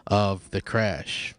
of the crash.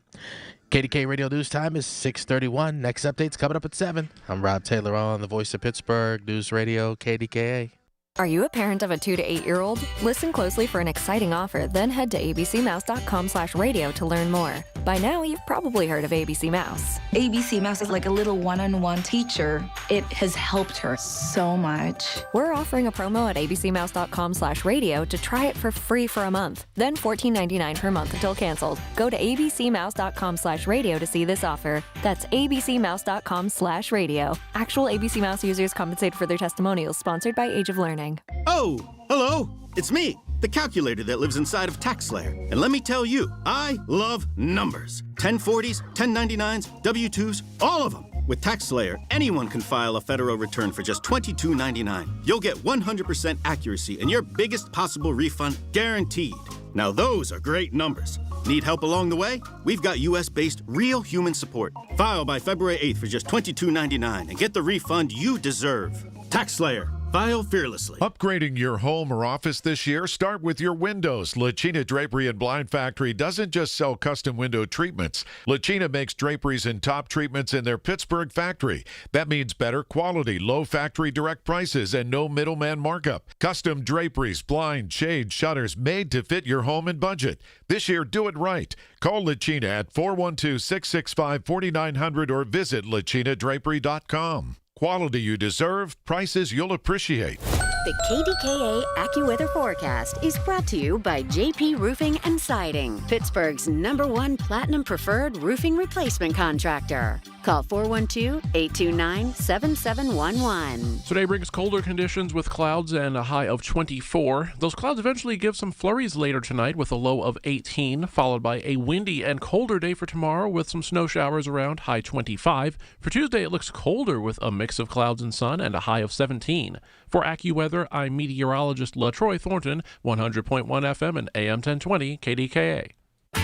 KDKA Radio News Time is 6:31. Next update's coming up at 7. I'm Rob Taylor on the Voice of Pittsburgh News Radio KDKA. Are you a parent of a 2 to 8 year old? Listen closely for an exciting offer, then head to abcmouse.com/radio to learn more. By now, you've probably heard of ABC Mouse. ABC Mouse is like a little one-on-one teacher. It has helped her so much. We're offering a promo at abcmouse.com/radio to try it for free for a month, then $14.99 per month until canceled. Go to abcmouse.com/radio to see this offer. That's abcmouse.com/radio. Actual ABC Mouse users compensate for their testimonials, sponsored by Age of Learning. Oh, hello. It's me, the calculator that lives inside of TaxSlayer. And let me tell you, I love numbers. 1040s, 1099s, W-2s, all of them. With TaxSlayer, anyone can file a federal return for just $22.99. You'll get 100% accuracy and your biggest possible refund guaranteed. Now those are great numbers. Need help along the way? We've got US-based real human support. File by February 8th for just $22.99 and get the refund you deserve. TaxSlayer. File fearlessly. Upgrading your home or office this year? Start with your windows. Lachina Drapery and Blind Factory doesn't just sell custom window treatments. Lachina makes draperies and top treatments in their Pittsburgh factory. That means better quality, low factory direct prices, and no middleman markup. Custom draperies, blinds, shades, shutters made to fit your home and budget. This year, do it right. Call Lachina at 412-665-4900 or visit lachinadrapery.com. Quality you deserve, prices you'll appreciate. The KDKA AccuWeather forecast is brought to you by JP Roofing and Siding, Pittsburgh's #1 Platinum Preferred Roofing Replacement Contractor. Call 412-829-7711. Today brings colder conditions with clouds and a high of 24. Those clouds eventually give some flurries later tonight with a low of 18, followed by a windy and colder day for tomorrow with some snow showers around, high 25. For Tuesday, it looks colder with a mix of clouds and sun and a high of 17. For AccuWeather, I'm meteorologist LaTroy Thornton, 100.1 FM and AM 1020 KDKA. All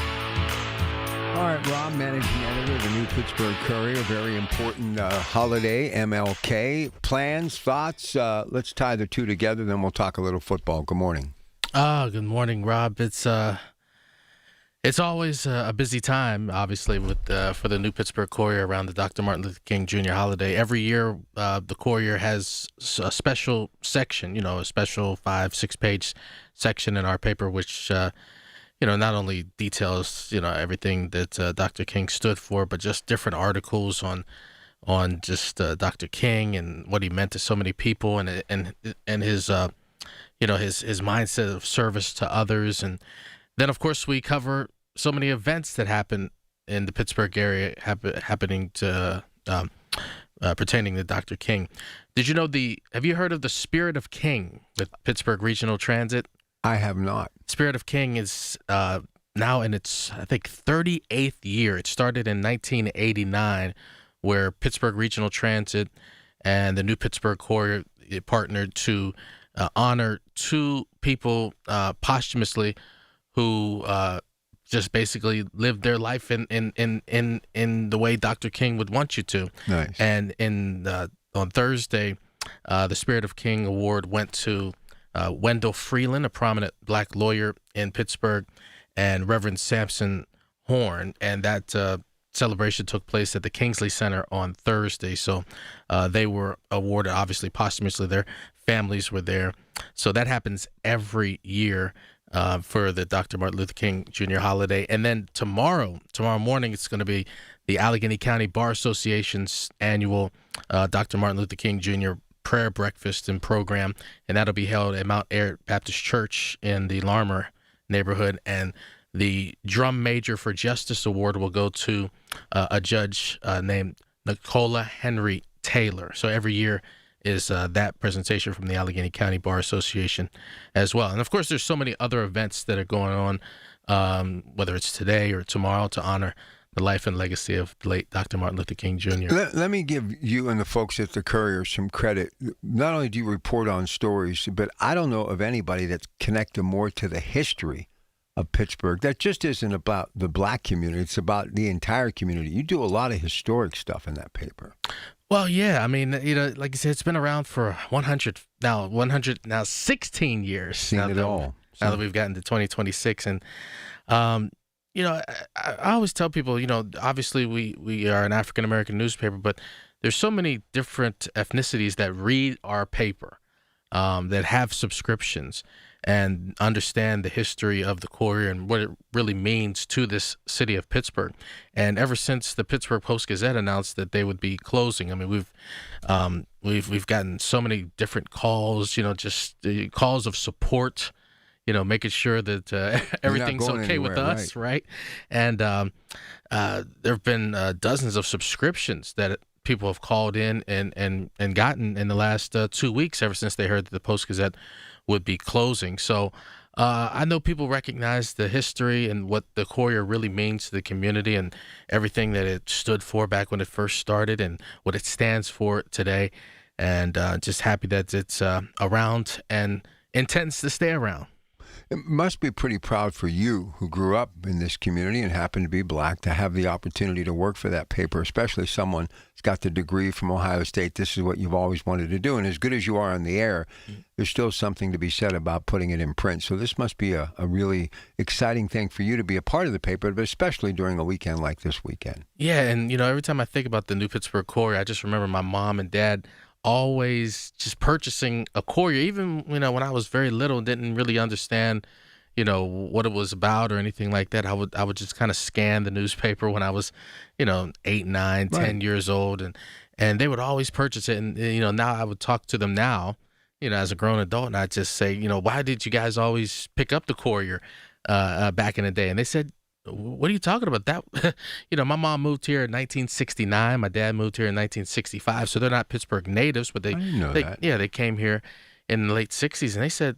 right, Rob, managing editor of the New Pittsburgh Courier. Very important holiday, MLK. Plans, thoughts? Let's tie the two together, then we'll talk a little football. Good morning. Good morning, Rob. It's always a busy time, obviously, with for the New Pittsburgh Courier around the Dr. Martin Luther King Jr. holiday. Every year, the Courier has a special section, a special 5-6 page section in our paper, which not only details, everything that Dr. King stood for, but just different articles on just Dr. King and what he meant to so many people and his his mindset of service to others. And then, of course, we cover so many events that happen in the Pittsburgh area happening to pertaining to Dr. King. Have you heard of the Spirit of King with Pittsburgh Regional Transit? I have not. Spirit of King is now in its, I think, 38th year. It started in 1989, where Pittsburgh Regional Transit and the New Pittsburgh Courier partnered to honor two people posthumously who just basically lived their life in the way Dr. King would want you to. Nice. And on Thursday, the Spirit of King Award went to Wendell Freeland, a prominent black lawyer in Pittsburgh, and Reverend Samson Horn. And that celebration took place at the Kingsley Center on Thursday. So they were awarded, obviously, posthumously. Their families were there. So that happens every year for the Dr. Martin Luther King Jr. holiday. And then tomorrow morning, it's going to be the Allegheny County Bar Association's annual Dr. Martin Luther King Jr. prayer breakfast and program, and that'll be held at Mount Airt Baptist Church in the Larmer neighborhood. And the Drum Major for Justice Award will go to a judge named Nicola Henry Taylor. So every year is that presentation from the Allegheny County Bar Association as well. And of course, there's so many other events that are going on, whether it's today or tomorrow, to honor the life and legacy of the late Dr. Martin Luther King Jr. Let me give you and the folks at the Courier some credit. Not only do you report on stories, but I don't know of anybody that's connected more to the history of Pittsburgh. That just isn't about the black community. It's about the entire community. You do a lot of historic stuff in that paper. Well, yeah. I mean, like you said, it's been around for 16 years. Seen it all. Now that we've gotten to 2026. And, I always tell people, obviously we are an African American newspaper, but there's so many different ethnicities that read our paper, that have subscriptions and understand the history of the Courier and what it really means to this city of Pittsburgh. And ever since the Pittsburgh Post-Gazette announced that they would be closing, I mean, we've gotten so many different calls, just calls of support, making sure that everything's okay with us, right? And there have been dozens of subscriptions that people have called in and gotten in the last 2 weeks, ever since they heard that the Post-Gazette would be closing. So I know people recognize the history and what the Courier really means to the community and everything that it stood for back when it first started and what it stands for today. And just happy that it's around and intends to stay around. It must be pretty proud for you, who grew up in this community and happened to be black, to have the opportunity to work for that paper, especially someone who's got the degree from Ohio State. This is what you've always wanted to do. And as good as you are on the air, there's still something to be said about putting it in print. So this must be a really exciting thing for you to be a part of the paper, but especially during a weekend like this weekend. Yeah, and, every time I think about the New Pittsburgh Courier, I just remember my mom and dad always just purchasing a Courier, even when I was very little, didn't really understand what it was about or anything like that. I would just kind of scan the newspaper when I was 8, 9, 10 years old, and they would always purchase it. And now I would talk to them now, as a grown adult, and I'd just say, why did you guys always pick up the Courier back in the day? And they said, what are you talking about? That my mom moved here in 1969. My dad moved here in 1965. So they're not Pittsburgh natives, but they came here in the late 60s. And they said,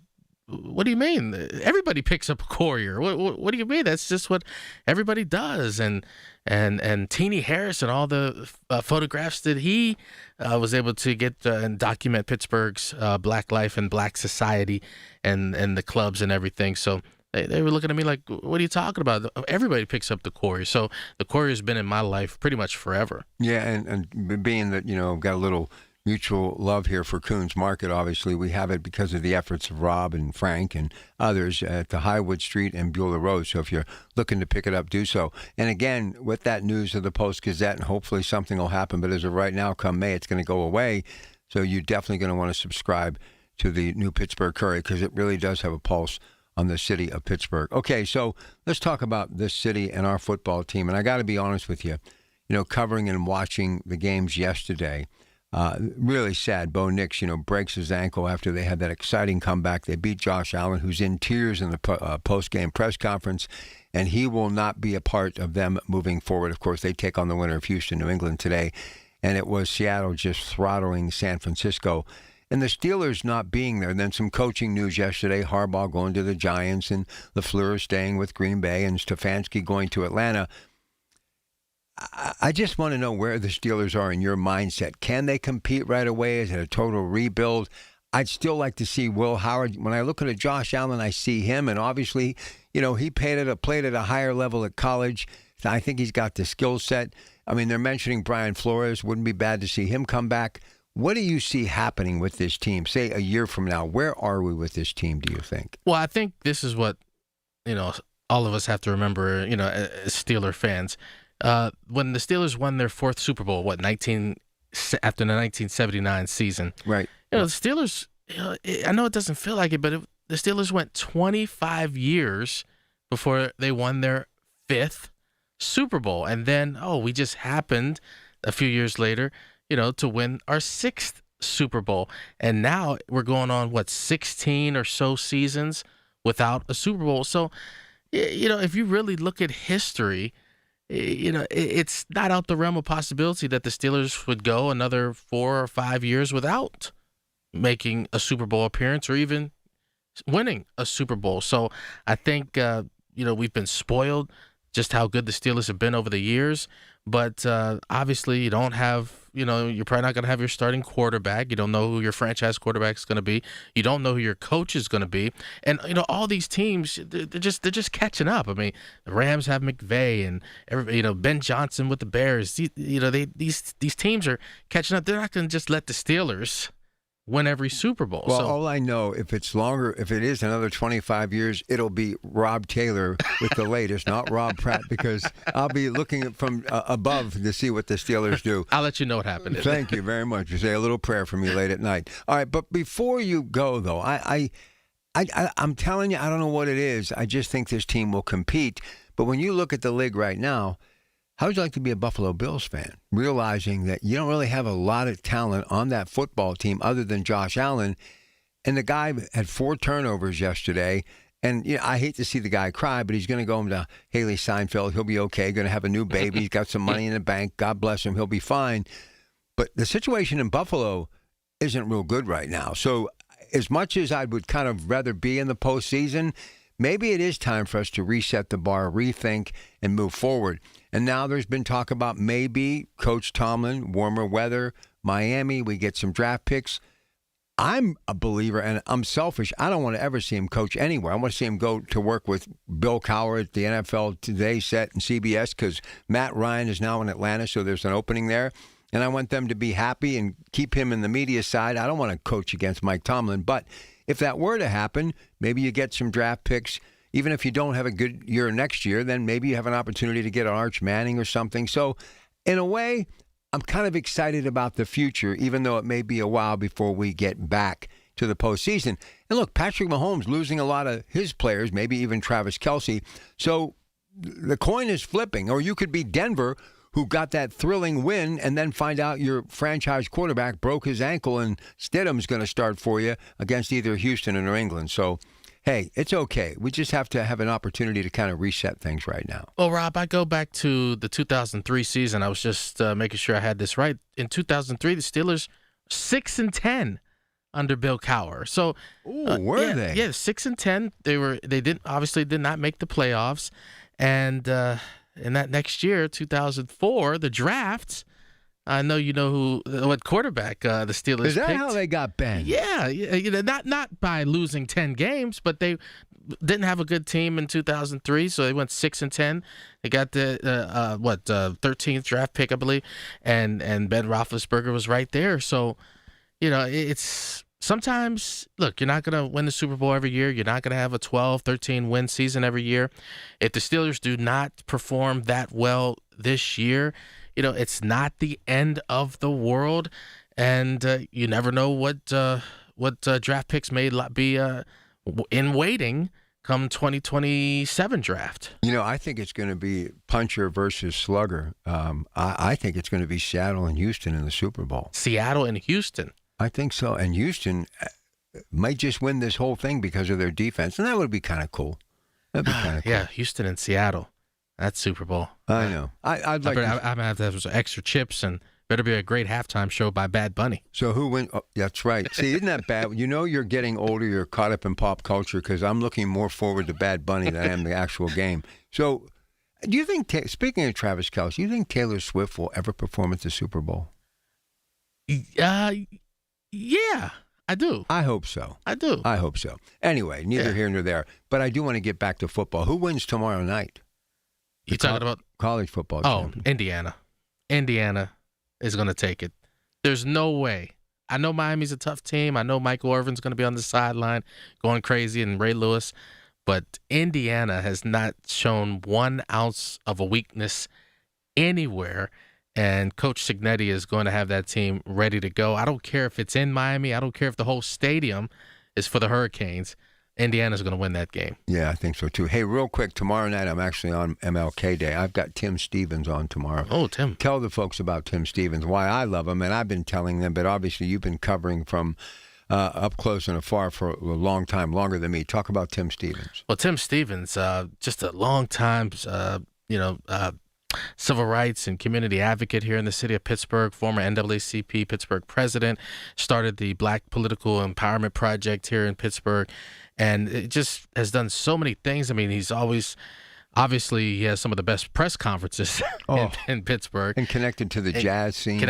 what do you mean? Everybody picks up a Courier. What do you mean? That's just what everybody does. And Teenie Harris and all the photographs that he was able to get and document Pittsburgh's black life and black society and the clubs and everything. So they were looking at me like, what are you talking about? Everybody picks up the Courier. So the Courier's been in my life pretty much forever. Yeah, and being that, got a little mutual love here for Coons Market, obviously, we have it because of the efforts of Rob and Frank and others at the Highwood Street and Beulah Road. So if you're looking to pick it up, do so. And again, with that news of the Post-Gazette, and hopefully something will happen, but as of right now, come May, it's going to go away. So you're definitely going to want to subscribe to the New Pittsburgh Courier because it really does have a pulse on the city of Pittsburgh. Okay, so let's talk about this city and our football team. And I got to be honest with you, covering and watching the games yesterday, really sad. Bo Nix, breaks his ankle after they had that exciting comeback. They beat Josh Allen, who's in tears in the post-game press conference, and he will not be a part of them moving forward. Of course, they take on the winner of Houston, New England today, and it was Seattle just throttling San Francisco. And the Steelers not being there. And then some coaching news yesterday, Harbaugh going to the Giants and LaFleur staying with Green Bay and Stefanski going to Atlanta. I just want to know where the Steelers are in your mindset. Can they compete right away? Is it a total rebuild? I'd still like to see Will Howard. When I look at a Josh Allen, I see him. And obviously, he played at a higher level at college. I think he's got the skill set. I mean, they're mentioning Brian Flores. Wouldn't be bad to see him come back. What do you see happening with this team? Say a year from now, where are we with this team, do you think? Well, I think this is what, all of us have to remember, as Steeler fans. When the Steelers won their fourth Super Bowl, after the 1979 season. Right. The Steelers, I know it doesn't feel like it, but the Steelers went 25 years before they won their fifth Super Bowl. And then, we just happened a few years later, to win our sixth Super Bowl. And now we're going on, 16 or so seasons without a Super Bowl. So, if you really look at history, it's not out the realm of possibility that the Steelers would go another 4 or 5 years without making a Super Bowl appearance or even winning a Super Bowl. So I think, we've been spoiled just how good the Steelers have been over the years. But obviously you don't have, you're probably not going to have your starting quarterback. You don't know who your franchise quarterback is going to be. You don't know who your coach is going to be. And, all these teams, they're just catching up. I mean, the Rams have McVay and, Ben Johnson with the Bears. These teams are catching up. They're not going to just let the Steelers win every Super Bowl. Well, So all I know, if it is another 25 years, it'll be Rob Taylor with the latest, not Rob Pratt, because I'll be looking from above to see what the Steelers do. I'll let you know what happened. Thank you very much. You say a little prayer for me late at night. All right, but before you go, though, I'm telling you, I don't know what it is. I just think this team will compete. But when you look at the league right now, how would you like to be a Buffalo Bills fan, realizing that you don't really have a lot of talent on that football team other than Josh Allen? And the guy had 4 turnovers yesterday. And I hate to see the guy cry, but he's going to go home to Haley Seinfeld. He'll be okay. Going to have a new baby. He's got some money in the bank. God bless him. He'll be fine. But the situation in Buffalo isn't real good right now. So as much as I would kind of rather be in the postseason, maybe it is time for us to reset the bar, rethink, and move forward. And now there's been talk about maybe Coach Tomlin, warmer weather, Miami, we get some draft picks. I'm a believer, and I'm selfish. I don't want to ever see him coach anywhere. I want to see him go to work with Bill Cowher at the NFL Today set and CBS, because Matt Ryan is now in Atlanta, so there's an opening there. And I want them to be happy and keep him in the media side. I don't want to coach against Mike Tomlin. But if that were to happen, maybe you get some draft picks. Even if you don't have a good year next year, then maybe you have an opportunity to get an Arch Manning or something. So in a way, I'm kind of excited about the future, even though it may be a while before we get back to the postseason. And look, Patrick Mahomes losing a lot of his players, maybe even Travis Kelce. So the coin is flipping. Or you could be Denver, who got that thrilling win, and then find out your franchise quarterback broke his ankle and Stidham's going to start for you against either Houston or New England. So hey, it's okay. We just have to have an opportunity to kind of reset things right now. Well, Rob, I go back to the 2003 season. I was just making sure I had this right. In 2003, the Steelers 6-10 under Bill Cowher. So, were they? Yeah, 6-10. They did not make the playoffs, and in that next year, 2004, the draft. I know you know what quarterback the Steelers Is that picked. how they got banned? Yeah, not by losing 10 games, but they didn't have a good team in 2003, so they went 6-10. They got the 13th draft pick, I believe, and Ben Roethlisberger was right there. So, it's sometimes, look, you're not going to win the Super Bowl every year. You're not going to have a 12, 13 win season every year. If the Steelers do not perform that well this year, it's not the end of the world, and you never know what draft picks may be in waiting come 2027 draft. I think it's going to be puncher versus slugger. I think it's going to be Seattle and Houston in the Super Bowl. Seattle and Houston. I think so, and Houston might just win this whole thing because of their defense, and that would be kind of cool. That'd be kind of cool. Yeah, Houston and Seattle. That's Super Bowl. I know. I'm going to have to have some extra chips, and better be a great halftime show by Bad Bunny. So who wins? Oh, that's right. See, isn't that bad? You're getting older. You're caught up in pop culture, because I'm looking more forward to Bad Bunny than I am the actual game. So do you think, speaking of Travis Kelce, do you think Taylor Swift will ever perform at the Super Bowl? Yeah, I do. I hope so. I do. I hope so. Anyway, neither here nor there. But I do want to get back to football. Who wins tomorrow night? You talking about college football? Oh, Indiana. Indiana is going to take it. There's no way. I know Miami's a tough team. I know Michael Irvin's going to be on the sideline going crazy, and Ray Lewis. But Indiana has not shown 1 ounce of a weakness anywhere. And Coach Cignetti is going to have that team ready to go. I don't care if it's in Miami. I don't care if the whole stadium is for the Hurricanes. Indiana's going to win that game. Yeah, I think so, too. Hey, real quick, tomorrow night I'm actually on MLK Day. I've got Tim Stevens on tomorrow. Oh, Tim. Tell the folks about Tim Stevens, why I love him, and I've been telling them, but obviously you've been covering from up close and afar for a long time, longer than me. Talk about Tim Stevens. Well, Tim Stevens, just a long time, civil rights and community advocate here in the city of Pittsburgh, former NAACP Pittsburgh president, started the Black Political Empowerment Project here in Pittsburgh, and it just has done so many things. I mean, he has some of the best press conferences in Pittsburgh. And connected to the jazz scene.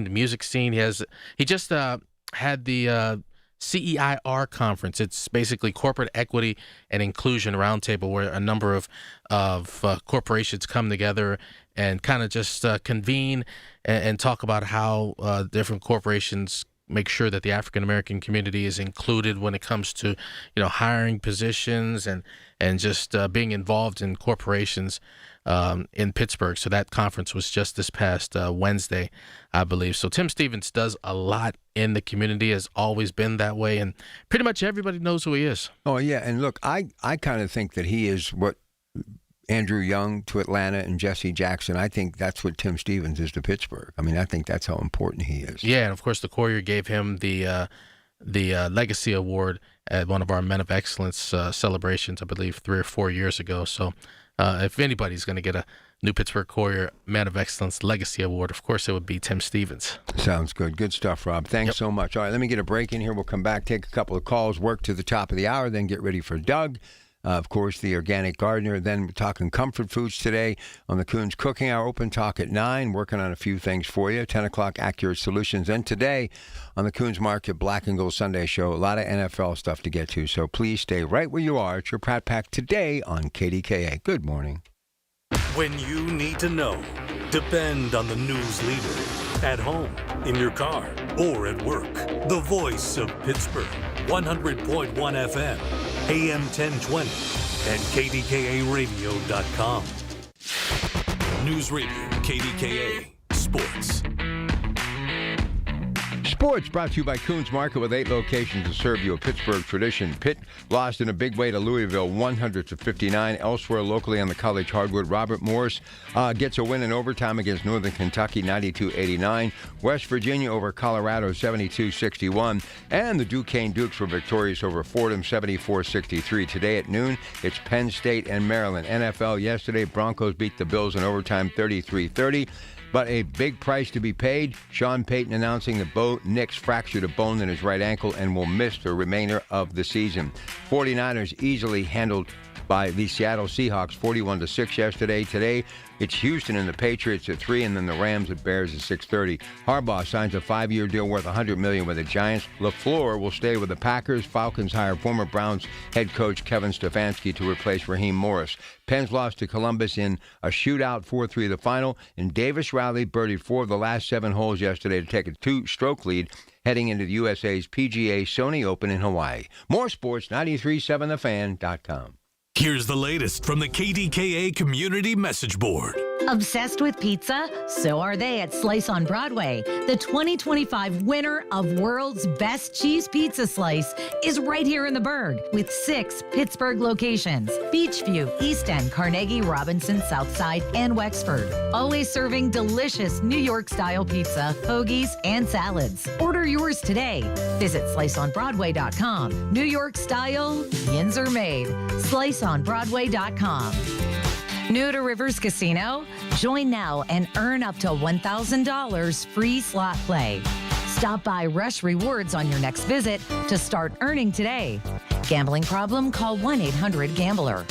The music scene. He just had the CEIR conference. It's basically Corporate Equity and Inclusion Roundtable, where a number of corporations come together and kind of just convene and talk about how different corporations make sure that the African American community is included when it comes to, hiring positions and just being involved in corporations in Pittsburgh. So that conference was just this past Wednesday, I believe. So Tim Stevens does a lot in the community, has always been that way, and pretty much everybody knows who he is. Oh, yeah. And look, I kind of think that he is what Andrew Young to Atlanta and Jesse Jackson. I think that's what Tim Stevens is to Pittsburgh. I mean, I think that's how important he is. Yeah, and of course the Courier gave him the Legacy Award at one of our Men of Excellence celebrations, I believe 3 or 4 years ago. So if anybody's going to get a New Pittsburgh Courier Man of Excellence Legacy Award, of course it would be Tim Stevens. Sounds good. Good stuff, Rob. Thanks so much. All right, let me get a break in here. We'll come back, take a couple of calls, work to the top of the hour, then get ready for Doug. Of course, the organic gardener. Then we're talking comfort foods today on the Coons Cooking Hour. Open talk at 9, working on a few things for you. 10 o'clock, Accurate Solutions. And today on the Coons Market Black and Gold Sunday Show, a lot of NFL stuff to get to. So please stay right where you are. It's your Pratt Pack today on KDKA. Good morning. When you need to know, depend on the news leader. At home, in your car, or at work. The voice of Pittsburgh. 100.1 FM. AM 1020 and KDKA-radio.com. News Radio, KDKA, Sports. Sports brought to you by Coons Market with 8 locations to serve you a Pittsburgh tradition. Pitt lost in a big way to Louisville, 100-59. Elsewhere locally on the college hardwood, Robert Morris gets a win in overtime against Northern Kentucky, 92-89. West Virginia over Colorado, 72-61. And the Duquesne Dukes were victorious over Fordham, 74-63. Today at noon, it's Penn State and Maryland. NFL yesterday, Broncos beat the Bills in overtime, 33-30. But a big price to be paid. Sean Payton announcing that Bo Nix fractured a bone in his right ankle and will miss the remainder of the season. 49ers easily handled by the Seattle Seahawks, 41-6 yesterday. Today, it's Houston and the Patriots at 3, and then the Rams at Bears at 6:30. Harbaugh signs a 5-year deal worth $100 million with the Giants. LaFleur will stay with the Packers. Falcons hire former Browns head coach Kevin Stefanski to replace Raheem Morris. Pens lost to Columbus in a shootout, 4-3 the final, and Davis Riley birdied 4 of the last 7 holes yesterday to take a 2-stroke lead heading into the USA's PGA Sony Open in Hawaii. More sports, 93.7thefan.com. Here's the latest from the KDKA Community Message Board. Obsessed with pizza? So are they at Slice on Broadway. The 2025 winner of World's Best Cheese Pizza Slice is right here in the Burgh with 6 Pittsburgh locations: Beachview, East End, Carnegie, Robinson, Southside, and Wexford. Always serving delicious New York-style pizza, hoagies, and salads. Order yours today. Visit sliceonbroadway.com. New York style, yins are made. Sliceonbroadway.com. New to Rivers Casino? Join now and earn up to $1,000 free slot play. Stop by Rush Rewards on your next visit to start earning today. Gambling problem? Call 1-800-GAMBLER.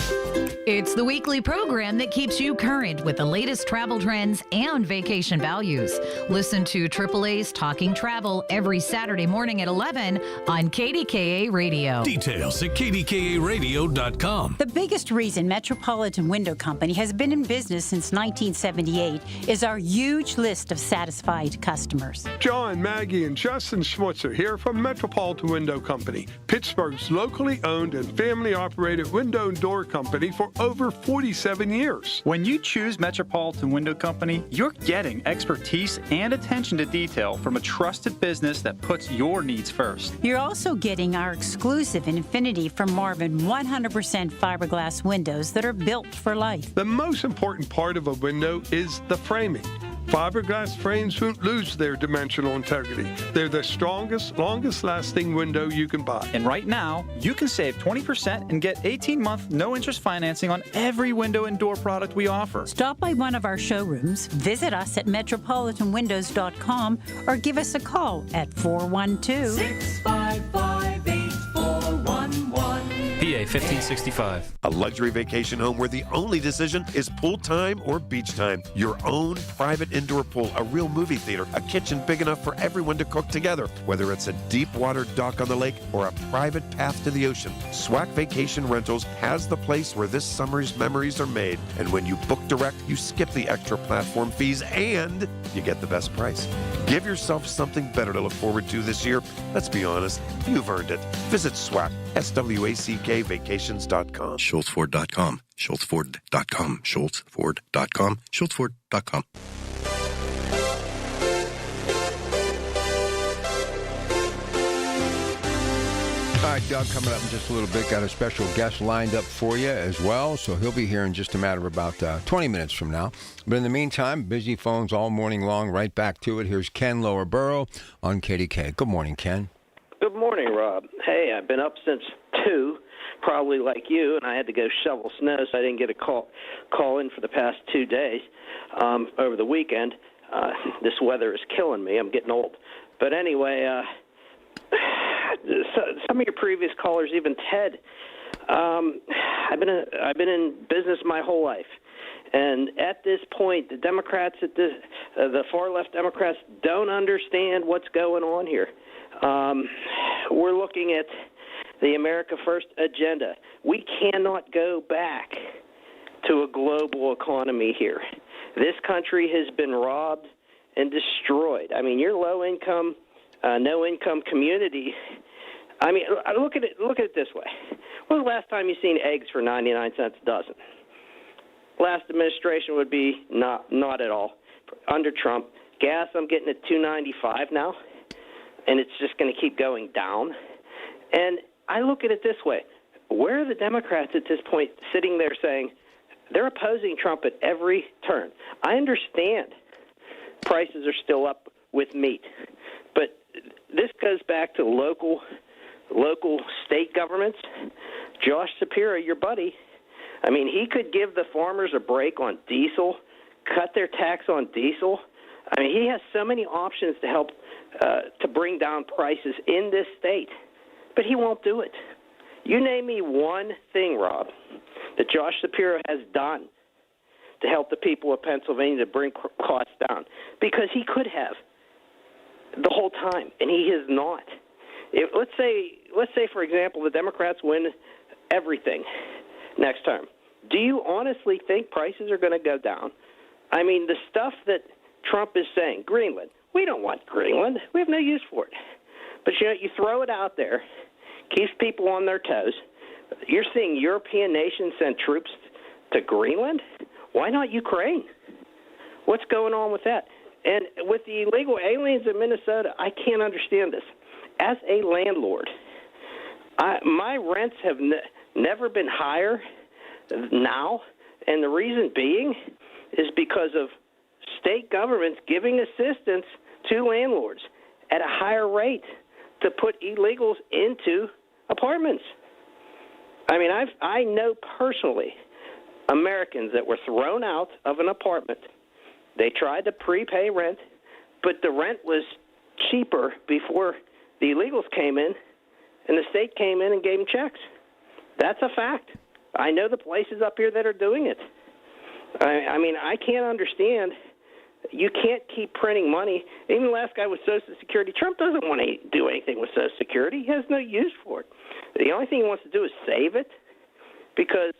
It's the weekly program that keeps you current with the latest travel trends and vacation values. Listen to AAA's Talking Travel every Saturday morning at 11 on KDKA Radio. Details at KDKA-radio.com. The biggest reason Metropolitan Window Company has been in business since 1978 is our huge list of satisfied customers. John, Maggie, and Justin Schmutzer here from Metropolitan Window Company, Pittsburgh's locally owned and family-operated window and door company for over 47 years. When you choose Metropolitan Window Company, you're getting expertise and attention to detail from a trusted business that puts your needs first. You're also getting our exclusive Infinity from Marvin 100% fiberglass windows that are built for life. The most important part of a window is the framing. Fiberglass frames won't lose their dimensional integrity. They're the strongest, longest-lasting window you can buy. And right now, you can save 20% and get 18-month no-interest financing on every window and door product we offer. Stop by one of our showrooms, visit us at metropolitanwindows.com, or give us a call at 412-655-8411. 1565. A luxury vacation home where the only decision is pool time or beach time. Your own private indoor pool, a real movie theater, a kitchen big enough for everyone to cook together. Whether it's a deep water dock on the lake or a private path to the ocean, SWAC Vacation Rentals has the place where this summer's memories are made. And when you book direct, you skip the extra platform fees and you get the best price. Give yourself something better to look forward to this year. Let's be honest, you've earned it. Visit SWAC, SWACK Vacations.com. SchultzFord.com. SchultzFord.com. SchultzFord.com. SchultzFord.com. All right, Doug, coming up in just a little bit. Got a special guest lined up for you as well, so he'll be here in just a matter of about 20 minutes from now. But in the meantime, busy phones all morning long. Right back to it. Here's Ken Lowerborough on KDK. Good morning, Ken. Good morning, Rob. Hey, I've been up since 2, probably like you, and I had to go shovel snow, so I didn't get a call in for the past 2 days over the weekend. This weather is killing me. I'm getting old. But anyway, some of your previous callers, even Ted, I've been in business my whole life, and at this point, the Democrats, the far left Democrats, don't understand what's going on here. We're looking at the America First agenda. We cannot go back to a global economy here. This country has been robbed and destroyed. I mean, your low-income, no-income community. I mean, look at it this way. When was the last time you seen eggs for 99 cents a dozen? Last administration would be not at all. Under Trump, gas I'm getting at $2.95 now, and it's just going to keep going down. And I look at it this way. Where are the Democrats at this point sitting there saying they're opposing Trump at every turn? I understand prices are still up with meat, but this goes back to local state governments. Josh Shapiro, your buddy, I mean, he could give the farmers a break on diesel, cut their tax on diesel. I mean, he has so many options to help to bring down prices in this state, but he won't do it. You name me one thing, Rob, that Josh Shapiro has done to help the people of Pennsylvania to bring costs down, because he could have the whole time, and he has not. Let's say, for example, the Democrats win everything next term. Do you honestly think prices are going to go down? I mean, the stuff that Trump is saying, Greenland, we don't want Greenland. We have no use for it. But you throw it out there, keeps people on their toes. You're seeing European nations send troops to Greenland? Why not Ukraine? What's going on with that? And with the illegal aliens in Minnesota, I can't understand this. As a landlord, my rents have never been higher now, and the reason being is because of state governments giving assistance to landlords at a higher rate to put illegals into apartments. I mean, I know personally Americans that were thrown out of an apartment. They tried to prepay rent, but the rent was cheaper before the illegals came in, and the state came in and gave them checks. That's a fact. I know the places up here that are doing it. I mean, I can't understand. You can't keep printing money. Even the last guy with Social Security, Trump doesn't want to do anything with Social Security. He has no use for it. The only thing he wants to do is save it, because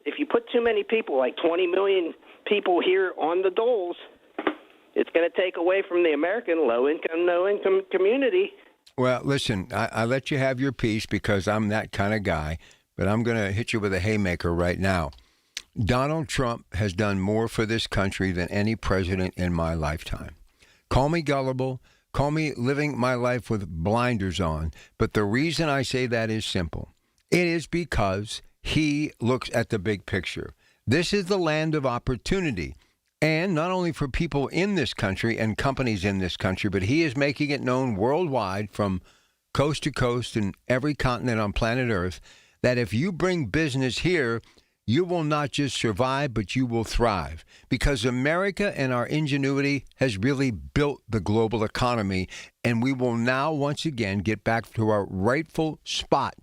if you put too many people, like 20 million people here on the doles, it's going to take away from the American low-income, no-income community. Well, listen, I let you have your piece because I'm that kind of guy, but I'm going to hit you with a haymaker right now. Donald Trump has done more for this country than any president in my lifetime. Call me gullible, call me living my life with blinders on, but the reason I say that is simple. It is because he looks at the big picture. This is the land of opportunity, and not only for people in this country and companies in this country, but he is making it known worldwide from coast to coast and every continent on planet Earth that if you bring business here, you will not just survive, but you will thrive, because America and our ingenuity has really built the global economy, and we will now once again get back to our rightful spot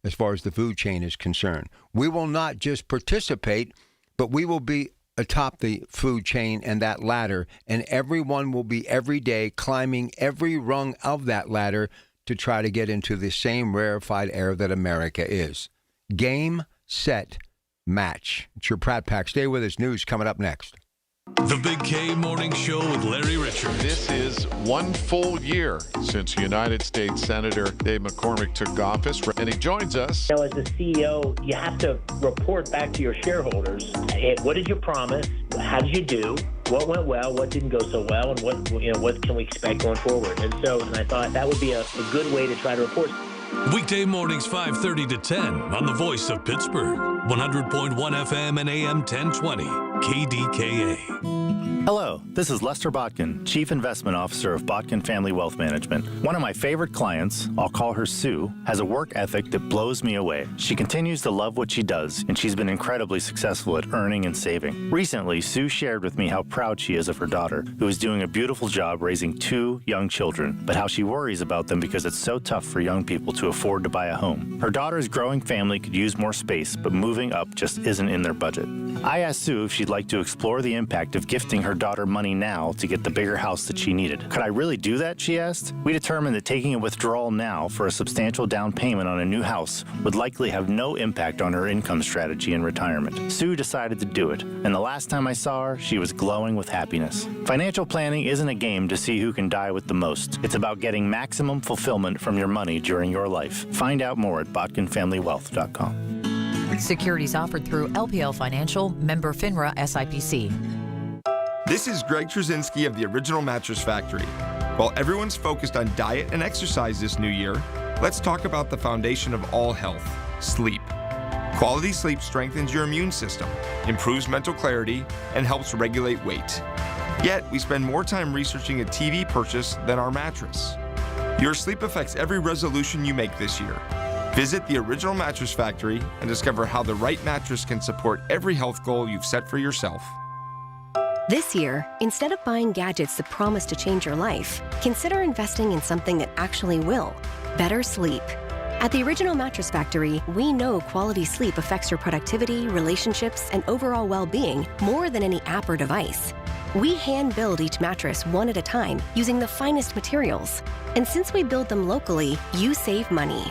as far as the food chain is concerned. We will not just participate, but we will be atop the food chain and that ladder, and everyone will be every day climbing every rung of that ladder to try to get into the same rarefied air that America is. Game, set, match. It's your Pratt Pack. Stay with us. News coming up next. The Big K Morning Show with Larry Richards. This is 1 full year since United States Senator Dave McCormick took office, and he joins us. As the CEO, you have to report back to your shareholders. Hey, what did you promise? How did you do? What went well? What didn't go so well? And what can we expect going forward? And I thought that would be a good way to try to report. Weekday mornings 5:30 to 10 on the Voice of Pittsburgh, 100.1 FM and AM 1020, KDKA. Hello, this is Lester Botkin, Chief Investment Officer of Botkin Family Wealth Management. One of my favorite clients, I'll call her Sue, has a work ethic that blows me away. She continues to love what she does, and she's been incredibly successful at earning and saving. Recently, Sue shared with me how proud she is of her daughter, who is doing a beautiful job raising 2 young children, but how she worries about them because it's so tough for young people to afford to buy a home. Her daughter's growing family could use more space, but moving up just isn't in their budget. I asked Sue if she'd like to explore the impact of gifting her daughter money now to get the bigger house that she needed. Could I really do that, she asked? We determined that taking a withdrawal now for a substantial down payment on a new house would likely have no impact on her income strategy in retirement. Sue decided to do it, and the last time I saw her, she was glowing with happiness. Financial planning isn't a game to see who can die with the most. It's about getting maximum fulfillment from your money during your life. Find out more at botkinfamilywealth.com. Securities offered through LPL Financial, member FINRA SIPC. This is Greg Trzynski of the Original Mattress Factory. While everyone's focused on diet and exercise this new year, let's talk about the foundation of all health, sleep. Quality sleep strengthens your immune system, improves mental clarity, and helps regulate weight. Yet, we spend more time researching a TV purchase than our mattress. Your sleep affects every resolution you make this year. Visit the Original Mattress Factory and discover how the right mattress can support every health goal you've set for yourself. This year, instead of buying gadgets that promise to change your life, consider investing in something that actually will. Better sleep. At the Original Mattress Factory, we know quality sleep affects your productivity, relationships, and overall well-being more than any app or device. We hand-build each mattress one at a time using the finest materials. And since we build them locally, you save money.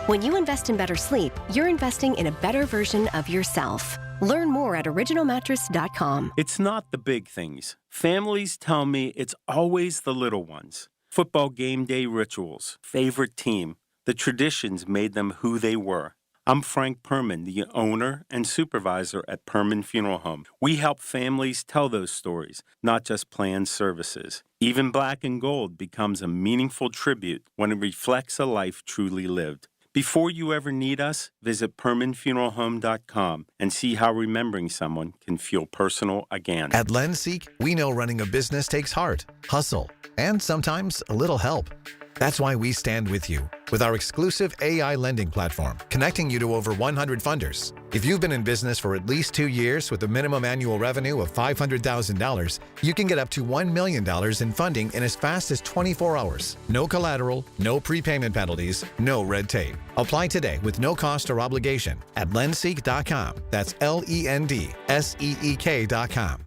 When you invest in better sleep, you're investing in a better version of yourself. Learn more at originalmattress.com. It's not the big things. Families tell me it's always the little ones. Football game day rituals, favorite team. The traditions made them who they were. I'm Frank Perman, the owner and supervisor at Perman Funeral Home. We help families tell those stories, not just plan services. Even black and gold becomes a meaningful tribute when it reflects a life truly lived. Before you ever need us, visit PermanFuneralHome.com and see how remembering someone can feel personal again. At LendSeek, we know running a business takes heart, hustle, and sometimes a little help. That's why we stand with you with our exclusive AI lending platform, connecting you to over 100 funders. If you've been in business for at least 2 years with a minimum annual revenue of $500,000, you can get up to $1 million in funding in as fast as 24 hours. No collateral, no prepayment penalties, no red tape. Apply today with no cost or obligation at lendseek.com. That's LENDSEEK.com.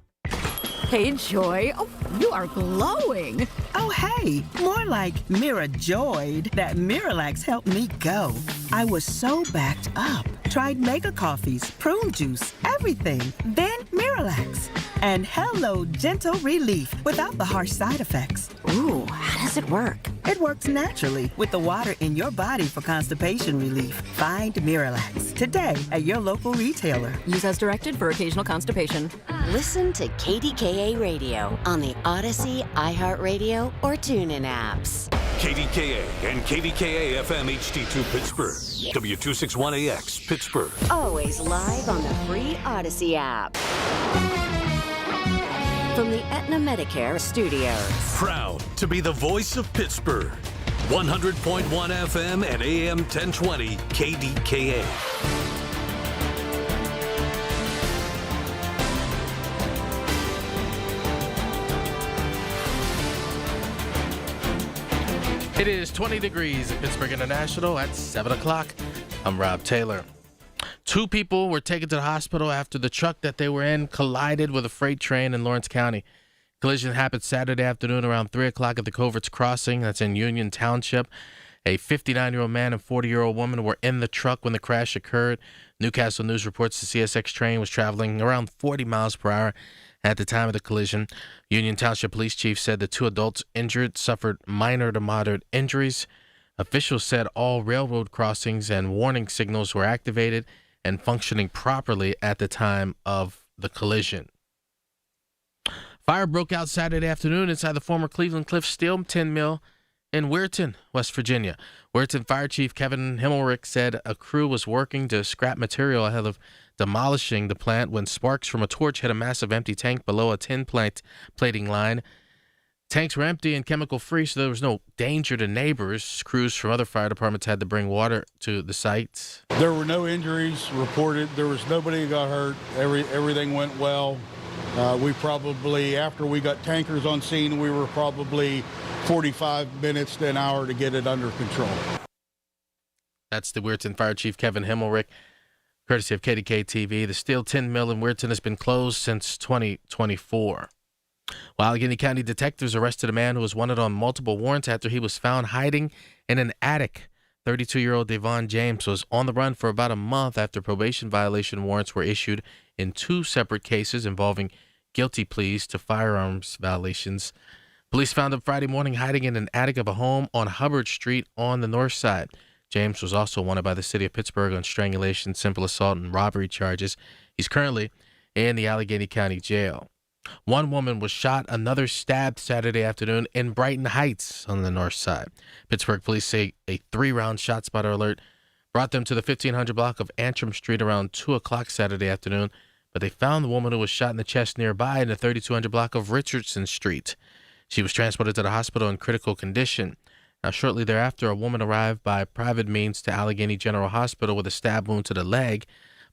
Hey, Joy. Oh, you are glowing. Oh, hey. More like Mira joyed that Miralax helped me go. I was so backed up. Tried mega coffees, prune juice, everything. Then Miralax. And hello, gentle relief without the harsh side effects. Ooh, how does it work? It works naturally with the water in your body for constipation relief. Find Miralax today at your local retailer. Use as directed for occasional constipation. Listen to KDKA Radio on the Odyssey, iHeartRadio, or TuneIn apps. KDKA and KDKA-FM HD2 Pittsburgh, W261AX Pittsburgh. Always live on the free Odyssey app. From the Aetna Medicare studios. Proud to be the voice of Pittsburgh. 100.1 FM and AM 1020 KDKA. It is 20 degrees at Pittsburgh International at 7 o'clock. I'm Rob Taylor. 2 people were taken to the hospital after the truck that they were in collided with a freight train in Lawrence County. Collision happened Saturday afternoon around 3 o'clock at the Coverts Crossing. That's in Union Township. A 59-year-old man and 40-year-old woman were in the truck when the crash occurred. Newcastle News reports the CSX train was traveling around 40 miles per hour at the time of the collision. Union Township Police Chief said the 2 adults injured suffered minor to moderate injuries. Officials said all railroad crossings and warning signals were activated and functioning properly at the time of the collision. Fire broke out Saturday afternoon inside the former Cleveland Cliffs steel tin mill in Weirton, West Virginia. Weirton Fire Chief Kevin Himmelrich said a crew was working to scrap material ahead of demolishing the plant when sparks from a torch hit a massive empty tank below a tin plating line. Tanks were empty and chemical-free, so there was no danger to neighbors. Crews from other fire departments had to bring water to the site. There were no injuries reported. There was nobody who got hurt. Everything went well. We probably, after we got tankers on scene, we were probably 45 minutes to an hour to get it under control. That's the Weirton Fire Chief Kevin Himmelrich, courtesy of KDKA-TV. The steel tin mill in Weirton has been closed since 2024. While Allegheny County detectives arrested a man who was wanted on multiple warrants after he was found hiding in an attic. 32-year-old Devon James was on the run for about a month after probation violation warrants were issued in 2 separate cases involving guilty pleas to firearms violations. Police found him Friday morning hiding in an attic of a home on Hubbard Street on the north side. James was also wanted by the city of Pittsburgh on strangulation, simple assault, and robbery charges. He's currently in the Allegheny County Jail. 1 woman was shot, another stabbed Saturday afternoon in Brighton Heights on the north side. Pittsburgh police say a 3-round shot spotter alert brought them to the 1500 block of Antrim Street around 2 o'clock Saturday afternoon, but they found the woman who was shot in the chest nearby in the 3200 block of Richardson Street. She was transported to the hospital in critical condition. Now, shortly thereafter, a woman arrived by private means to Allegheny General Hospital with a stab wound to the leg.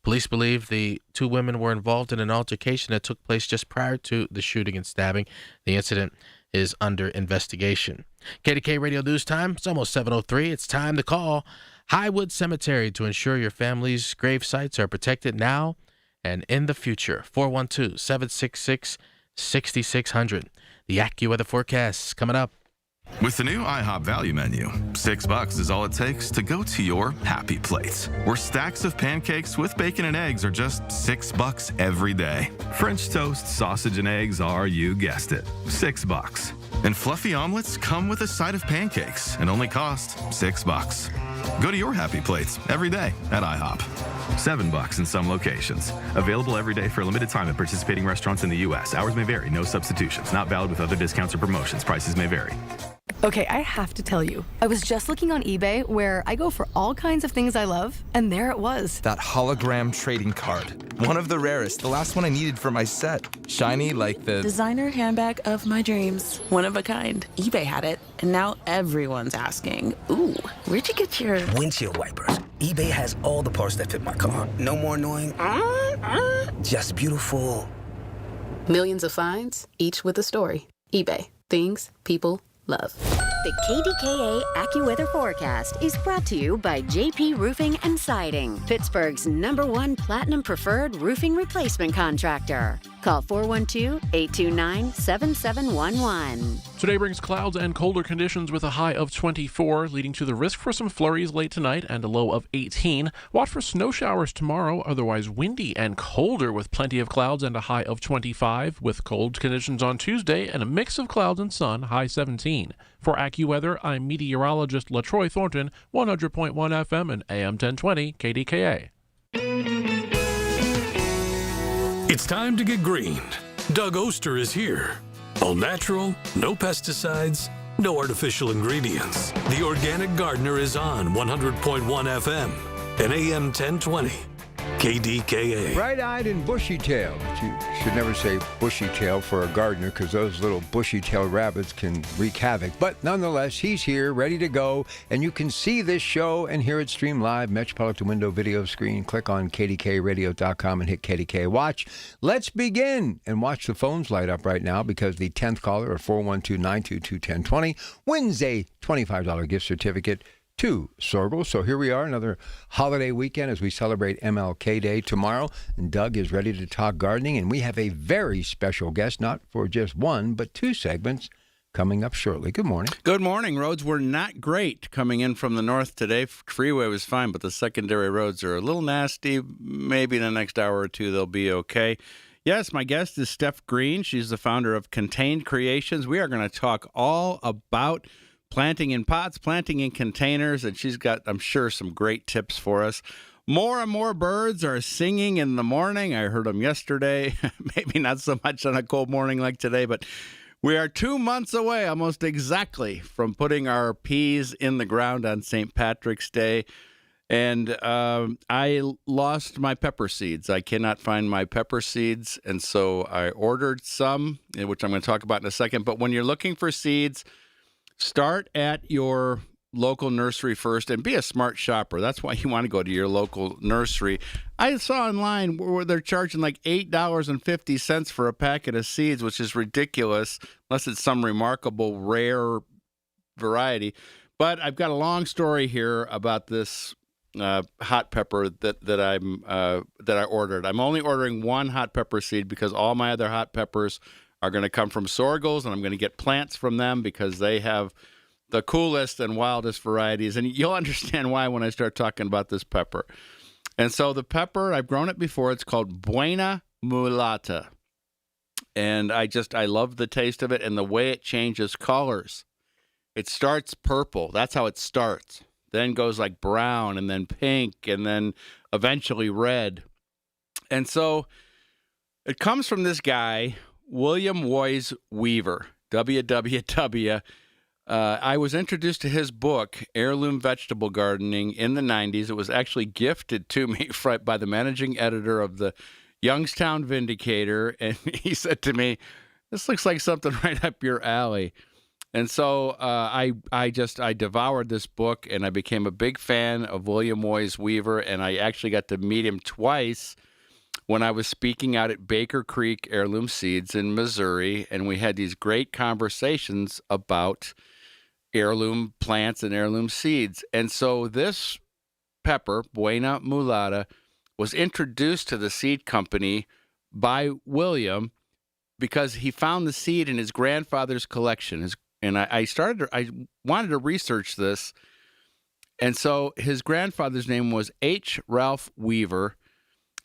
Police believe the 2 women were involved in an altercation that took place just prior to the shooting and stabbing. The incident is under investigation. KDKA Radio News Time. It's almost 7:03. It's time to call Highwood Cemetery to ensure your family's grave sites are protected now and in the future. 412-766-6600. The AccuWeather forecast coming up. With the new IHOP value menu, $6 is all it takes to go to your happy place, where stacks of pancakes with bacon and eggs are just $6 every day. French toast, sausage, and eggs are, you guessed it, $6. And fluffy omelets come with a side of pancakes and only cost $6. Go to your happy plates every day at IHOP. $7 in some locations. Available every day for a limited time at participating restaurants in the U.S. Hours may vary. No substitutions. Not valid with other discounts or promotions. Prices may vary. Okay, I have to tell you, I was just looking on eBay where I go for all kinds of things I love, and there it was. That hologram trading card. One of the rarest, the last one I needed for my set. Shiny like the designer handbag of my dreams. One of a kind. eBay had it, and now everyone's asking, ooh, where'd you get your windshield wipers? eBay has all the parts that fit my car. No more annoying, just beautiful. Millions of finds, each with a story. eBay. Things people love. The KDKA AccuWeather forecast is brought to you by JP Roofing and Siding, Pittsburgh's #1 Platinum Preferred Roofing Replacement Contractor. Call 412-829-7711. Today brings clouds and colder conditions with a high of 24, leading to the risk for some flurries late tonight and a low of 18. Watch for snow showers tomorrow, otherwise windy and colder with plenty of clouds and a high of 25, with cold conditions on Tuesday and a mix of clouds and sun, high 17. For AccuWeather, I'm meteorologist LaTroy Thornton, 100.1 FM and AM 1020 KDKA. It's time to get greened. Doug Oster is here. All natural, no pesticides, no artificial ingredients. The Organic Gardener is on 100.1 FM and AM 1020 KDKA. Bright-eyed and bushy-tailed. You should never say bushy-tail for a gardener because those little bushy-tailed rabbits can wreak havoc. But nonetheless, he's here, ready to go, and you can see this show and hear it stream live, Metropolitan Window video screen. Click on KDKRadio.com and hit KDK Watch. Let's begin and watch the phones light up right now because the 10th caller at 412-922-1020 wins a $25 gift certificate to Sorgel. So here we are, another holiday weekend as we celebrate MLK Day tomorrow. And Doug is ready to talk gardening, and we have a very special guest, not for just one, but two segments coming up shortly. Good morning. Good morning. Roads were not great coming in from the north today. Freeway was fine, but the secondary roads are a little nasty. Maybe in the next hour or two they'll be okay. Yes, my guest is Steph Green. She's the founder of Contained Creations. We are going to talk all about planting in pots, planting in containers, and she's got, I'm sure, some great tips for us. More and more birds are singing in the morning. I heard them yesterday. Maybe not so much on a cold morning like today, but we are 2 months away, almost exactly, from putting our peas in the ground on St. Patrick's Day. And I lost my pepper seeds. I cannot find my pepper seeds, and so I ordered some, which I'm going to talk about in a second. But when you're looking for seeds, start at your local nursery first and be a smart shopper. That's why you want to go to your local nursery. I saw online where they're charging like $8.50 for a packet of seeds, which is ridiculous, unless it's some remarkable rare variety. But I've got a long story here about this hot pepper that I ordered. I'm only ordering one hot pepper seed because all my other hot peppers are going to come from Sorgels, and I'm going to get plants from them because they have the coolest and wildest varieties. And you'll understand why when I start talking about this pepper. And so the pepper, I've grown it before. It's called Buena Mulata. And I love the taste of it and the way it changes colors. It starts purple. That's how it starts. Then goes like brown and then pink and then eventually red. And so it comes from this guy, William Woys Weaver, WWW. I was introduced to his book, Heirloom Vegetable Gardening, in the 90s. It was actually gifted to me by the managing editor of the Youngstown Vindicator. And he said to me, "This looks like something right up your alley." And so I devoured this book, and I became a big fan of William Woys Weaver, and I actually got to meet him twice when I was speaking out at Baker Creek Heirloom Seeds in Missouri, and we had these great conversations about heirloom plants and heirloom seeds. And so this pepper, Buena Mulata, was introduced to the seed company by William because he found the seed in his grandfather's collection. And I wanted to research this. And so his grandfather's name was H. Ralph Weaver,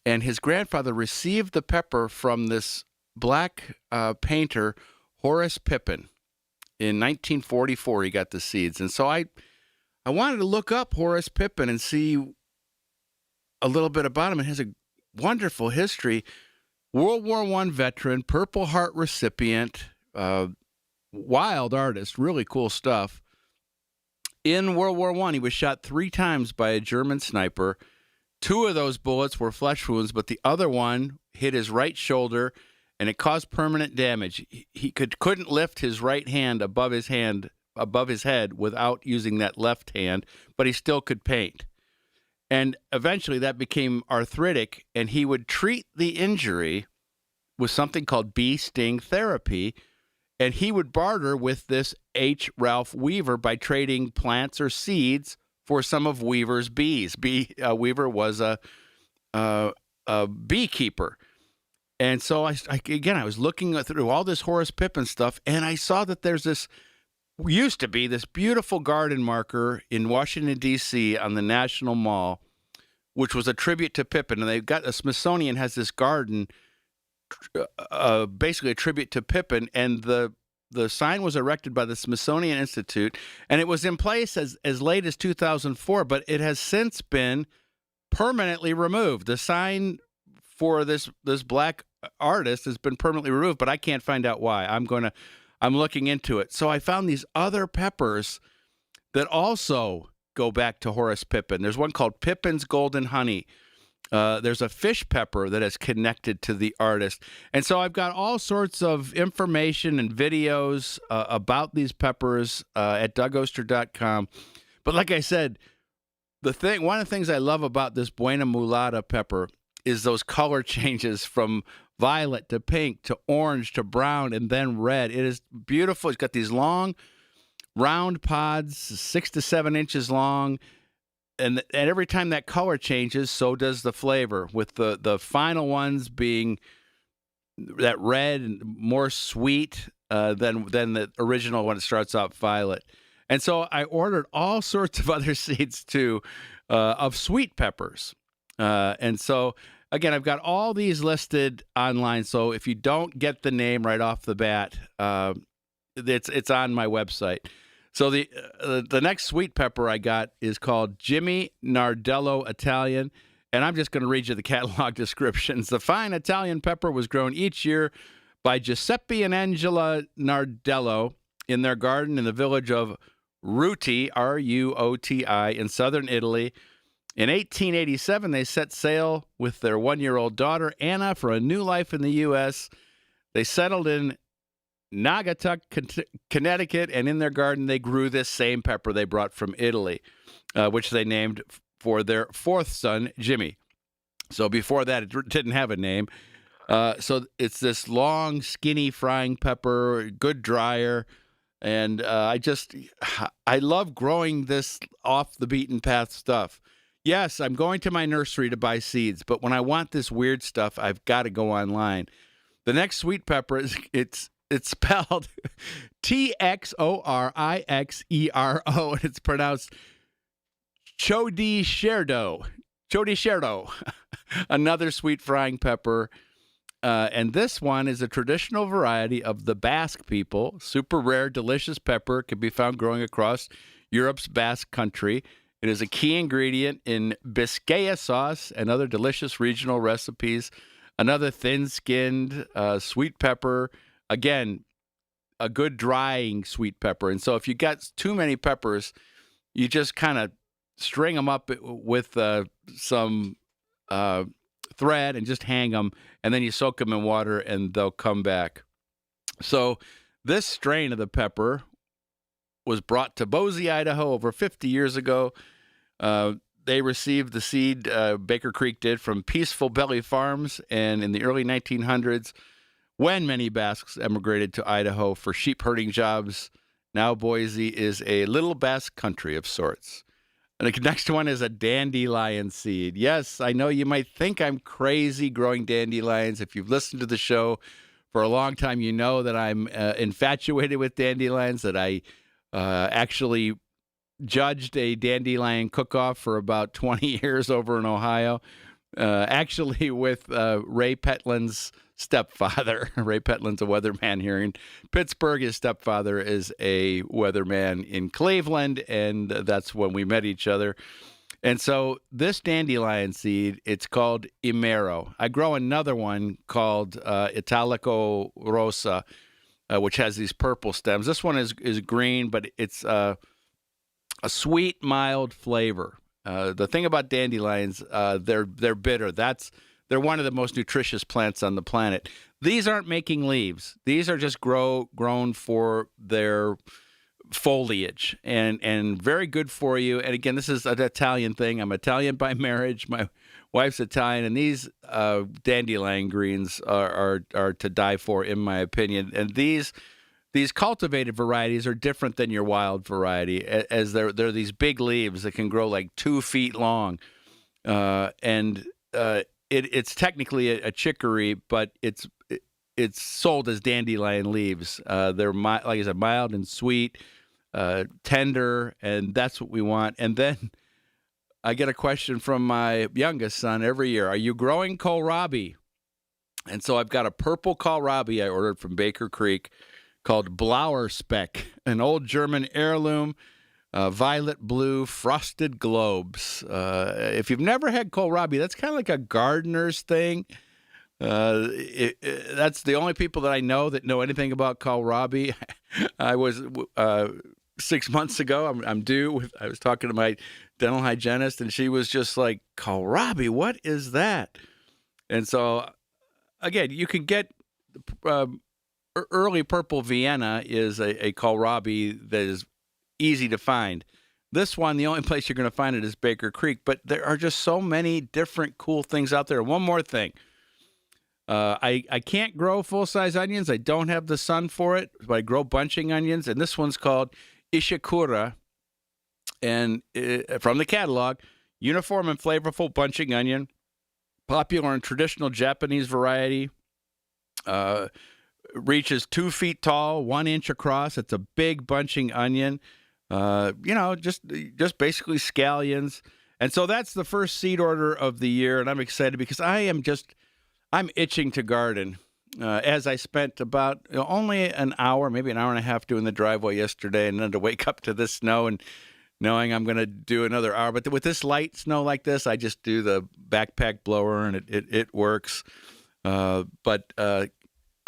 and his grandfather received the pepper from this black painter, Horace Pippin. In 1944, he got the seeds. And so I wanted to look up Horace Pippin and see a little bit about him. It has a wonderful history. World War I veteran, Purple Heart recipient, wild artist, really cool stuff. In World War I, he was shot 3 times by a German sniper. 2 of those bullets were flesh wounds, but the other one hit his right shoulder, and it caused permanent damage. He couldn't lift his right hand above his head without using that left hand, but he still could paint. And eventually that became arthritic, and he would treat the injury with something called bee sting therapy, and he would barter with this H. Ralph Weaver by trading plants or seeds for some of Weaver's bees. Weaver was a beekeeper. And so, I was looking through all this Horace Pippin stuff, and I saw that there's used to be this beautiful garden marker in Washington, D.C. on the National Mall, which was a tribute to Pippin. And they've got, the Smithsonian has this garden, basically a tribute to Pippin, and the sign was erected by the Smithsonian Institute, and it was in place as late as 2004, but it has since been permanently removed. The sign for this black artist has been permanently removed, but I can't find out why. I'm looking into it. So I found these other peppers that also go back to Horace Pippin. There's one called Pippin's Golden Honey. There's a fish pepper that is connected to the artist. And so I've got all sorts of information and videos about these peppers at DougOster.com. But like I said, one of the things I love about this Buena Mulata pepper is those color changes from violet to pink to orange to brown and then red. It is beautiful. It's got these long round pods, 6 to 7 inches long. And every time that color changes, so does the flavor, with the final ones being that red and more sweet than the original when it starts out violet. And so I ordered all sorts of other seeds, too, of sweet peppers. And so, again, I've got all these listed online. So if you don't get the name right off the bat, it's on my website. So the next sweet pepper I got is called Jimmy Nardello Italian, and I'm just going to read you the catalog descriptions. The fine Italian pepper was grown each year by Giuseppe and Angela Nardello in their garden in the village of Ruti, R-U-O-T-I, in southern Italy. In 1887, they set sail with their 1-year-old daughter, Anna, for a new life in the U.S. They settled in Naugatuck, Connecticut, and in their garden they grew this same pepper they brought from Italy, which they named for their fourth son, Jimmy. So before that, it didn't have a name. So it's this long, skinny frying pepper, good dryer, and I love growing this off the beaten path stuff. Yes, I'm going to my nursery to buy seeds, but when I want this weird stuff, I've got to go online. The next sweet pepper it's spelled T-X-O-R-I-X-E-R-O, and it's pronounced Chodichardo. Chodichardo, another sweet frying pepper. And this one is a traditional variety of the Basque people. Super rare, delicious pepper can be found growing across Europe's Basque country. It is a key ingredient in Biscaya sauce and other delicious regional recipes. Another thin-skinned sweet pepper. Again, a good drying sweet pepper. And so if you got too many peppers, you just kind of string them up with some thread and just hang them, and then you soak them in water and they'll come back. So this strain of the pepper was brought to Boise, Idaho over 50 years ago. They received the seed, Baker Creek did, from Peaceful Belly Farms, and in the early 1900s, when many Basques emigrated to Idaho for sheep herding jobs, now Boise is a little Basque country of sorts. And the next one is a dandelion seed. Yes, I know you might think I'm crazy growing dandelions. If you've listened to the show for a long time, you know that I'm infatuated with dandelions, that I actually judged a dandelion cook-off for about 20 years over in Ohio, actually with Ray Petlin's stepfather. Ray Petlin's a weatherman here in Pittsburgh. His stepfather is a weatherman in Cleveland, and that's when we met each other. And so this dandelion seed, it's called Imero. I grow another one called Italico Rosa, which has these purple stems. This one is green, but it's a sweet, mild flavor. The thing about dandelions, they're bitter. They're one of the most nutritious plants on the planet. These aren't making leaves. These are just grown for their foliage and very good for you. And again, this is an Italian thing. I'm Italian by marriage. My wife's Italian, and these dandelion greens are to die for, in my opinion. And these cultivated varieties are different than your wild variety, as they're these big leaves that can grow like 2 feet long, and it's technically a chicory, but it's sold as dandelion leaves. They're like I said, mild and sweet, tender, and that's what we want. And then I get a question from my youngest son every year: "Are you growing kohlrabi?" And so I've got a purple kohlrabi I ordered from Baker Creek called Blauerspeck, an old German heirloom. Violet blue frosted globes. If you've never had kohlrabi, that's kind of like a gardener's thing. That's the only people that I know that know anything about kohlrabi. I was 6 months ago. I'm due. I was talking to my dental hygienist, and she was just like, "Kohlrabi, what is that?" And so, again, you can get early purple Vienna is a kohlrabi that is easy to find. This one, the only place you're going to find it is Baker Creek, but there are just so many different cool things out there. One more thing. I can't grow full-size onions. I don't have the sun for it, but I grow bunching onions, and this one's called Ishikura, and from the catalog, uniform and flavorful bunching onion, popular and traditional Japanese variety, reaches 2 feet tall, 1 inch across. It's a big bunching onion, just basically scallions. And so that's the first seed order of the year, and I'm excited because I'm itching to garden. As I spent about only an hour, maybe an hour and a half doing the driveway yesterday, and then to wake up to this snow and knowing I'm going to do another hour. But with this light snow like this, I just do the backpack blower, and it works. But a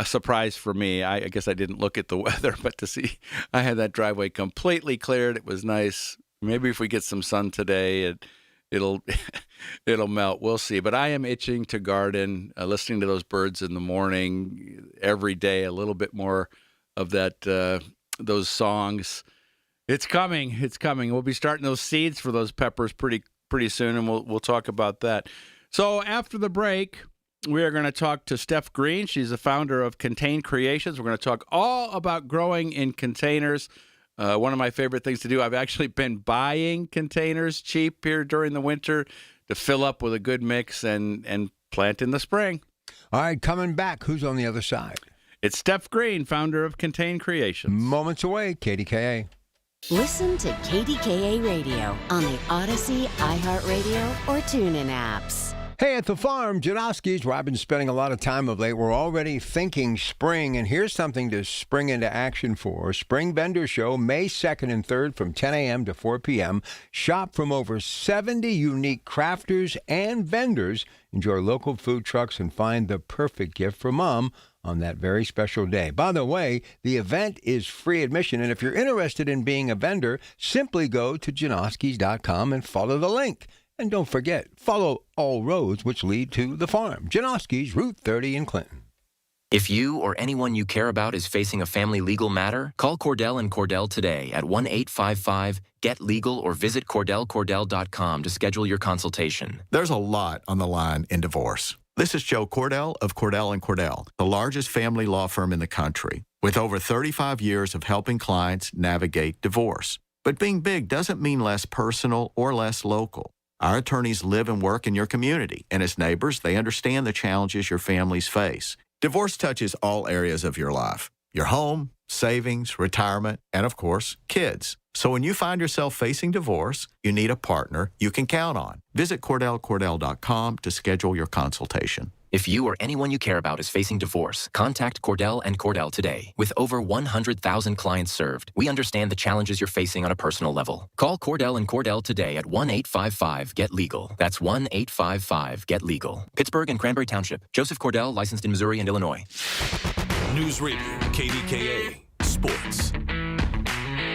surprise for me, I guess I didn't look at the weather, but to see I had that driveway completely cleared. It was nice. Maybe if we get some sun today, it'll melt. We'll see. But I am itching to garden, listening to those birds in the morning every day, a little bit more of that, those songs. It's coming. It's coming. We'll be starting those seeds for those peppers pretty soon, and we'll talk about that. So after the break, we are going to talk to Steph Green. She's the founder of Contain Creations. We're going to talk all about growing in containers. One of my favorite things to do. I've actually been buying containers cheap here during the winter to fill up with a good mix and plant in the spring. All right, coming back. Who's on the other side? It's Steph Green, founder of Contain Creations. Moments away, KDKA. Listen to KDKA Radio on the Odyssey, iHeartRadio, or TuneIn apps. Hey, at the farm, Janowski's, where I've been spending a lot of time of late, we're already thinking spring, and here's something to spring into action for. Spring Vendor Show, May 2nd and 3rd from 10 a.m. to 4 p.m. Shop from over 70 unique crafters and vendors. Enjoy local food trucks and find the perfect gift for Mom on that very special day. By the way, the event is free admission, and if you're interested in being a vendor, simply go to janowskis.com and follow the link. And don't forget, follow all roads which lead to the farm. Janowski's, Route 30 in Clinton. If you or anyone you care about is facing a family legal matter, call Cordell and Cordell today at 1-855-GET-LEGAL or visit CordellCordell.com to schedule your consultation. There's a lot on the line in divorce. This is Joe Cordell of Cordell & Cordell, the largest family law firm in the country, with over 35 years of helping clients navigate divorce. But being big doesn't mean less personal or less local. Our attorneys live and work in your community, and as neighbors, they understand the challenges your families face. Divorce touches all areas of your life: your home, savings, retirement, and of course, kids. So when you find yourself facing divorce, you need a partner you can count on. Visit CordellCordell.com to schedule your consultation. If you or anyone you care about is facing divorce, contact Cordell and Cordell today. With over 100,000 clients served, we understand the challenges you're facing on a personal level. Call Cordell and Cordell today at 1-855-GET-LEGAL. That's 1-855-GET-LEGAL. Pittsburgh and Cranberry Township. Joseph Cordell, licensed in Missouri and Illinois. News Radio, KDKA, Sports.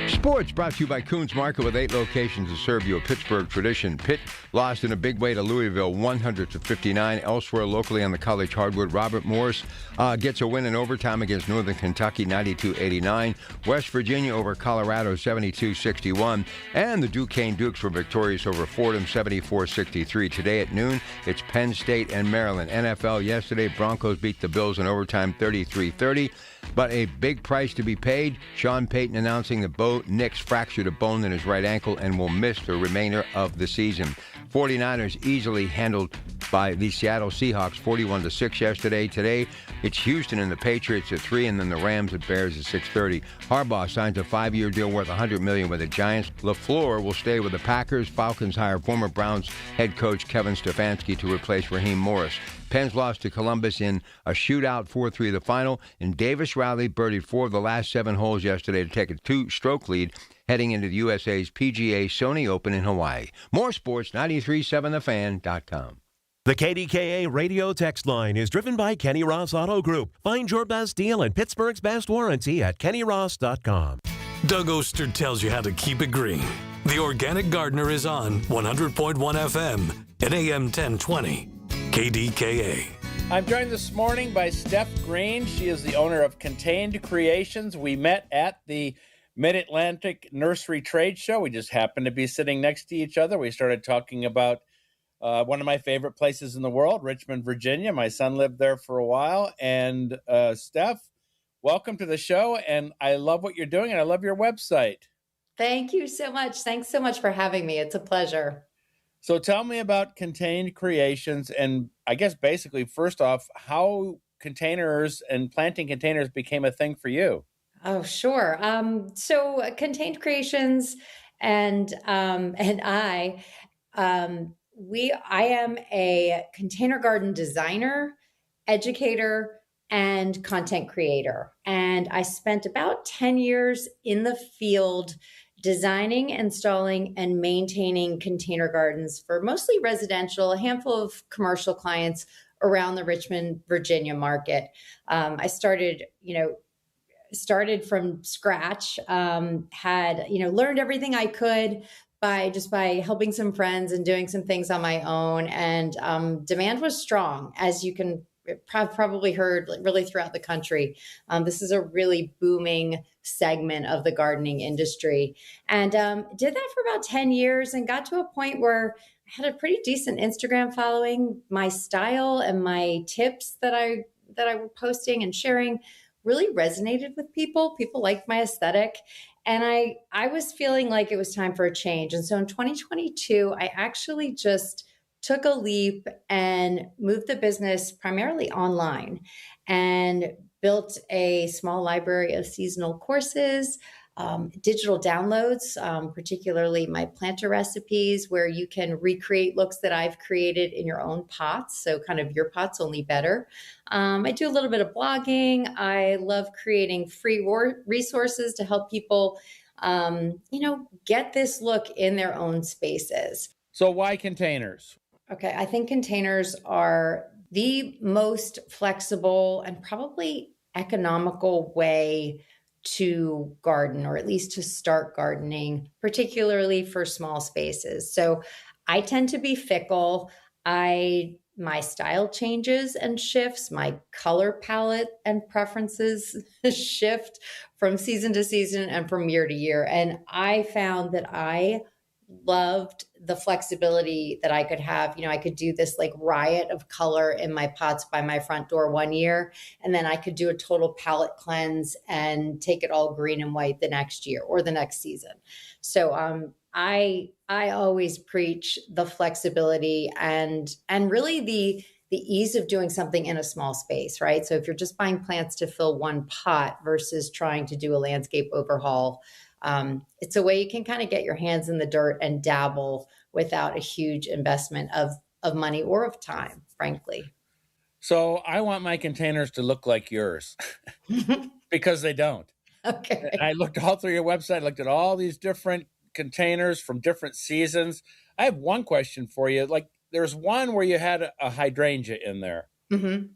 Sports brought to you by Coons Market with 8 locations to serve you a Pittsburgh tradition. Pitt lost in a big way to Louisville, 100-59. Elsewhere, locally on the college hardwood, Robert Morris gets a win in overtime against Northern Kentucky, 92-89. West Virginia over Colorado, 72-61. And the Duquesne Dukes were victorious over Fordham, 74-63. Today at noon, it's Penn State and Maryland. NFL yesterday, Broncos beat the Bills in overtime, 33-30. But a big price to be paid. Sean Payton announcing that Bo Nix fractured a bone in his right ankle and will miss the remainder of the season. 49ers easily handled by the Seattle Seahawks, 41-6 yesterday. Today, it's Houston and the Patriots at 3, and then the Rams at Bears at 6:30. Harbaugh signs a 5-year deal worth $100 million with the Giants. LaFleur will stay with the Packers. Falcons hire former Browns head coach Kevin Stefanski to replace Raheem Morris. Pens lost to Columbus in a shootout, 4-3 the final, and Davis Riley birdied 4 of the last 7 holes yesterday to take a 2-stroke lead heading into the USA's PGA Sony Open in Hawaii. More sports, 93.7thefan.com. The KDKA radio text line is driven by Kenny Ross Auto Group. Find your best deal and Pittsburgh's best warranty at kennyross.com. Doug Oster tells you how to keep it green. The Organic Gardener is on 100.1 FM and AM 1020. KDKA. I'm joined this morning by Steph Green. She is the owner of Contained Creations. We met at the Mid-Atlantic Nursery Trade Show. We just happened to be sitting next to each other. We started talking about one of my favorite places in the world, Richmond, Virginia. My son lived there for a while. And Steph, welcome to the show. And I love what you're doing, and I love your website. Thank you so much. Thanks so much for having me. It's a pleasure. So tell me about Contained Creations, and I guess basically, first off, how containers and planting containers became a thing for you. Oh, sure. So Contained Creations and I am a container garden designer, educator, and content creator. And I spent about 10 years in the field designing, installing, and maintaining container gardens for mostly residential, a handful of commercial clients around the Richmond, Virginia market. I started from scratch, had, learned everything I could by helping some friends and doing some things on my own. And demand was strong, as you can probably heard really throughout the country. This is a really booming segment of the gardening industry. And did that for about 10 years and got to a point where I had a pretty decent Instagram following. My style and my tips that I was posting and sharing really resonated with people. People liked my aesthetic. And I was feeling like it was time for a change. And so in 2022, I actually just took a leap and moved the business primarily online and built a small library of seasonal courses, digital downloads, particularly my planter recipes, where you can recreate looks that I've created in your own pots. So kind of your pots, only better. I do a little bit of blogging. I love creating free resources to help people, get this look in their own spaces. So why containers? Okay, I think containers are the most flexible and probably economical way to garden, or at least to start gardening, particularly for small spaces. So I tend to be fickle. My style changes and shifts. My color palette and preferences shift from season to season and from year to year. And I found that I loved the flexibility that I could have. I could do this like riot of color in my pots by my front door one year, and then I could do a total palette cleanse and take it all green and white the next year or the next season. So I always preach the flexibility and really the ease of doing something in a small space, right? So if you're just buying plants to fill one pot versus trying to do a landscape overhaul, it's a way you can kind of get your hands in the dirt and dabble without a huge investment of money or of time, frankly. So I want my containers to look like yours because they don't. Okay. And I looked all through your website, looked at all these different containers from different seasons. I have one question for you. Like, there's one where you had a hydrangea in there. Mm-hmm.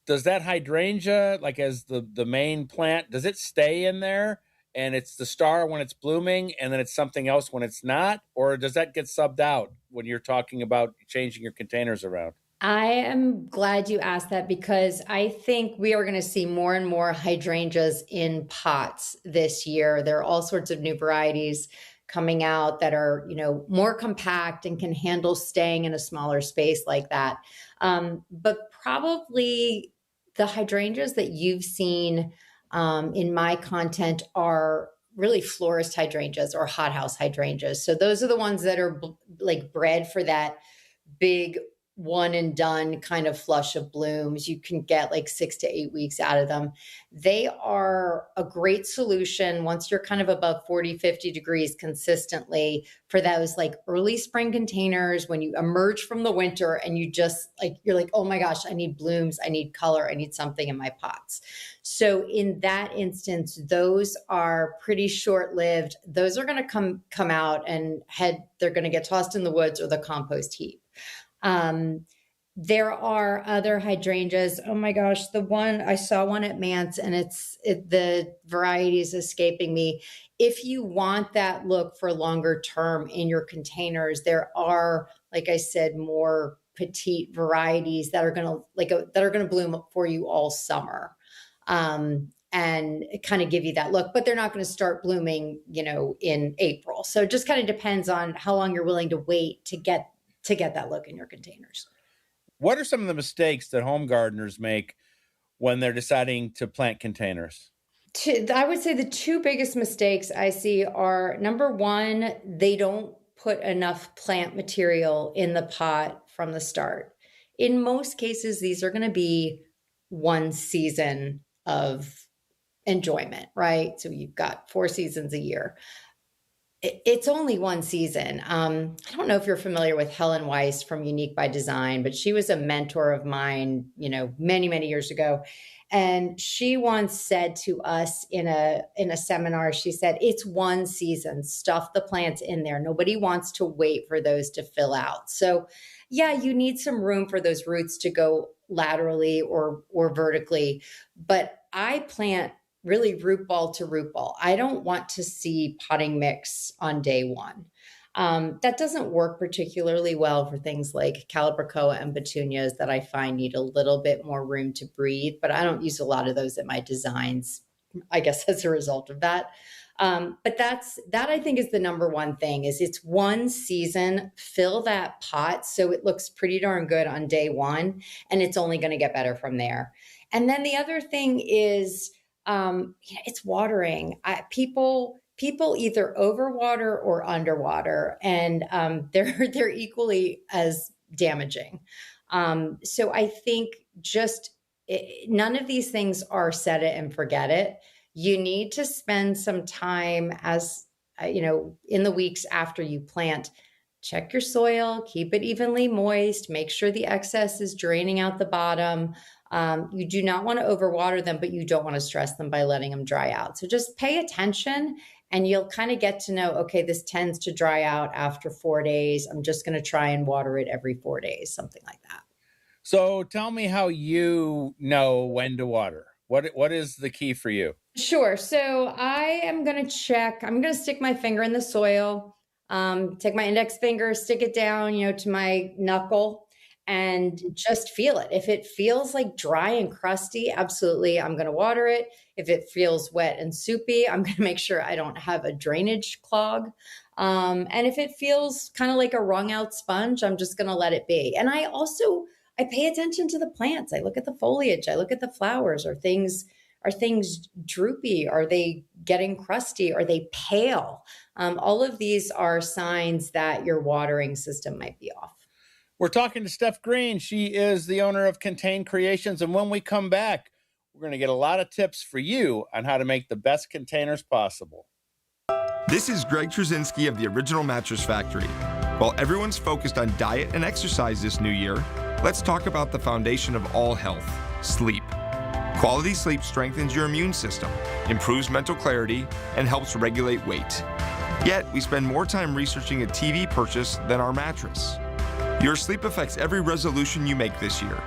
Does that hydrangea, like as the main plant, does it stay in there? And it's the star when it's blooming, and then it's something else when it's not? Or does that get subbed out when you're talking about changing your containers around? I am glad you asked that, because I think we are going to see more and more hydrangeas in pots this year. There are all sorts of new varieties coming out that are, more compact and can handle staying in a smaller space like that. But probably the hydrangeas that you've seen in my content are really florist hydrangeas or hothouse hydrangeas. So those are the ones that are like bred for that big one and done kind of flush of blooms. You can get like 6 to 8 weeks out of them. They are a great solution once you're kind of above 40, 50 degrees consistently for those like early spring containers when you emerge from the winter and you're like, oh my gosh, I need blooms, I need color, I need something in my pots. So in that instance, those are pretty short-lived. Those are going to come out and they're going to get tossed in the woods or the compost heap. There are other hydrangeas. Oh my gosh, I saw one at Mance, and the variety is escaping me. If you want that look for longer term in your containers, there are, like I said, more petite varieties that are going to bloom for you all summer. And kind of give you that look, but they're not going to start blooming, in April. So it just kind of depends on how long you're willing to wait to get that look in your containers. What are some of the mistakes that home gardeners make when they're deciding to plant containers? I would say the two biggest mistakes I see are, number one, they don't put enough plant material in the pot from the start. In most cases, these are going to be one season of enjoyment, right? So you've got 4 seasons a year. It's only one season. I don't know if you're familiar with Helen Weiss from Unique by Design, but she was a mentor of mine, many, many years ago. And she once said to us in a seminar, she said, it's one season, stuff the plants in there. Nobody wants to wait for those to fill out. So yeah, you need some room for those roots to go laterally or vertically. But I plant really root ball to root ball. I don't want to see potting mix on day one. That doesn't work particularly well for things like Calibrachoa and petunias that I find need a little bit more room to breathe, but I don't use a lot of those in my designs, I guess, as a result of that. But that I think is the number one thing is it's one season, fill that pot so it looks pretty darn good on day one, and it's only going to get better from there. And then the other thing is, it's watering. People either overwater or underwater, and they're equally as damaging. So I think none of these things are set it and forget it. You need to spend some time in the weeks after you plant. Check your soil, keep it evenly moist, make sure the excess is draining out the bottom. You do not want to overwater them, but you don't want to stress them by letting them dry out. So just pay attention and you'll kind of get to know, okay, this tends to dry out after 4 days. I'm just going to try and water it every 4 days, something like that. So tell me how you know when to water. What is the key for you? Sure. So I am going to check. I'm going to stick my finger in the soil, take my index finger, stick it down, to my knuckle, and just feel it. If it feels like dry and crusty, absolutely, I'm going to water it. If it feels wet and soupy, I'm going to make sure I don't have a drainage clog. And if it feels kind of like a wrung out sponge, I'm just going to let it be. And I pay attention to the plants. I look at the foliage. I look at the flowers. Are things droopy? Are they getting crusty? Are they pale? All of these are signs that your watering system might be off. We're talking to Steph Green. She is the owner of Contain Creations. And when we come back, we're going to get a lot of tips for you on how to make the best containers possible. This is Greg Trzynski of the Original Mattress Factory. While everyone's focused on diet and exercise this new year, let's talk about the foundation of all health, sleep. Quality sleep strengthens your immune system, improves mental clarity, and helps regulate weight. Yet, we spend more time researching a TV purchase than our mattress. Your sleep affects every resolution you make this year.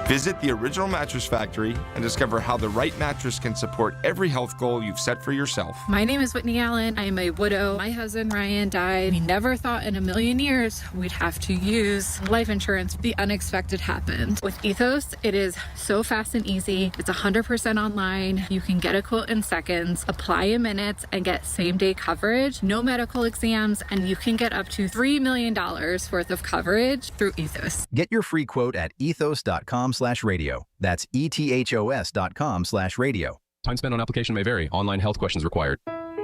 Visit the Original Mattress Factory and discover how the right mattress can support every health goal you've set for yourself. My name is Whitney Allen. I am a widow. My husband, Ryan, died. We never thought in a million years we'd have to use life insurance. The unexpected happened. With Ethos, it is so fast and easy. It's 100% online. You can get a quote in seconds, apply in minutes, and get same-day coverage, no medical exams, and you can get up to $3 million worth of coverage through Ethos. Get your free quote at ethos.com/radio. That's ethos.com/radio. Time spent on application may vary. Online health questions required.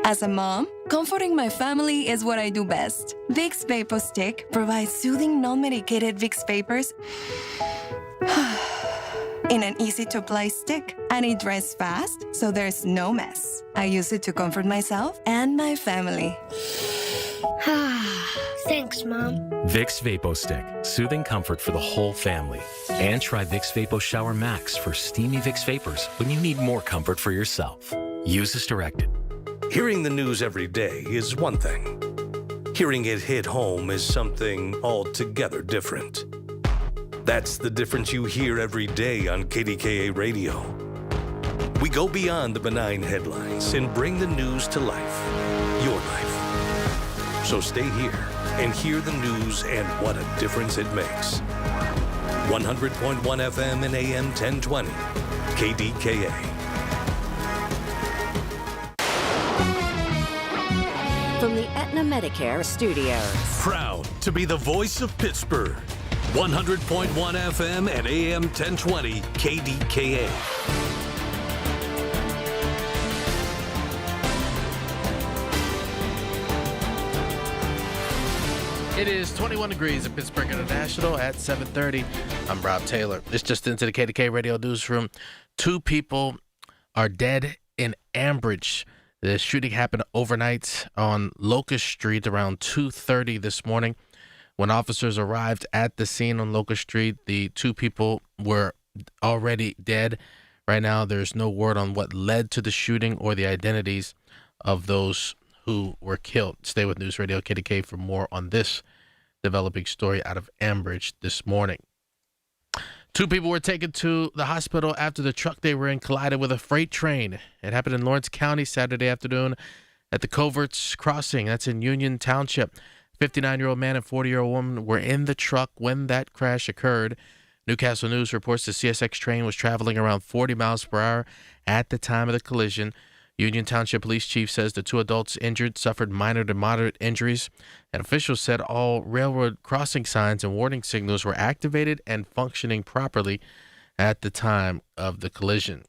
As a mom, comforting my family is what I do best. Vicks Vapor Stick provides soothing, non-medicated Vicks vapors in an easy-to-apply stick, and it dries fast, so there's no mess. I use it to comfort myself and my family. Thanks, Mom. Vicks Vapo Stick, soothing comfort for the whole family. And try Vicks Vapo Shower Max for steamy Vicks Vapors when you need more comfort for yourself. Use as directed. Hearing the news every day is one thing. Hearing it hit home is something altogether different. That's the difference you hear every day on KDKA Radio. We go beyond the benign headlines and bring the news to life. Your life. So stay here and hear the news and what a difference it makes. 100.1 FM and AM 1020, KDKA. From the Aetna Medicare Studios. Proud to be the voice of Pittsburgh. 100.1 FM and AM 1020, KDKA. It is 21 degrees in Pittsburgh International at 7:30. I'm Rob Taylor. It's just into the KDKA Radio Newsroom. 2 people are dead in Ambridge. The shooting happened overnight on Locust Street around 2:30 this morning. When officers arrived at the scene on Locust Street, the 2 people were already dead. Right now, there's no word on what led to the shooting or the identities of those who were killed. Stay with News Radio KDKA for more on this developing story out of Ambridge this morning. 2 people were taken to the hospital after the truck they were in collided with a freight train. It happened in Lawrence County Saturday afternoon at the Coverts Crossing. That's in Union Township. 59-year-old man and 40-year-old woman were in the truck when that crash occurred. Newcastle News reports the CSX train was traveling around 40 miles per hour at the time of the collision. Union Township Police Chief says the 2 adults injured suffered minor to moderate injuries, and officials said all railroad crossing signs and warning signals were activated and functioning properly at the time of the collision.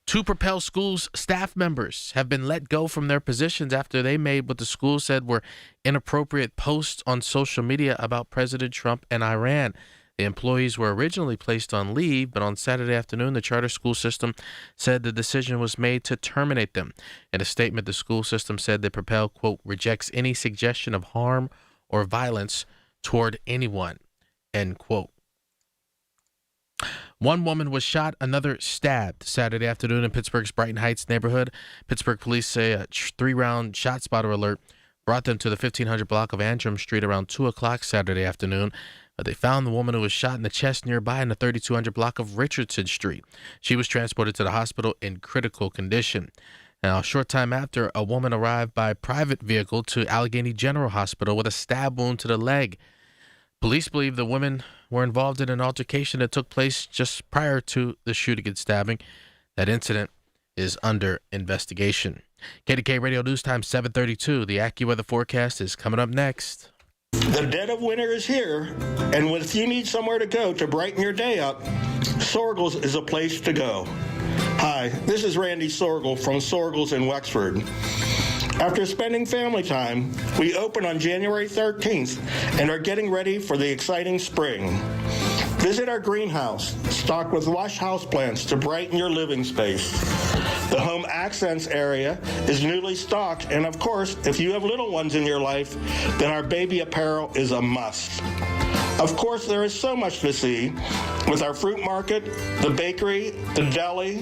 2 Propel Schools staff members have been let go from their positions after they made what the school said were inappropriate posts on social media about President Trump and Iran. The employees were originally placed on leave, but on Saturday afternoon, the charter school system said the decision was made to terminate them. In a statement, the school system said that Propel, quote, rejects any suggestion of harm or violence toward anyone, end quote. 1 woman was shot, another stabbed Saturday afternoon in Pittsburgh's Brighton Heights neighborhood. Pittsburgh police say a 3-round shot spotter alert brought them to the 1500 block of Antrim Street around 2 o'clock Saturday afternoon. They found the woman who was shot in the chest nearby in the 3200 block of Richardson Street. She was transported to the hospital in critical condition. Now, a short time after, a woman arrived by private vehicle to Allegheny General Hospital with a stab wound to the leg. Police believe the women were involved in an altercation that took place just prior to the shooting and stabbing. That incident is under investigation. KDKA Radio News Time 7:32. The AccuWeather forecast is coming up next. The dead of winter is here, and if you need somewhere to go to brighten your day up, Sorgel's is a place to go. Hi, this is Randy Sorgel from Sorgel's in Wexford. After spending family time, we open on January 13th and are getting ready for the exciting spring. Visit our greenhouse, stocked with lush houseplants to brighten your living space. The Home Accents area is newly stocked, and of course, if you have little ones in your life, then our baby apparel is a must. Of course, there is so much to see with our fruit market, the bakery, the deli,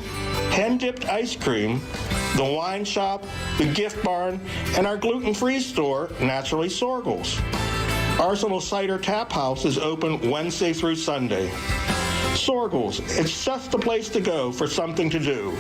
hand-dipped ice cream, the wine shop, the gift barn, and our gluten-free store, Naturally Sorgel's. Arsenal Cider Tap House is open Wednesday through Sunday. Sorgel's, it's just the place to go for something to do.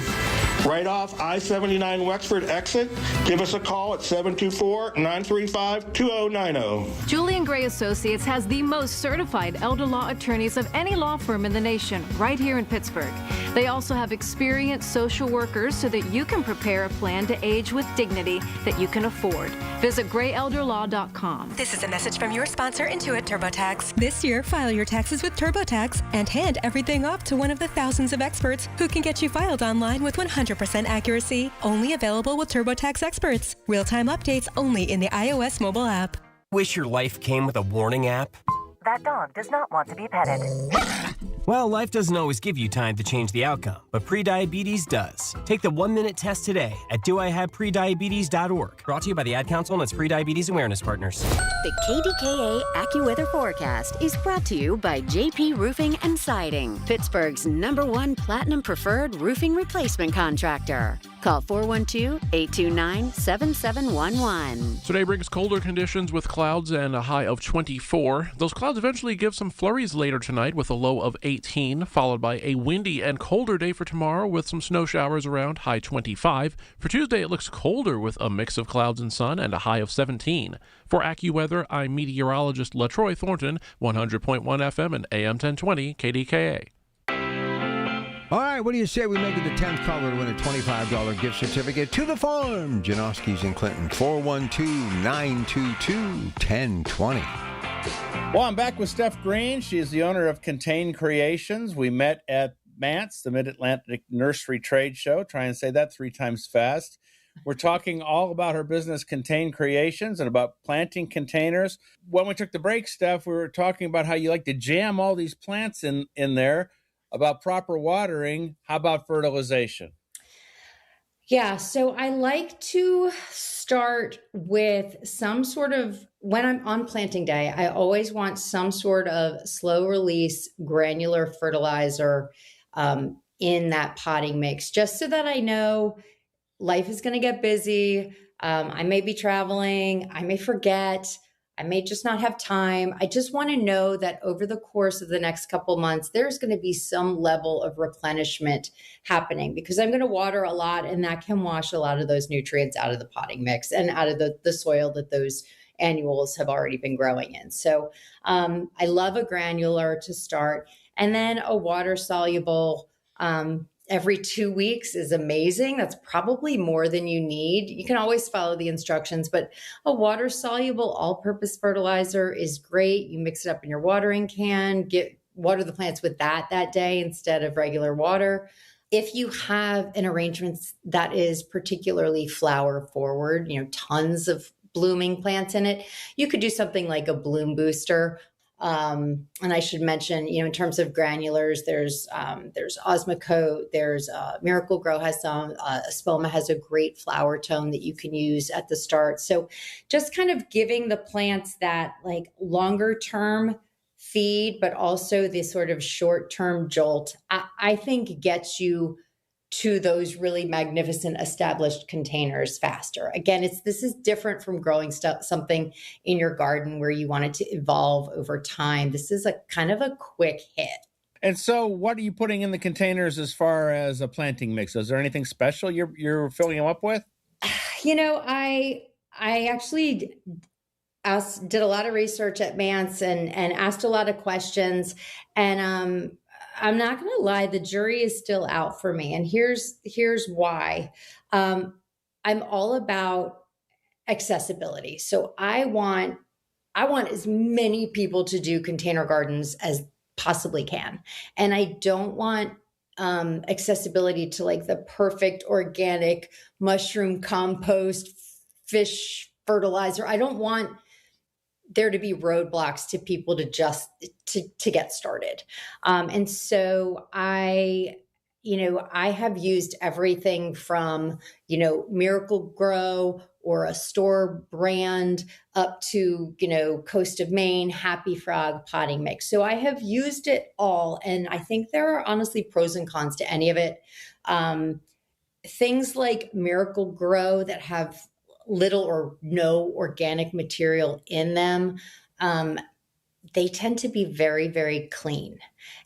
Right off I-79 Wexford exit, give us a call at 724-935-2090. Julian Gray Associates has the most certified elder law attorneys of any law firm in the nation, right here in Pittsburgh. They also have experienced social workers so that you can prepare a plan to age with dignity that you can afford. Visit grayelderlaw.com. This is a message from your sponsor, Intuit TurboTax. This year, file your taxes with TurboTax and hand everything off to one of the thousands of experts who can get you filed online with 100% accuracy. Only available with TurboTax experts. Real-time updates only in the iOS mobile app. Wish your life came with a warning app? That dog does not want to be petted. Well, life doesn't always give you time to change the outcome, but prediabetes does. Take the 1-minute test today at doihaveprediabetes.org. Brought to you by the Ad Council and its Prediabetes Awareness Partners. The KDKA AccuWeather forecast is brought to you by JP Roofing and Siding, Pittsburgh's #1 Platinum Preferred Roofing Replacement Contractor. Call 412-829-7711. Today brings colder conditions with clouds and a high of 24. Those clouds eventually give some flurries later tonight with a low of 18, followed by a windy and colder day for tomorrow with some snow showers around, high 25. For Tuesday, it looks colder with a mix of clouds and sun and a high of 17. For AccuWeather, I'm meteorologist LaTroy Thornton, 100.1 FM and AM 1020 KDKA. All right, what do you say we make it the 10th caller to win a $25 gift certificate to the farm? Janoski's in Clinton, 412-922-1020. Well, I'm back with Steph Green. She is the owner of Contain Creations. We met at MATS, the Mid-Atlantic Nursery Trade Show. Try and say that 3 times fast. We're talking all about her business, Contain Creations, and about planting containers. When we took the break, Steph, we were talking about how you like to jam all these plants in there, about proper watering. How about fertilization? Yeah, so I like to start with some sort of, when I'm on planting day, I always want some sort of slow release granular fertilizer in that potting mix, just so that I know life is going to get busy. I may be traveling. I may forget. I may just not have time. I just want to know that over the course of the next couple months, there's going to be some level of replenishment happening, because I'm going to water a lot, and that can wash a lot of those nutrients out of the potting mix and out of the soil that those annuals have already been growing in. So I love a granular to start, and then a water soluble every 2 weeks is amazing. That's probably more than you need. You can always follow the instructions, but a water soluble all-purpose fertilizer is great. You mix it up in your watering can, water the plants with that day instead of regular water. If you have an arrangement that is particularly flower forward, tons of blooming plants in it, you could do something like a bloom booster. And I should mention, in terms of granulars, there's Osmocote, there's Miracle Grow has some, Espoma has a great flower tone that you can use at the start. So just kind of giving the plants that like longer term feed, but also the sort of short term jolt, I think gets you to those really magnificent established containers faster. Again, this is different from growing something in your garden where you want it to evolve over time. This is a kind of a quick hit. And so what are you putting in the containers as far as a planting mix? Is there anything special you're filling them up with? I actually did a lot of research at Mance and asked a lot of questions, and I'm not going to lie, the jury is still out for me. And here's why. I'm all about accessibility. So I want as many people to do container gardens as possibly can. And I don't want accessibility to like the perfect organic mushroom compost, fish fertilizer. I don't want there to be roadblocks to people to just to get started. And so I have used everything from, Miracle Grow or a store brand up to, Coast of Maine, Happy Frog potting mix. So I have used it all. And I think there are honestly pros and cons to any of it. Things like Miracle Grow that have little or no organic material in them, they tend to be very, very clean.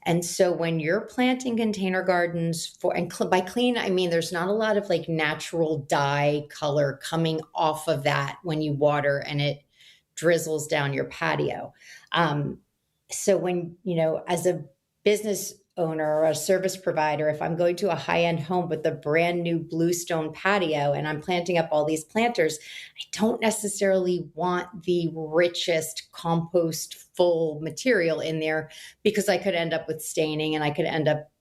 And so when you're planting container gardens by clean, I mean, there's not a lot of like natural dye color coming off of that when you water and it drizzles down your patio. So when, as a business owner or a service provider, if I'm going to a high-end home with a brand new bluestone patio and I'm planting up all these planters, I don't necessarily want the richest compost full material in there, because I could end up with staining and I could end up,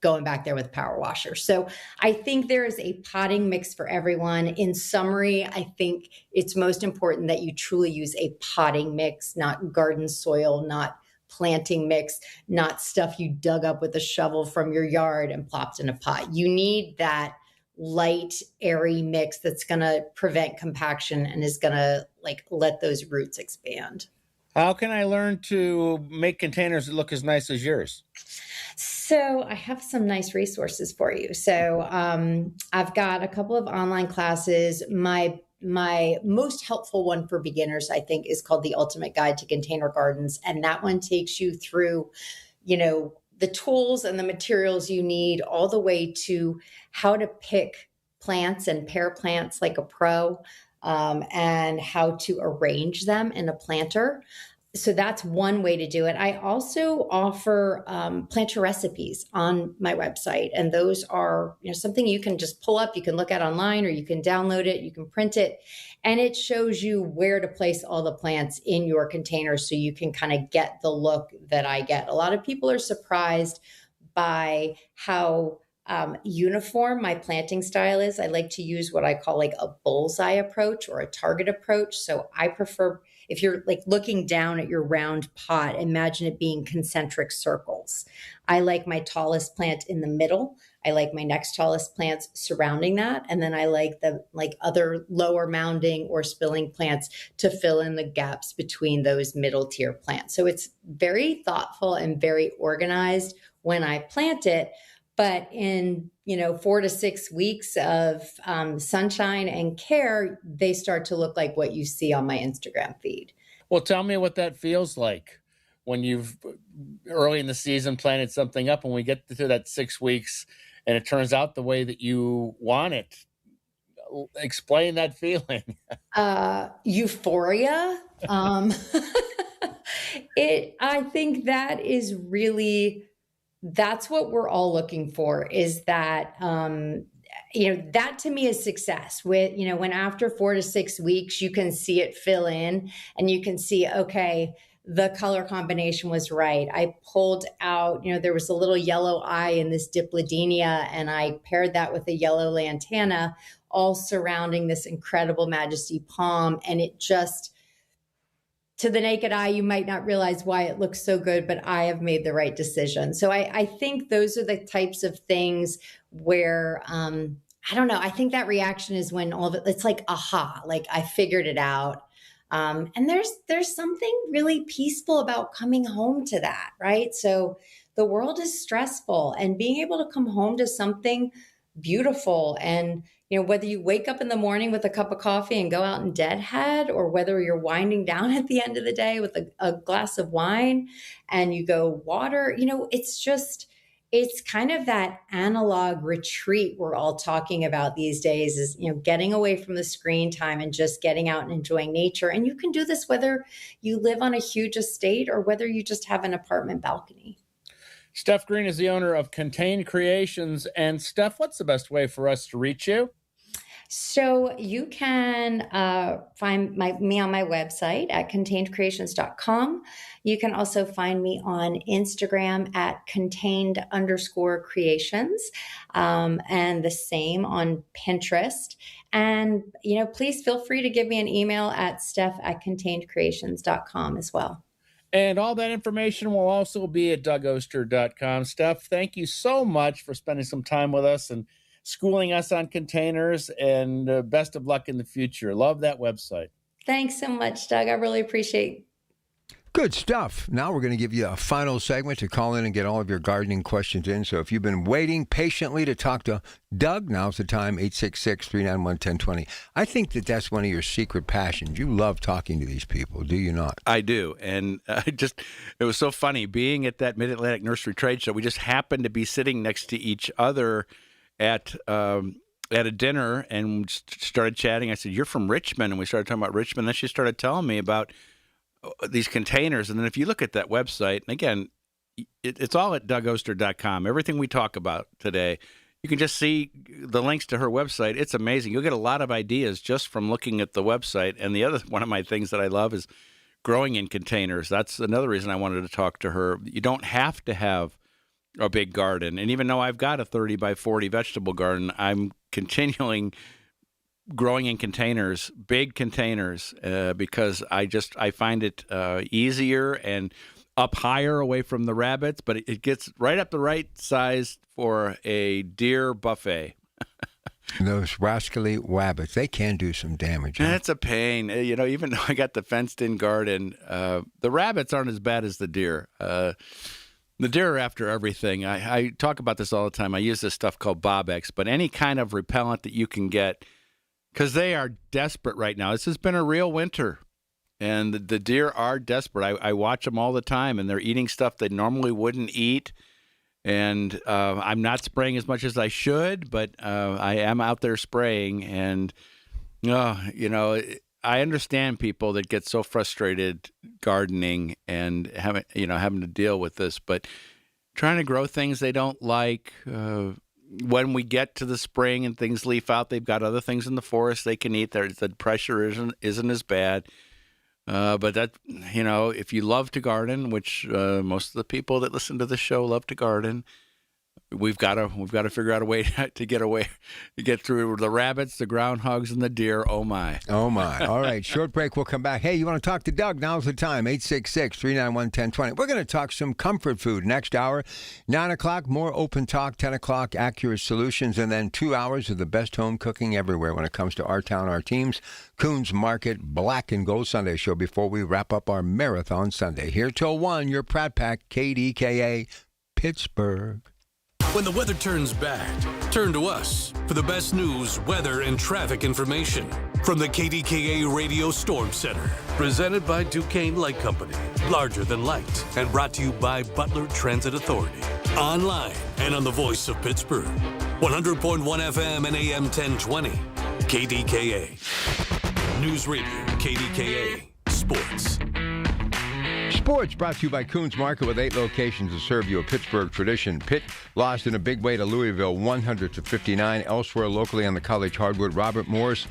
going back there with power washer. So I think there is a potting mix for everyone. In summary, I think it's most important that you truly use a potting mix, not garden soil, not planting mix, not stuff you dug up with a shovel from your yard and plopped in a pot. You need that light, airy mix that's going to prevent compaction and is going to let those roots expand. How can I learn to make containers that look as nice as yours? So I have some nice resources for you. So I've got a couple of online classes. My most helpful one for beginners, I think, is called The Ultimate Guide to Container Gardens. And that one takes you through, the tools and the materials you need, all the way to how to pick plants and pair plants like a pro, and how to arrange them in a planter. So that's one way to do it. I also offer planter recipes on my website, and those are something you can just pull up, you can look at online, or you can download it, you can print it, and it shows you where to place all the plants in your container so you can kind of get the look that I get. A lot of people are surprised by how uniform my planting style is. I like to use what I call like a bullseye approach or a target approach. So I prefer, if you're like looking down at your round pot, imagine it being concentric circles. I like my tallest plant in the middle. I like my next tallest plants surrounding that. And then I like the other lower mounding or spilling plants to fill in the gaps between those middle tier plants. So it's very thoughtful and very organized when I plant it. But in, 4 to 6 weeks of sunshine and care, they start to look like what you see on my Instagram feed. Well, tell me what that feels like when you've early in the season planted something up and we get to that 6 weeks and it turns out the way that you want it. Explain that feeling. Euphoria. I think that is really... that's what we're all looking for, is that, that to me is success. With, when after 4 to 6 weeks, you can see it fill in and you can see, okay, the color combination was right. I pulled out, there was a little yellow eye in this Dipladenia, and I paired that with a yellow lantana, all surrounding this incredible Majesty palm. And it just, to the naked eye, you might not realize why it looks so good, but I have made the right decision. So I think those are the types of things where, I don't know, I think that reaction is when all of it, it's like, aha, like I figured it out. And there's something really peaceful about coming home to that, right? So the world is stressful, and being able to come home to something beautiful, and whether you wake up in the morning with a cup of coffee and go out and deadhead, or whether you're winding down at the end of the day with a glass of wine and you go water, it's kind of that analog retreat we're all talking about these days, is, getting away from the screen time and just getting out and enjoying nature. And you can do this whether you live on a huge estate or whether you just have an apartment balcony. Steph Green is the owner of Contained Creations. And Steph, what's the best way for us to reach you? So you can find me on my website at containedcreations.com. You can also find me on Instagram at contained_creations, and the same on Pinterest. And, please feel free to give me an email at steph@containedcreations.com as well. And all that information will also be at dougoster.com. Steph, thank you so much for spending some time with us and schooling us on containers, and best of luck in the future. Love that website. Thanks so much, Doug. I really appreciate it. Good stuff. Now we're going to give you a final segment to call in and get all of your gardening questions in. So if you've been waiting patiently to talk to Doug, now's the time, 866-391-1020. I think that's one of your secret passions. You love talking to these people, do you not? I do. And it was so funny being at that Mid-Atlantic Nursery Trade Show. We just happened to be sitting next to each other at a dinner and started chatting. I said, "You're from Richmond," and we started talking about Richmond. Then she started telling me about these containers. And then if you look at that website, and again, it's all at dougoster.com. Everything we talk about today, you can just see the links to her website. It's amazing. You'll get a lot of ideas just from looking at the website. And the other one of my things that I love is growing in containers. That's another reason I wanted to talk to her. You don't have to have a big garden. And even though I've got a 30 by 40 vegetable garden, I'm continuing growing in containers, big containers, because I find it easier and up higher away from the rabbits, but it gets right up the right size for a deer buffet. Those rascally rabbits, they can do some damage. Huh? That's a pain. Even though I got the fenced-in garden, the rabbits aren't as bad as the deer. The deer are after everything. I talk about this all the time. I use this stuff called Bobex, but any kind of repellent that you can get, because they are desperate right now. This has been a real winter, and the deer are desperate. I watch them all the time, and they're eating stuff they normally wouldn't eat. And I'm not spraying as much as I should, but I am out there spraying. And, I understand people that get so frustrated gardening and having to deal with this, but trying to grow things they don't like. When we get to the spring and things leaf out, they've got other things in the forest they can eat. The pressure isn't as bad. But that, if you love to garden, which most of the people that listen to the show love to garden, we've got to figure out a way to get through the rabbits, the groundhogs, and the deer. Oh my. Oh my. All right, short break. We'll come back. Hey, you want to talk to Doug? Now's the time. 866-391-1020. We're going to talk some comfort food next hour. 9 o'clock, more open talk. 10 o'clock, accurate solutions, and then 2 hours of the best home cooking everywhere when it comes to our town, our teams. Coons Market Black and Gold Sunday show before we wrap up our Marathon Sunday. Here till 1, your Pratt Pack, KDKA, Pittsburgh. When the weather turns bad, turn to us for the best news, weather, and traffic information from the KDKA Radio Storm Center. Presented by Duquesne Light Company, larger than light, and brought to you by Butler Transit Authority. Online and on the voice of Pittsburgh. 100.1 FM and AM 1020. KDKA. News Radio, KDKA. Sports. Sports brought to you by Coons Market with 8 locations to serve you a Pittsburgh tradition. Pitt lost in a big way to Louisville, 100-59. Elsewhere, locally on the college hardwood, Robert Morris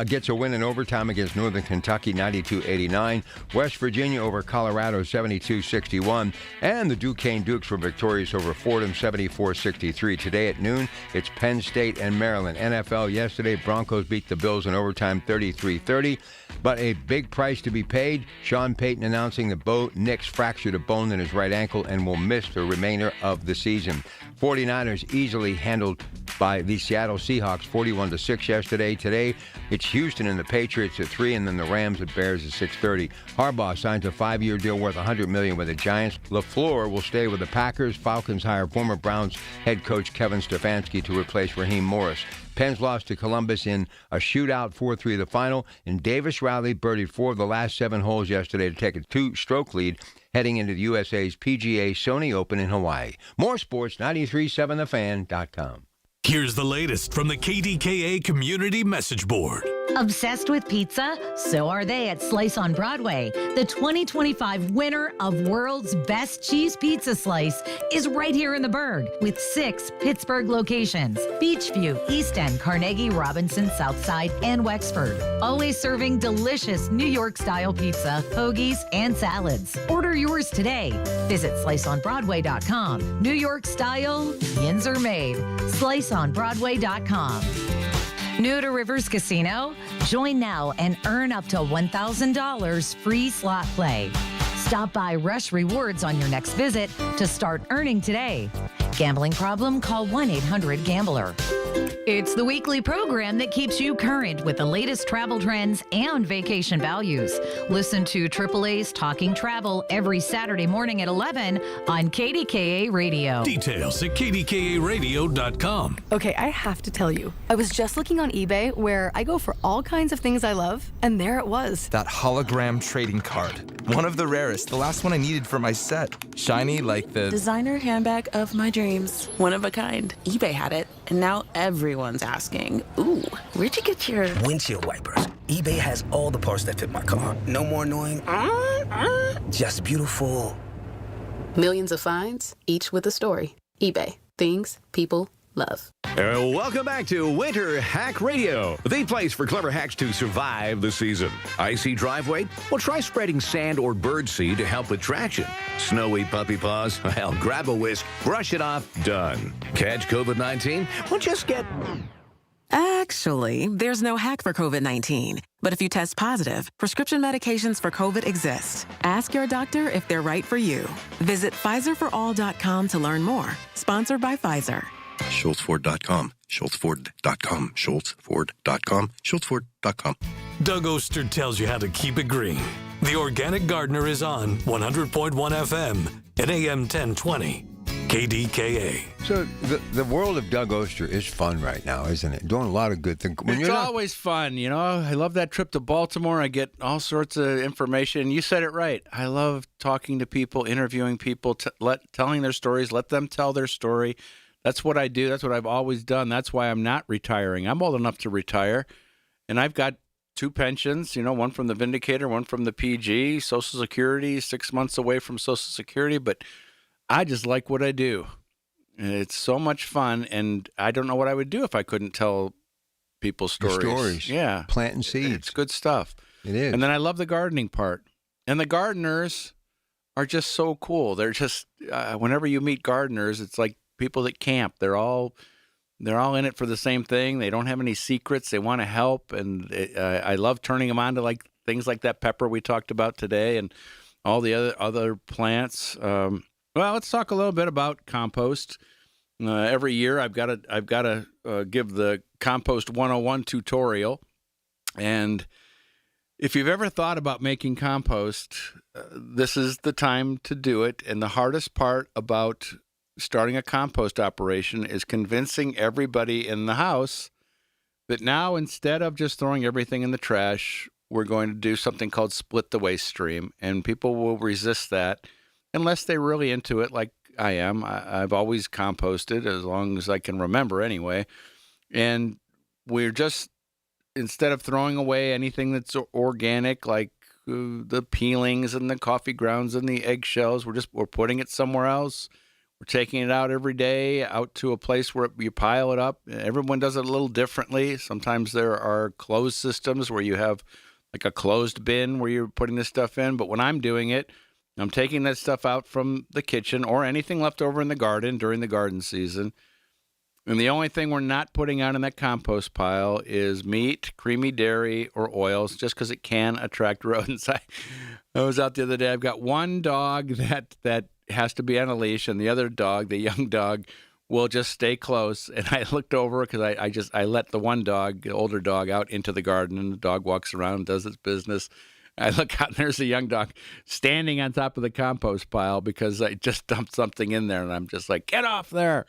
gets a win in overtime against Northern Kentucky, 92-89. West Virginia over Colorado, 72-61. And the Duquesne Dukes were victorious over Fordham, 74-63. Today at noon, it's Penn State and Maryland. NFL yesterday, Broncos beat the Bills in overtime, 33-30. But a big price to be paid. Sean Payton announcing that Bo Nix fractured a bone in his right ankle and will miss the remainder of the season. 49ers easily handled by the Seattle Seahawks, 41-6 yesterday. Today, it's Houston and the Patriots at 3, and then the Rams at Bears at 6:30. Harbaugh signs a 5-year deal worth $100 million with the Giants. LaFleur will stay with the Packers. Falcons hire former Browns head coach Kevin Stefanski to replace Raheem Morris. Pens lost to Columbus in a shootout, 4-3 the final, and Davis Riley birdied 4 of the last 7 holes yesterday to take a 2-stroke lead heading into the USA's PGA Sony Open in Hawaii. More sports, 93.7thefan.com. Here's the latest from the KDKA Community Message Board. Obsessed with pizza? So are they at Slice on Broadway. The 2025 winner of World's Best Cheese Pizza Slice is right here in the Berg with 6 Pittsburgh locations: Beachview, East End, Carnegie, Robinson, Southside, and Wexford. Always serving delicious New York-style pizza, hoagies, and salads. Order yours today. Visit sliceonbroadway.com. New York style, yins are made. Sliceonbroadway.com. New to Rivers Casino? Join now and earn up to $1,000 free slot play. Stop by Rush Rewards on your next visit to start earning today. Gambling problem? Call 1-800-GAMBLER. It's the weekly program that keeps you current with the latest travel trends and vacation values. Listen to AAA's Talking Travel every Saturday morning at 11 on KDKA Radio. Details at KDKARadio.com. Okay, I have to tell you, I was just looking on eBay where I go for all kinds of things I love, and there it was. That hologram trading card. One of the rarest, the last one I needed for my set. Shiny like the designer handbag of my dreams. One of a kind. eBay had it, and now everyone's asking, ooh, where'd you get your windshield wipers? eBay has all the parts that fit my car. No more annoying, just beautiful. Millions of finds, each with a story. eBay. Things people love. Welcome back to Winter Hack Radio, the place for clever hacks to survive the season. Icy driveway? Well, try spreading sand or birdseed to help with traction. Snowy puppy paws? Well, grab a whisk, brush it off, done. Catch COVID-19? Well, just get... Actually, there's no hack for COVID-19. But if you test positive, prescription medications for COVID exist. Ask your doctor if they're right for you. Visit PfizerForAll.com to learn more. Sponsored by Pfizer. SchultzFord.com, SchultzFord.com, SchultzFord.com, SchultzFord.com. Doug Oster tells you how to keep it green. The Organic Gardener is on 100.1 FM and AM 1020. KDKA. So the world of Doug Oster is fun right now, isn't it? Doing a lot of good things. It's always fun, you know. I love that trip to Baltimore. I get all sorts of information. You said it right. I love talking to people, interviewing people, telling their stories, let them tell their story. That's what I do. That's what I've always done. That's why I'm not retiring. I'm old enough to retire, and I've got 2 pensions, you know, one from the Vindicator, one from the PG, Social Security, 6 months away from Social Security, but I just like what I do. And it's so much fun, and I don't know what I would do if I couldn't tell people stories. Yeah. Planting seeds. It's good stuff. It is. And then I love the gardening part. And the gardeners are just so cool. They're just, whenever you meet gardeners, it's like people that camp. They're all in it for the same thing. They don't have any secrets. They want to help, and I love turning them on to like things like that pepper we talked about today, and all the other plants. Well, let's talk a little bit about compost. Every year, I've got to give the Compost 101 tutorial, and if you've ever thought about making compost, this is the time to do it. And the hardest part about starting a compost operation is convincing everybody in the house that now, instead of just throwing everything in the trash, we're going to do something called split the waste stream. And people will resist that unless they're really into it, like I am. I've always composted as long as I can remember anyway. And we're just, instead of throwing away anything that's organic, like the peelings and the coffee grounds and the eggshells, we're putting it somewhere else. We're taking it out every day, out to a place where you pile it up. Everyone does it a little differently. Sometimes there are closed systems where you have like a closed bin where you're putting this stuff in. But when I'm doing it, I'm taking that stuff out from the kitchen or anything left over in the garden during the garden season. And the only thing we're not putting out in that compost pile is meat, creamy dairy, or oils, just because it can attract rodents. I was out the other day. I've got one dog that has to be on a leash, and the other dog, the young dog, will just stay close. And I looked over because I let the one dog, the older dog, out into the garden, and the dog walks around and does its business. I look out, and there's a young dog standing on top of the compost pile because I just dumped something in there, and I'm just like, get off there.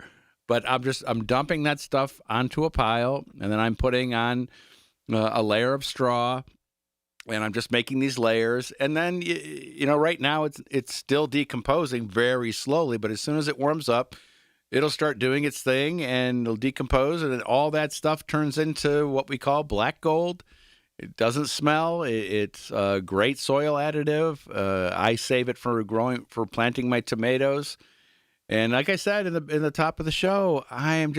But I'm dumping that stuff onto a pile, and then I'm putting on a layer of straw, and I'm just making these layers. And then, right now it's still decomposing very slowly, but as soon as it warms up, it'll start doing its thing, and it'll decompose, and then all that stuff turns into what we call black gold. It doesn't smell. It's a great soil additive. I save it for planting my tomatoes. And like I said in the top of the show, I'm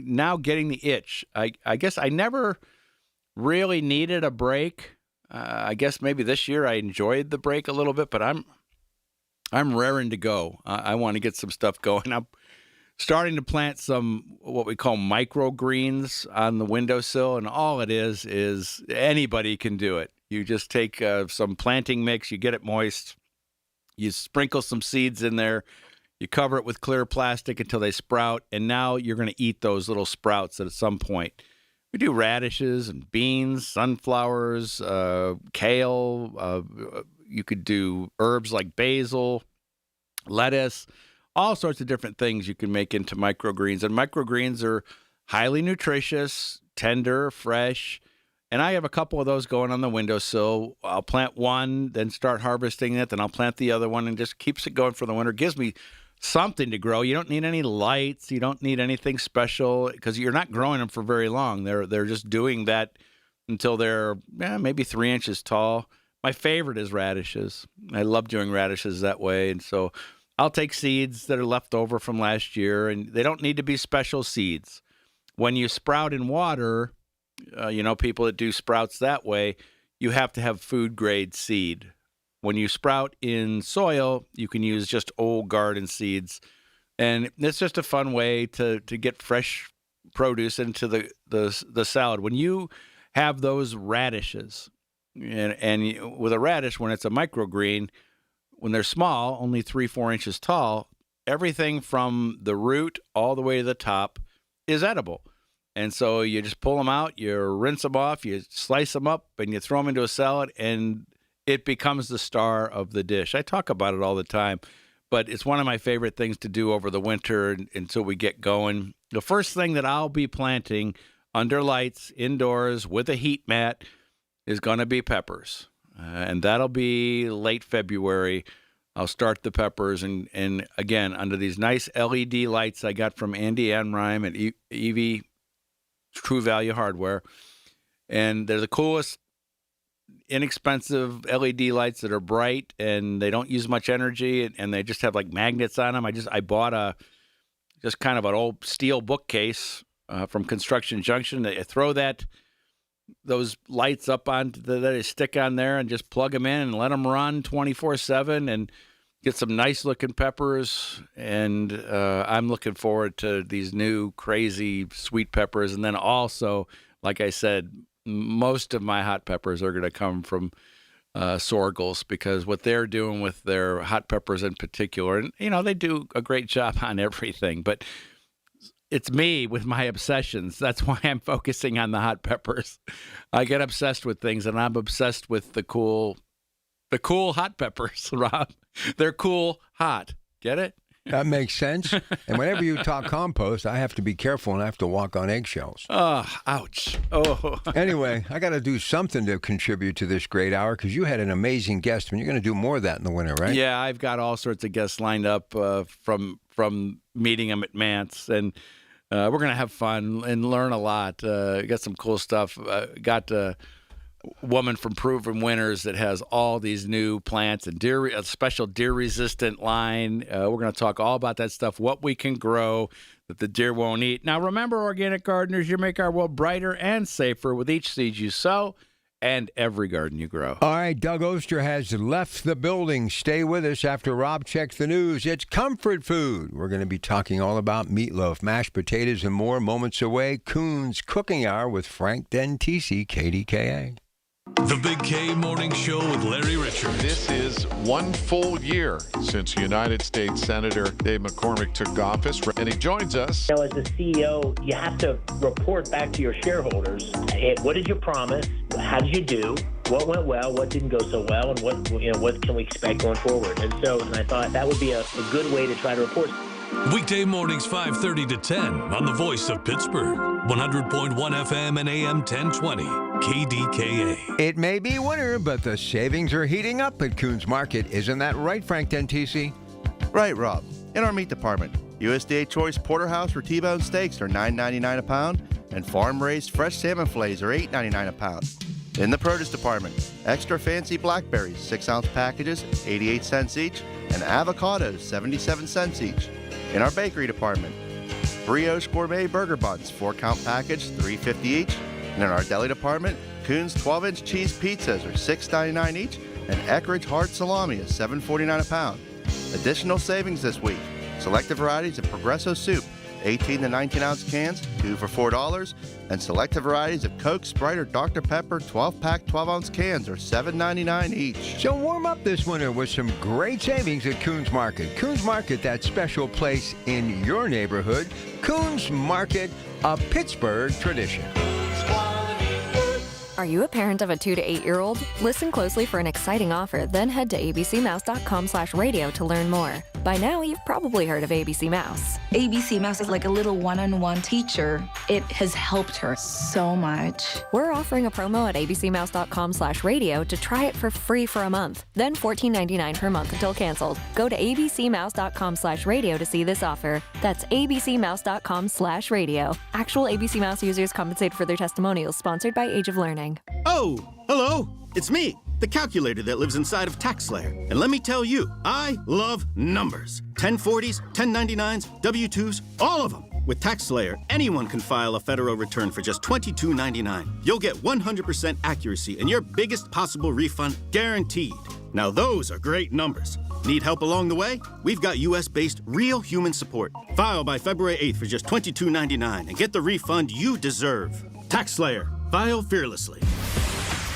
now getting the itch. I guess I never really needed a break. I guess maybe this year I enjoyed the break a little bit, but I'm raring to go. I want to get some stuff going. I'm starting to plant some what we call microgreens on the windowsill, and all it is anybody can do it. You just take some planting mix, you get it moist, you sprinkle some seeds in there. You cover it with clear plastic until they sprout, and now you're going to eat those little sprouts at some point. We do radishes and beans, sunflowers, kale. You could do herbs like basil, lettuce, all sorts of different things you can make into microgreens. And microgreens are highly nutritious, tender, fresh. And I have a couple of those going on the windowsill. I'll plant one, then start harvesting it, then I'll plant the other one, and just keeps it going for the winter. Gives me something to grow. You don't need any lights. You don't need anything special because you're not growing them for very long. They're just doing that until they're maybe 3 inches tall. My favorite is radishes. I love doing radishes that way. And so I'll take seeds that are left over from last year, and they don't need to be special seeds. When you sprout in water, people that do sprouts that way, you have to have food grade seed. When you sprout in soil, you can use just old garden seeds. And it's just a fun way to get fresh produce into the salad. When you have those radishes, and with a radish, when it's a microgreen, when they're small, only 3-4 inches tall, everything from the root all the way to the top is edible. And so you just pull them out, you rinse them off, you slice them up, and you throw them into a salad, and it becomes the star of the dish. I talk about it all the time, but it's one of my favorite things to do over the winter until we get going. The first thing that I'll be planting under lights, indoors, with a heat mat, is going to be peppers. And that'll be late February. I'll start the peppers, and again, under these nice LED lights I got from Andy Anrime at EV True Value Hardware. And they're the coolest, inexpensive LED lights that are bright, and they don't use much energy, and they just have like magnets on them. I bought just kind of an old steel bookcase from Construction Junction. I throw those lights up on that I stick on there and just plug them in and let them run 24/7. And get some nice-looking peppers, and I'm looking forward to these new crazy sweet peppers. And then also, like I said, most of my hot peppers are going to come from Sorgles, because what they're doing with their hot peppers in particular, and they do a great job on everything, but it's me with my obsessions. That's why I'm focusing on the hot peppers. I get obsessed with things, and I'm obsessed with the cool hot peppers, Rob. They're cool hot. Get it? That makes sense. And whenever you talk compost, I have to be careful and I have to walk on eggshells. Oh, ouch. Oh. Anyway, I got to do something to contribute to this great hour, because you had an amazing guest, and you're going to do more of that in the winter, right? Yeah, I've got all sorts of guests lined up from meeting them at Mance, and we're going to have fun and learn a lot. Got some cool stuff. Got a woman from Proven Winners that has all these new plants and a special deer-resistant line. We're going to talk all about that stuff, what we can grow that the deer won't eat. Now, remember, organic gardeners, you make our world brighter and safer with each seed you sow and every garden you grow. All right, Doug Oster has left the building. Stay with us after Rob checks the news. It's comfort food. We're going to be talking all about meatloaf, mashed potatoes, and more moments away. Coon's Cooking Hour with Frank Dentisi, KDKA. The Big K Morning Show with Larry Richards. This is one full year since United States Senator Dave McCormick took office, and he joins us. As a CEO, you have to report back to your shareholders. What did you promise? How did you do? What went well? What didn't go so well? And what can we expect going forward? And I thought that would be a good way to try to report. Weekday mornings 5:30 to 10 on the Voice of Pittsburgh, 100.1 FM and AM 1020, KDKA. It may be winter, but the savings are heating up at Coon's Market. Isn't that right, Frank Dentisi? Right, Rob. In our meat department, USDA Choice Porterhouse or T-bone steaks are $9.99 a pound, and farm-raised fresh salmon fillets are $8.99 a pound. In the produce department, extra fancy blackberries, 6-ounce packages, 88 cents each, and avocados, 77 cents each. In our bakery department, Brioche Gourmet Burger Buns, 4-count package, $3.50 each. And in our deli department, Coon's 12-inch cheese pizzas are $6.99 each, and Eckrich Hard Salami is $7.49 a pound. Additional savings this week: selected varieties of Progresso soup, 18 to 19-ounce cans, 2 for $4, and selected varieties of Coke, Sprite, or Dr. Pepper 12-pack 12-ounce cans are $7.99 each. So warm up this winter with some great savings at Coon's Market. Coon's Market, that special place in your neighborhood. Coon's Market, a Pittsburgh tradition. Are you a parent of a 2 to 8-year-old? Listen closely for an exciting offer, then head to abcmouse.com/radio to learn more. By now, you've probably heard of ABC Mouse. ABC Mouse is like a little one-on-one teacher. It has helped her so much. We're offering a promo at abcmouse.com/radio to try it for free for a month, then $14.99 per month until canceled. Go to abcmouse.com/radio to see this offer. That's abcmouse.com/radio. Actual ABC Mouse users compensated for their testimonials, sponsored by Age of Learning. Oh, hello. It's me, the calculator that lives inside of TaxSlayer. And let me tell you, I love numbers. 1040s, 1099s, W-2s, all of them. With TaxSlayer, anyone can file a federal return for just $22.99. You'll get 100% accuracy and your biggest possible refund guaranteed. Now those are great numbers. Need help along the way? We've got U.S.-based real human support. File by February 8th for just $22.99 and get the refund you deserve. TaxSlayer. File fearlessly.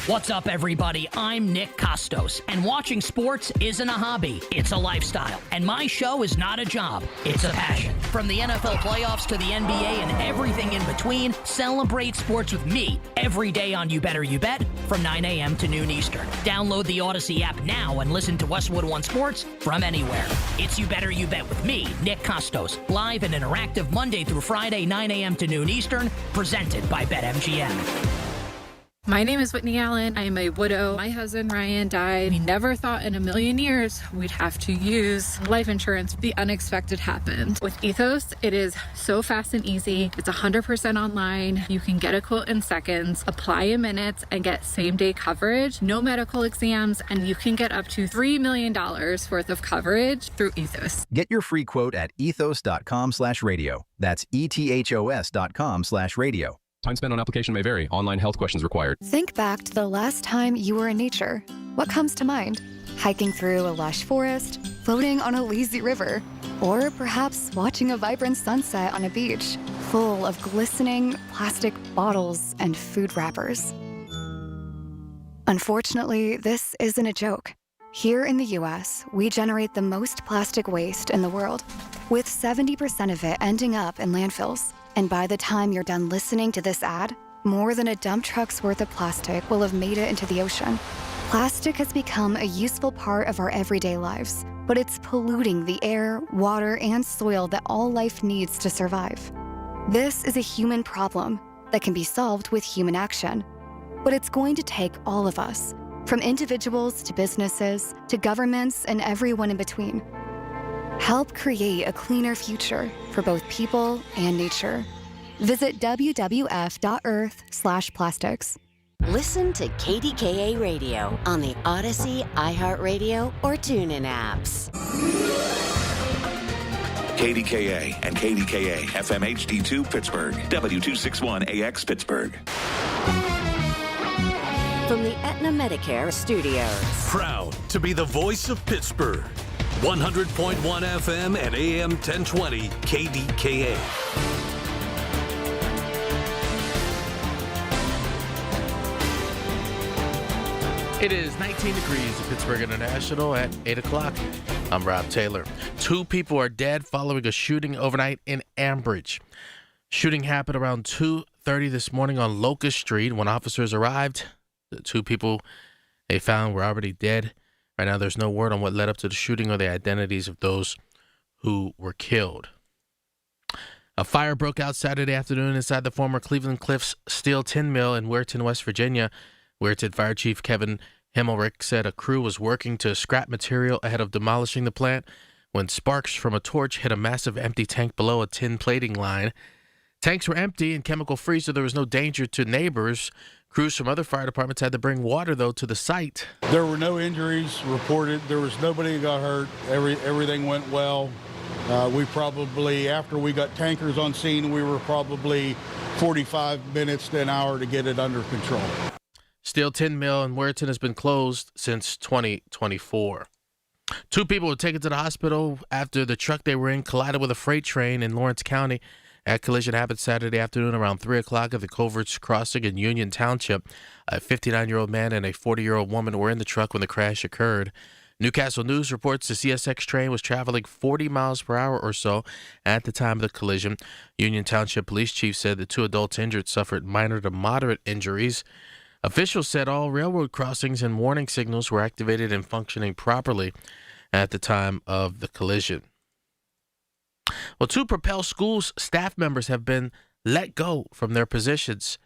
What's up, everybody? I'm Nick Costos, and watching sports isn't a hobby, it's a lifestyle. And my show is not a job, it's a passion. From the NFL playoffs to the NBA and everything in between, celebrate sports with me every day on You Better You Bet from 9 a.m. to noon Eastern. Download the Odyssey app now and listen to Westwood One Sports from anywhere. It's You Better You Bet with me, Nick Costos, live and interactive Monday through Friday, 9 a.m. to noon Eastern, presented by BetMGM. My name is Whitney Allen. I am a widow. My husband, Ryan, died. We never thought in a million years we'd have to use life insurance. The unexpected happened. With Ethos, it is so fast and easy. It's 100% online. You can get a quote in seconds, apply in minutes, and get same-day coverage, no medical exams, and you can get up to $3 million worth of coverage through Ethos. Get your free quote at ethos.com/radio. That's ethos.com/radio. Time spent on application may vary. Online health questions required. Think back to the last time you were in nature. What comes to mind? Hiking through a lush forest? floating on a lazy river, or perhaps watching a vibrant sunset on a beach full of glistening plastic bottles and food wrappers. Unfortunately, this isn't a joke. Here in the US, we generate the most plastic waste in the world, with 70% of it ending up in landfills. And by the time you're done listening to this ad, more than a dump truck's worth of plastic will have made it into the ocean. Plastic has become a useful part of our everyday lives, but it's polluting the air, water, and soil that all life needs to survive. This is a human problem that can be solved with human action. But it's going to take all of us, from individuals to businesses to governments and everyone in between. Help create a cleaner future for both people and nature. Visit wwf.earth/plastics. Listen to KDKA Radio on the Odyssey, iHeartRadio, or TuneIn apps. KDKA and KDKA FM HD2 Pittsburgh, W261AX Pittsburgh. From the Aetna Medicare Studios. Proud to be the voice of Pittsburgh. 100.1 FM and AM 1020 KDKA. It is 19 degrees at Pittsburgh International at 8 o'clock. I'm Rob Taylor. 2 people are dead following a shooting overnight in Ambridge. Shooting happened around 2:30 this morning on Locust Street. When officers arrived, the 2 people they found were already dead. Right now, there's no word on what led up to the shooting or the identities of those who were killed. A fire broke out Saturday afternoon inside the former Cleveland Cliffs steel tin mill in Weirton, West Virginia. Weirton Fire Chief Kevin Himmelrich said a crew was working to scrap material ahead of demolishing the plant when sparks from a torch hit a massive empty tank below a tin plating line. Tanks were empty and chemical-free, so there was no danger to neighbors. Crews from other fire departments had to bring water, though, to the site. There were no injuries reported. There was nobody who got hurt. Everything went well. We probably, after we got tankers on scene, we were probably 45 minutes to an hour to get it under control. Steel tin mill in Weirton has been closed since 2024. 2 people were taken to the hospital after the truck they were in collided with a freight train in Lawrence County. That collision happened Saturday afternoon around 3 o'clock at the Coverts Crossing in Union Township. A 59-year-old man and a 40-year-old woman were in the truck when the crash occurred. Newcastle News reports the CSX train was traveling 40 miles per hour or so at the time of the collision. Union Township Police Chief said the 2 adults injured suffered minor to moderate injuries. Officials said all railroad crossings and warning signals were activated and functioning properly at the time of the collision. Well, 2 Propel Schools staff members have been let go from their positions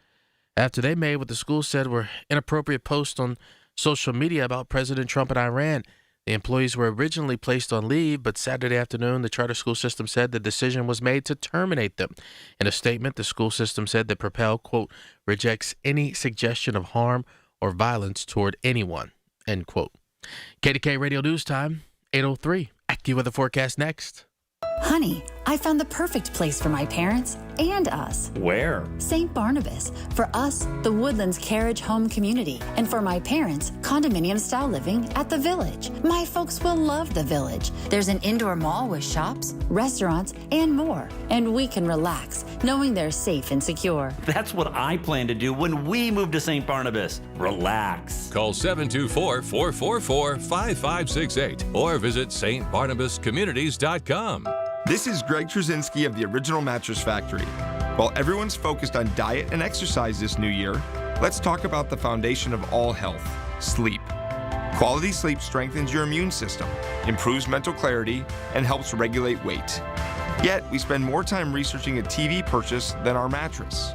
after they made what the school said were inappropriate posts on social media about President Trump and Iran. The employees were originally placed on leave, but Saturday afternoon, the charter school system said the decision was made to terminate them. In a statement, the school system said that Propel, quote, rejects any suggestion of harm or violence toward anyone, end quote. KDKA Radio News Time, 8:03. AccuWeather forecast next. Honey, I found the perfect place for my parents and us. Where? St. Barnabas. For us, the Woodlands Carriage Home Community. And for my parents, condominium-style living at the Village. My folks will love the Village. There's an indoor mall with shops, restaurants, and more. And we can relax, knowing they're safe and secure. That's what I plan to do when we move to St. Barnabas. Relax. Call 724-444-5568 or visit stbarnabascommunities.com. This is Greg Trzynski of the Original Mattress Factory. While everyone's focused on diet and exercise this new year, let's talk about the foundation of all health, sleep. Quality sleep strengthens your immune system, improves mental clarity, and helps regulate weight. Yet, we spend more time researching a TV purchase than our mattress.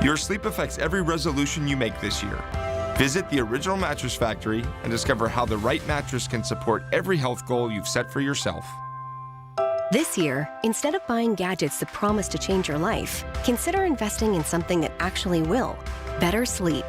Your sleep affects every resolution you make this year. Visit the Original Mattress Factory and discover how the right mattress can support every health goal you've set for yourself. This year, instead of buying gadgets that promise to change your life, consider investing in something that actually will. Better sleep.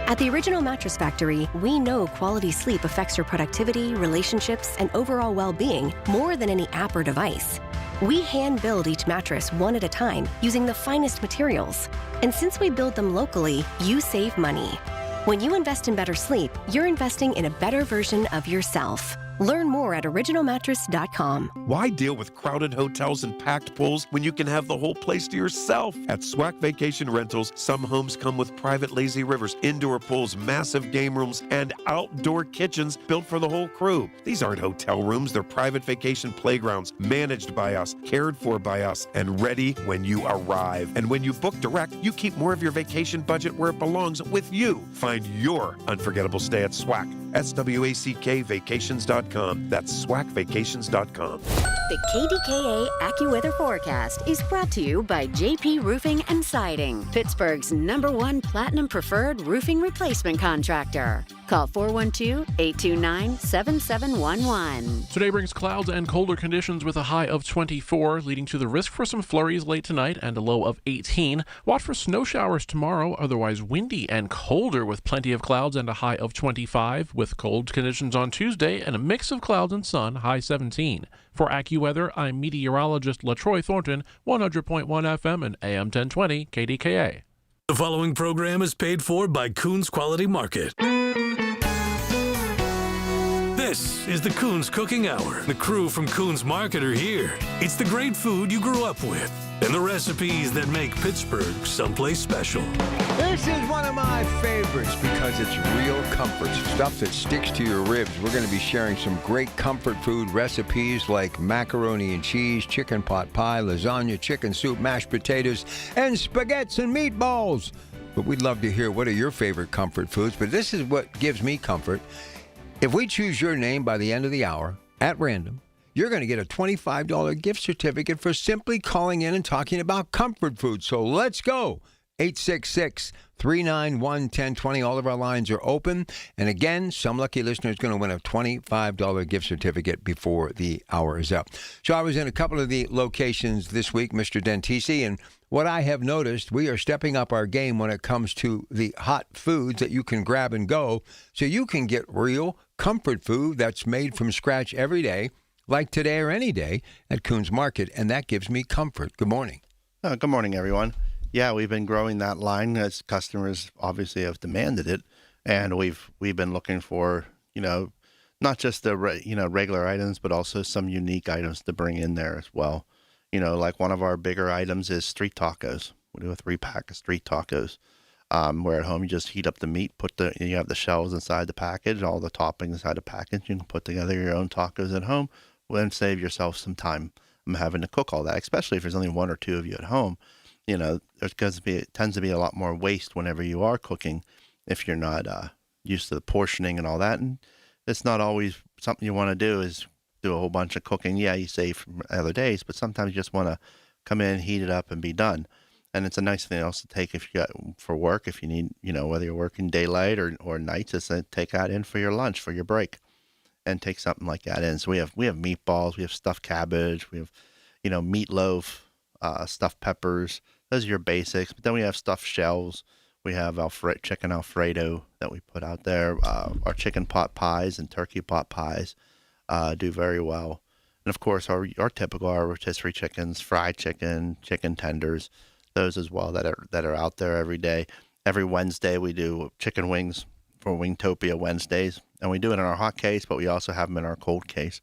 At the Original Mattress Factory, we know quality sleep affects your productivity, relationships, and overall well-being more than any app or device. We hand-build each mattress one at a time using the finest materials. And since we build them locally, you save money. When you invest in better sleep, you're investing in a better version of yourself. Learn more at originalmattress.com. Why deal with crowded hotels and packed pools when you can have the whole place to yourself? At SWAC Vacation Rentals, some homes come with private lazy rivers, indoor pools, massive game rooms, and outdoor kitchens built for the whole crew. These aren't hotel rooms, they're private vacation playgrounds, managed by us, cared for by us, and ready when you arrive. And when you book direct, you keep more of your vacation budget where it belongs, with you. Find your unforgettable stay at SWAC. SWACK Vacations.com. That's SWACVacations.com. The KDKA AccuWeather forecast is brought to you by JP Roofing and Siding, Pittsburgh's #1 Platinum Preferred Roofing Replacement Contractor. Call 412-829-7711. Today brings clouds and colder conditions with a high of 24, leading to the risk for some flurries late tonight and a low of 18. Watch for snow showers tomorrow, otherwise windy and colder with plenty of clouds and a high of 25, with cold conditions on Tuesday and a mix of clouds and sun, high 17. For AccuWeather, I'm meteorologist LaTroy Thornton, 100.1 FM and AM 1020 KDKA. The following program is paid for by Coons Quality Market. This is the Coons Cooking Hour. The crew from Coons Market are here. It's the great food you grew up with and the recipes that make Pittsburgh someplace special. This is one of my favorites because it's real comfort, stuff that sticks to your ribs. We're going to be sharing some great comfort food recipes like macaroni and cheese, chicken pot pie, lasagna, chicken soup, mashed potatoes, and spaghettis and meatballs. But we'd love to hear what are your favorite comfort foods. But this is what gives me comfort. If we choose your name by the end of the hour, at random, you're going to get a $25 gift certificate for simply calling in and talking about comfort food. So let's go. 866-391-1020. All of our lines are open. And again, some lucky listener is going to win a $25 gift certificate before the hour is up. So I was in a couple of the locations this week, Mr. Dentisi, and what I have noticed, we are stepping up our game when it comes to the hot foods that you can grab and go, so you can get real comfort food that's made from scratch every day, like today or any day, at Coons Market, and that gives me comfort. Good morning. Good morning, everyone. Yeah, we've been growing that line as customers obviously have demanded it, and we've been looking for, not just the regular items, but also some unique items to bring in there as well. Like one of our bigger items is street tacos. We do a 3-pack of street tacos. Where at home you just heat up the meat, you have the shells inside the package, all the toppings inside the package. You can put together your own tacos at home, and save yourself some time having to cook all that. Especially if there's only one or two of you at home, it tends to be a lot more waste whenever you are cooking if you're not used to the portioning and all that. And it's not always something you want to do is do a whole bunch of cooking. Yeah, you save from other days, but sometimes you just want to come in, heat it up, and be done. And it's a nice thing else to take if you got for work, if you need, whether you're working daylight or nights, it's to take that in for your lunch, for your break, and take something like that in. So we have meatballs, we have stuffed cabbage, we have, meatloaf, stuffed peppers. Those are your basics. But then we have stuffed shells. We have chicken Alfredo that we put out there. Our chicken pot pies and turkey pot pies do very well. And of course, our typical rotisserie chickens, fried chicken, chicken tenders, those as well that are out there every day. Every Wednesday we do chicken wings for Wingtopia Wednesdays, and we do it in our hot case, but we also have them in our cold case,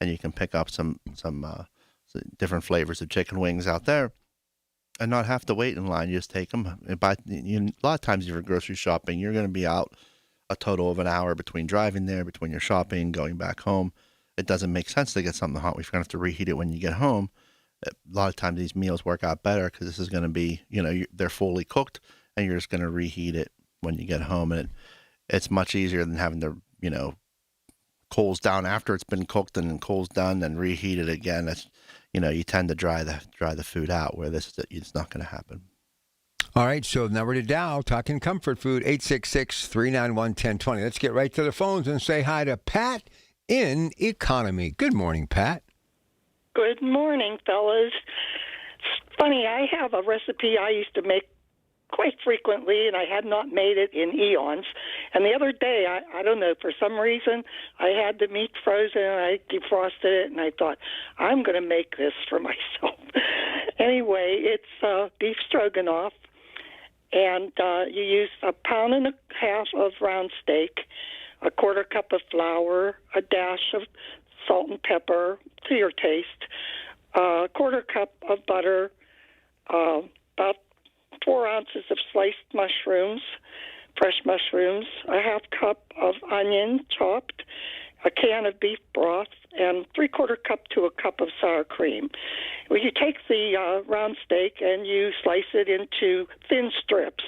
and you can pick up some different flavors of chicken wings out there, and not have to wait in line. You just take them. A lot of times, if you're grocery shopping, you're going to be out a total of an hour between driving there, between your shopping, going back home. It doesn't make sense to get something hot. We're going to have to reheat it when you get home. A lot of times these meals work out better because this is going to be, they're fully cooked, and you're just going to reheat it when you get home. And it's much easier than having to, coals down after it's been cooked and then coals done and reheat it again. That's, you tend to dry the food out, where it's not going to happen. All right, so number to dial, talking comfort food, 866-391-1020. Let's get right to the phones and say hi to Pat in Economy. Good morning, Pat. Good morning, fellas. It's funny, I have a recipe I used to make quite frequently, and I had not made it in eons. And the other day, I don't know, for some reason, I had the meat frozen, and I defrosted it, and I thought, I'm going to make this for myself. Anyway, it's beef stroganoff, and you use 1.5 pounds of round steak, a quarter cup of flour, a dash of salt and pepper to your taste, a quarter cup of butter, about 4 ounces of sliced mushrooms, fresh mushrooms, a half cup of onion chopped, a can of beef broth, and 3/4 cup to a cup of sour cream. Well, you take the round steak and you slice it into thin strips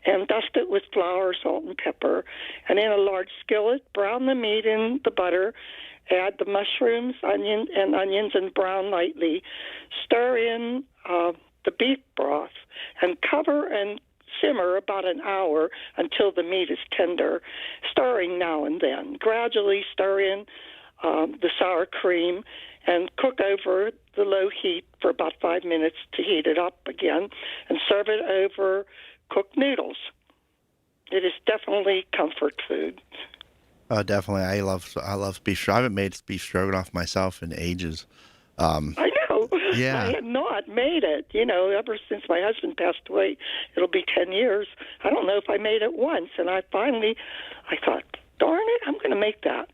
and dust it with flour, salt, and pepper. And in a large skillet, brown the meat in the butter, add the mushrooms, onions, and brown lightly. Stir in the beef broth and cover and simmer about an hour until the meat is tender, stirring now and then. Gradually stir in the sour cream and cook over the low heat for about 5 minutes to heat it up again, and serve it over cooked noodles. It is definitely comfort food. Oh, definitely. I love beef. I haven't made beef stroganoff myself in ages. I know. Yeah. I had not made it, ever since my husband passed away. It'll be 10 years. I don't know if I made it once, and I thought, darn it, I'm going to make that.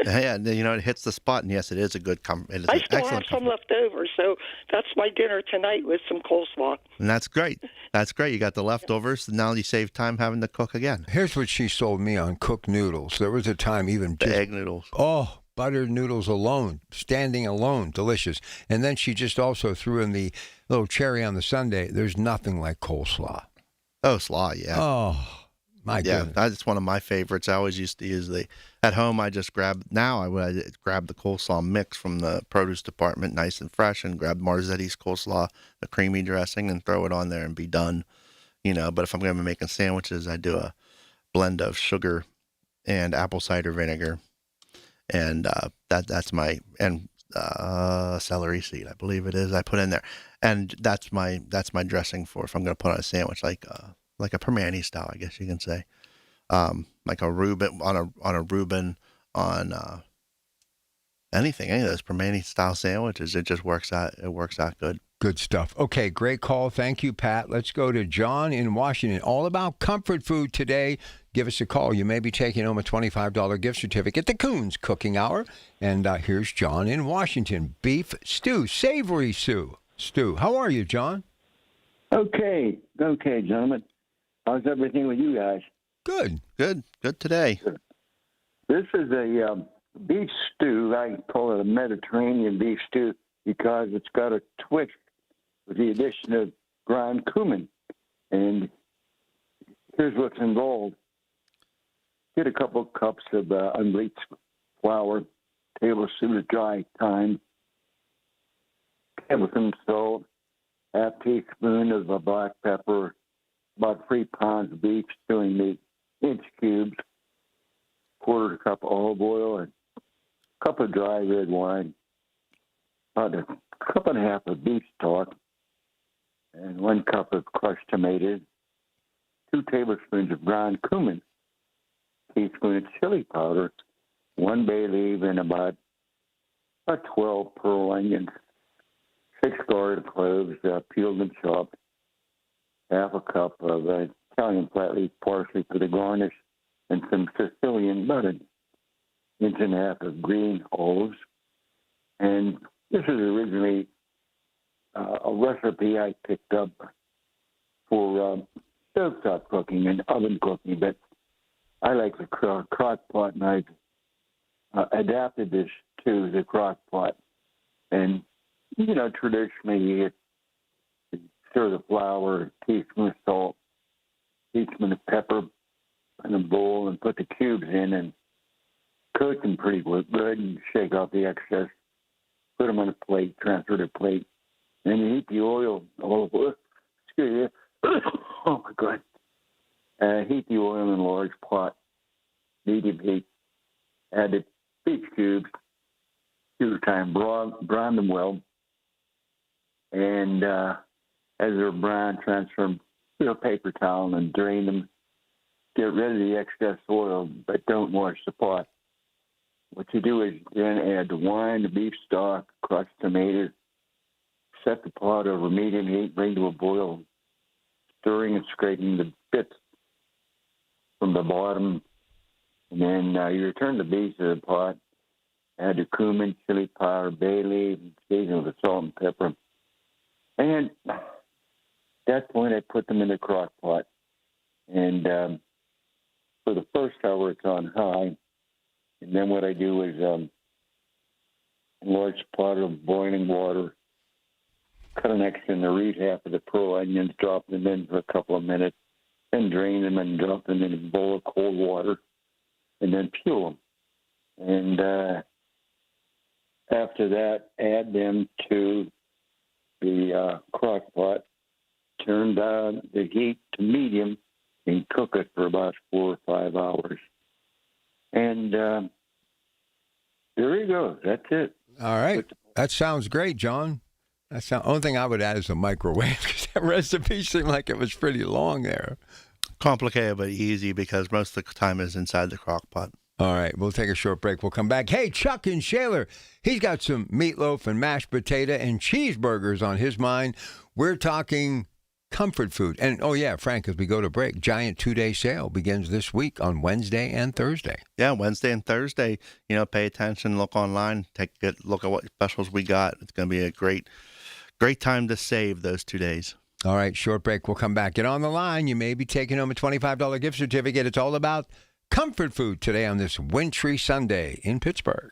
Yeah, it hits the spot, and yes, it is a good I still have some left over, so that's my dinner tonight with some coleslaw. And that's great. That's great. You got the leftovers, and now you save time having to cook again. Here's what she sold me on cooked noodles. There was a time even the egg noodles. Oh, buttered noodles alone, standing alone, delicious. And then she just also threw in the little cherry on the sundae. There's nothing like coleslaw. Oh, slaw, yeah. Oh, my goodness. Yeah, that's one of my favorites. I always used to use at home I grab the coleslaw mix from the produce department, nice and fresh, and grab Marzetti's coleslaw, the creamy dressing, and throw it on there and be done. But if I'm going to be making sandwiches, I do a blend of sugar and apple cider vinegar. And that's my celery seed, I believe it is. I put in there, and that's my dressing for if I'm going to put on a sandwich, like a Permane style, I guess you can say, like a Reuben on a Reuben on anything, any of those Permane style sandwiches. It just works out. It works out good. Good stuff. Okay, great call. Thank you, Pat. Let's go to John in Washington. All about comfort food today. Give us a call. You may be taking home a $25 gift certificate to Coons Cooking Hour. And here's John in Washington. Beef stew, savory stew. How are you, John? Okay, gentlemen. How's everything with you guys? Good today. This is a beef stew. I call it a Mediterranean beef stew because it's got a twist with the addition of ground cumin. And here's what's involved. Get a couple cups of unbleached flour, tablespoon of dry thyme, tablespoon of salt, half teaspoon of black pepper, about 3 pounds of beef stewing meat, inch cubes, quarter cup of olive oil, and a cup of dry red wine, about a cup and a half of beef stock, and 1 cup of crushed tomatoes, 2 tablespoons of ground cumin, teaspoon of chili powder, 1 bay leaf, and about 12 pearl onions, 6 garlic cloves, peeled and chopped, half a cup of Italian flat leaf parsley for the garnish, and some Sicilian butter, inch and a half of green olives. And this is originally a recipe I picked up for stovetop cooking and oven cooking, but I like the crock pot, and I've adapted this to the crock pot. And, traditionally you stir the flour, a teaspoon of salt, teaspoon of pepper in a bowl, and put the cubes in and cook them pretty good and shake off the excess. Put them on a plate, transfer to a plate, and you heat the oil over. Excuse me. Oh my God. Heat the oil in a large pot, medium heat. Add the beef cubes. Two time, brown them well, and as they're brown, transfer them to a paper towel and drain them. Get rid of the excess oil, but don't wash the pot. What you do is then add the wine, the beef stock, crushed tomatoes. Set the pot over medium heat, bring to a boil, stirring and scraping the bits from the bottom And then you return the beef to the pot, add the cumin, chili powder, bay leaf, season with salt and pepper. And at that point, I put them in the crock pot. And for the first hour, it's on high. And then what I do is a large pot of boiling water, cut an extra in the reed half of the pearl onions, drop them in for a couple of minutes, then drain them and drop them in a bowl of cold water, and then peel them. And after that, add them to the crock pot, turn down the heat to medium, and cook it for about 4 or 5 hours. And there you go. That's it. All right. That sounds great, John. That's the only thing I would add is a microwave, because that recipe seemed like it was pretty long there. Complicated but easy because most of the time is inside the crock pot. All right, we'll take a short break. We'll come back. Hey, Chuck in Shaler, he's got some meatloaf and mashed potato and cheeseburgers on his mind. We're talking comfort food. And, oh, yeah, Frank, as we go to break, giant 2-day sale begins this week on Wednesday and Thursday. Yeah, Wednesday and Thursday. Pay attention, look online, take a good look at what specials we got. It's going to be a great time to save those 2 days. All right, short break. We'll come back. Get on the line. You may be taking home a $25 gift certificate. It's all about comfort food today on this wintry Sunday in Pittsburgh.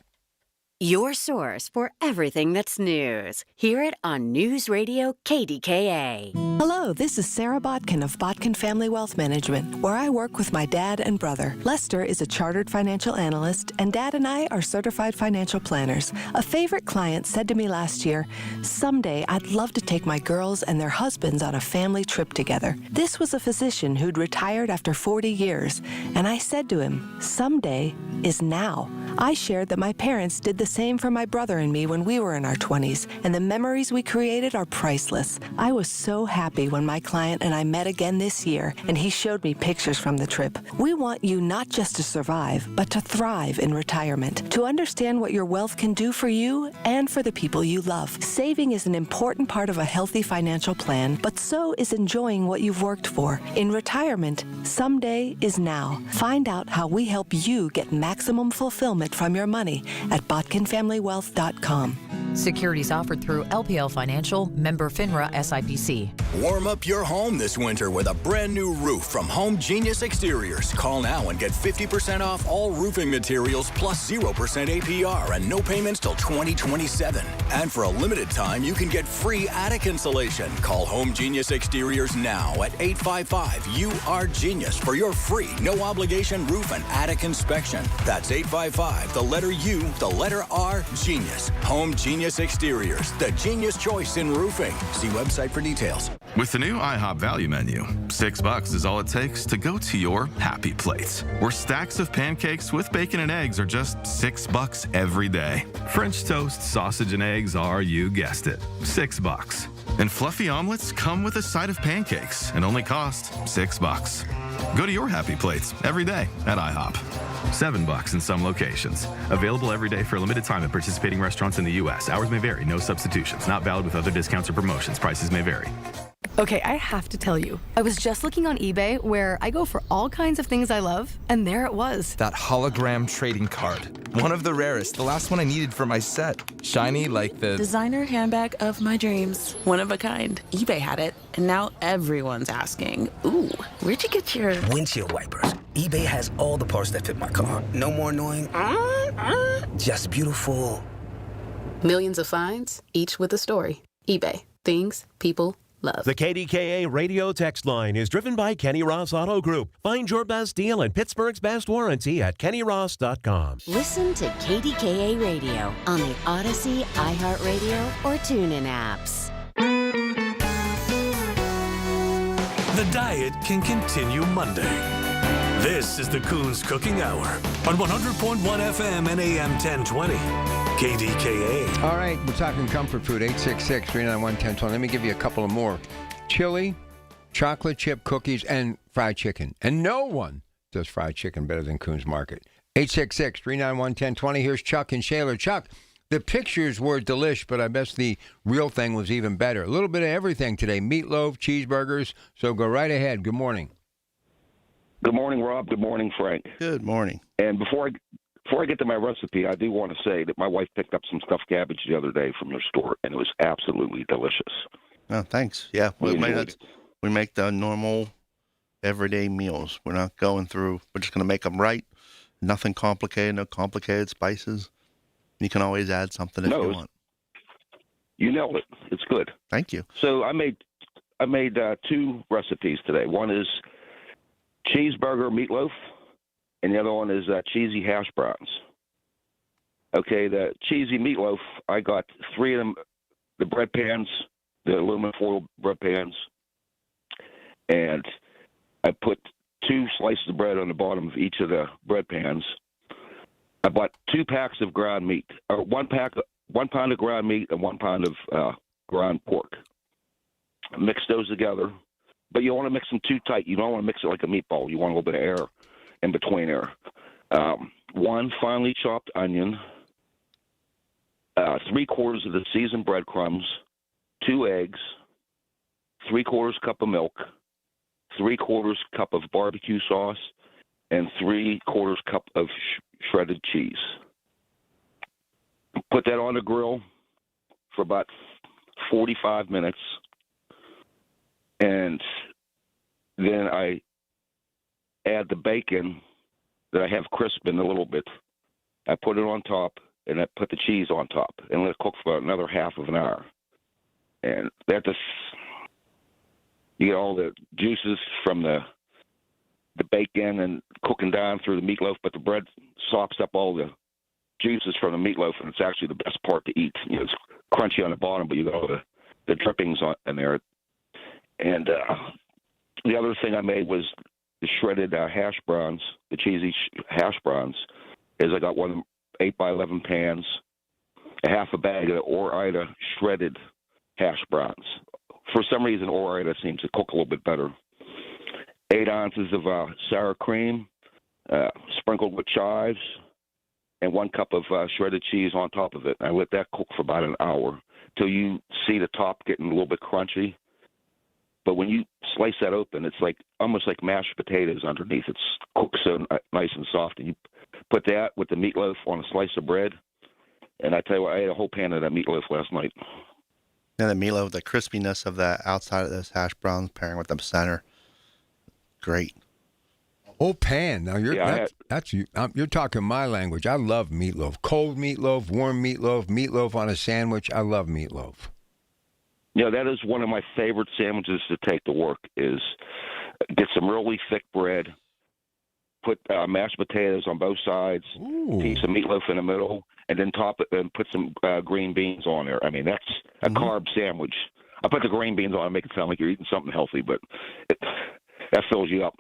Your source for everything that's news. Hear it on News Radio KDKA. Hello, this is Sarah Botkin of Botkin Family Wealth Management, where I work with my dad and brother. Lester is a chartered financial analyst, and Dad and I are certified financial planners. A favorite client said to me last year, "Someday I'd love to take my girls and their husbands on a family trip together." This was a physician who'd retired after 40 years, and I said to him, "Someday is now." I shared that my parents did the same for my brother and me when we were in our 20s, and the memories we created are priceless. I was so happy when my client and I met again this year, and he showed me pictures from the trip. We want you not just to survive, but to thrive in retirement, to understand what your wealth can do for you and for the people you love. Saving is an important part of a healthy financial plan, but so is enjoying what you've worked for. In retirement, someday is now. Find out how we help you get maximum fulfillment from your money at BotkinFamilyWealth.com. Securities offered through LPL Financial, member FINRA SIPC. Warm up your home this winter with a brand new roof from Home Genius Exteriors. Call now and get 50% off all roofing materials plus 0% APR and no payments till 2027. And for a limited time, you can get free attic insulation. Call Home Genius Exteriors now at 855-UR-GENIUS for your free, no obligation roof and attic inspection. That's 855, the letter U, the letter R, Genius. Home Genius Exteriors, the genius choice in roofing. See website for details. With the new IHOP value menu, $6 is all it takes to go to your happy place, where stacks of pancakes with bacon and eggs are just $6 every day. French toast, sausage, and eggs are, you guessed it, $6. And fluffy omelets come with a side of pancakes and only cost $6. Go to your happy plates every day at IHOP. $7 in some locations. Available every day for a limited time at participating restaurants in the U.S. Hours may vary. No substitutions. Not valid with other discounts or promotions. Prices may vary. Okay, I have to tell you, I was just looking on eBay where I go for all kinds of things I love, and there it was. That hologram trading card. One of the rarest. The last one I needed for my set. Shiny like the designer handbag of my dreams. One of a kind. eBay had it, and now everyone's asking, ooh, where'd you get your windshield wipers? eBay has all the parts that fit my car. No more annoying. Just beautiful. Millions of finds, each with a story. eBay. Things people love. The KDKA radio text line is driven by Kenny Ross Auto Group. Find your best deal and Pittsburgh's best warranty at kennyross.com. Listen to KDKA Radio on the Odyssey, iHeartRadio, or TuneIn apps. The diet can continue Monday. This is the Coons Cooking Hour on 100.1 FM and AM 1020. KDKA. All right, we're talking comfort food, 866-391-1020. Let me give you a couple of more. Chili, chocolate chip cookies, and fried chicken. And no one does fried chicken better than Coons Market. 866-391-1020. Here's Chuck and Shaler. Chuck, the pictures were delish, but I bet the real thing was even better. A little bit of everything today. Meatloaf, cheeseburgers. So go right ahead. Good morning. Good morning, Rob. Good morning, Frank. Good morning. And before I get to my recipe, I do want to say that my wife picked up some stuffed cabbage the other day from your store, and it was absolutely delicious. Oh, thanks. Yeah, we make the normal everyday meals. We're not going through. We're just going to make them right. Nothing complicated. No complicated spices. You can always add something if you want. You nailed it. It's good. Thank you. So I made 2 recipes today. One is cheeseburger meatloaf, and the other one is cheesy hash browns. Okay, the cheesy meatloaf, I got 3 of them, the bread pans, the aluminum foil bread pans, and I put 2 slices of bread on the bottom of each of the bread pans. I bought 2 packs of ground meat, or 1 pound of ground meat and 1 pound of ground pork. Mix those together, but you want to mix them too tight. You don't want to mix it like a meatball. You want a little bit of air in between there. 1 finely chopped onion, 3/4 of the seasoned breadcrumbs, 2 eggs, 3/4 cup of milk, 3/4 cup of barbecue sauce, and 3/4 cup of shredded cheese. Put that on the grill for about 45 minutes, and then I add the bacon that I have crisping a little bit. I put it on top, and I put the cheese on top, and let it cook for another half of an hour. And that just, you get all the juices from the bacon and cooking down through the meatloaf, but the bread soaks up all the juices from the meatloaf, and it's actually the best part to eat. You know, it's crunchy on the bottom, but you got all the drippings in there. And the other thing I made was the shredded hash browns, the cheesy hash browns. Is I got 1 8x11 pans, a half a bag of Ore-Ida shredded hash browns. For some reason, Ore-Ida seems to cook a little bit better. 8 ounces of sour cream, sprinkled with chives, and 1 cup of shredded cheese on top of it. I let that cook for about an hour till you see the top getting a little bit crunchy. But when you slice that open, it's like almost like mashed potatoes underneath. It's cooked so nice and soft. And you put that with the meatloaf on a slice of bread. And I tell you what, I ate a whole pan of that meatloaf last night. And the meatloaf, the crispiness of the outside of those hash browns pairing with the center, great. Whole pan. Now you're talking my language. I love meatloaf. Cold meatloaf, warm meatloaf, meatloaf on a sandwich. I love meatloaf. You know, that is one of my favorite sandwiches to take to work is get some really thick bread, put mashed potatoes on both sides, piece of meatloaf in the middle, and then top it and put some green beans on there. I mean, that's a carb sandwich. I put the green beans on and make it sound like you're eating something healthy, but that fills you up.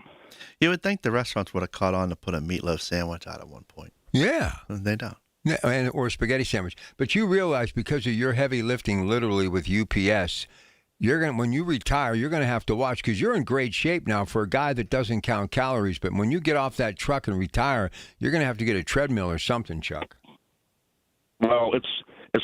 You would think the restaurants would have caught on to put a meatloaf sandwich out at one point. Yeah. They don't. Yeah, or a spaghetti sandwich. But you realize because of your heavy lifting literally with UPS, when you retire, you're going to have to watch because you're in great shape now for a guy that doesn't count calories. But when you get off that truck and retire, you're going to have to get a treadmill or something, Chuck. Well, it's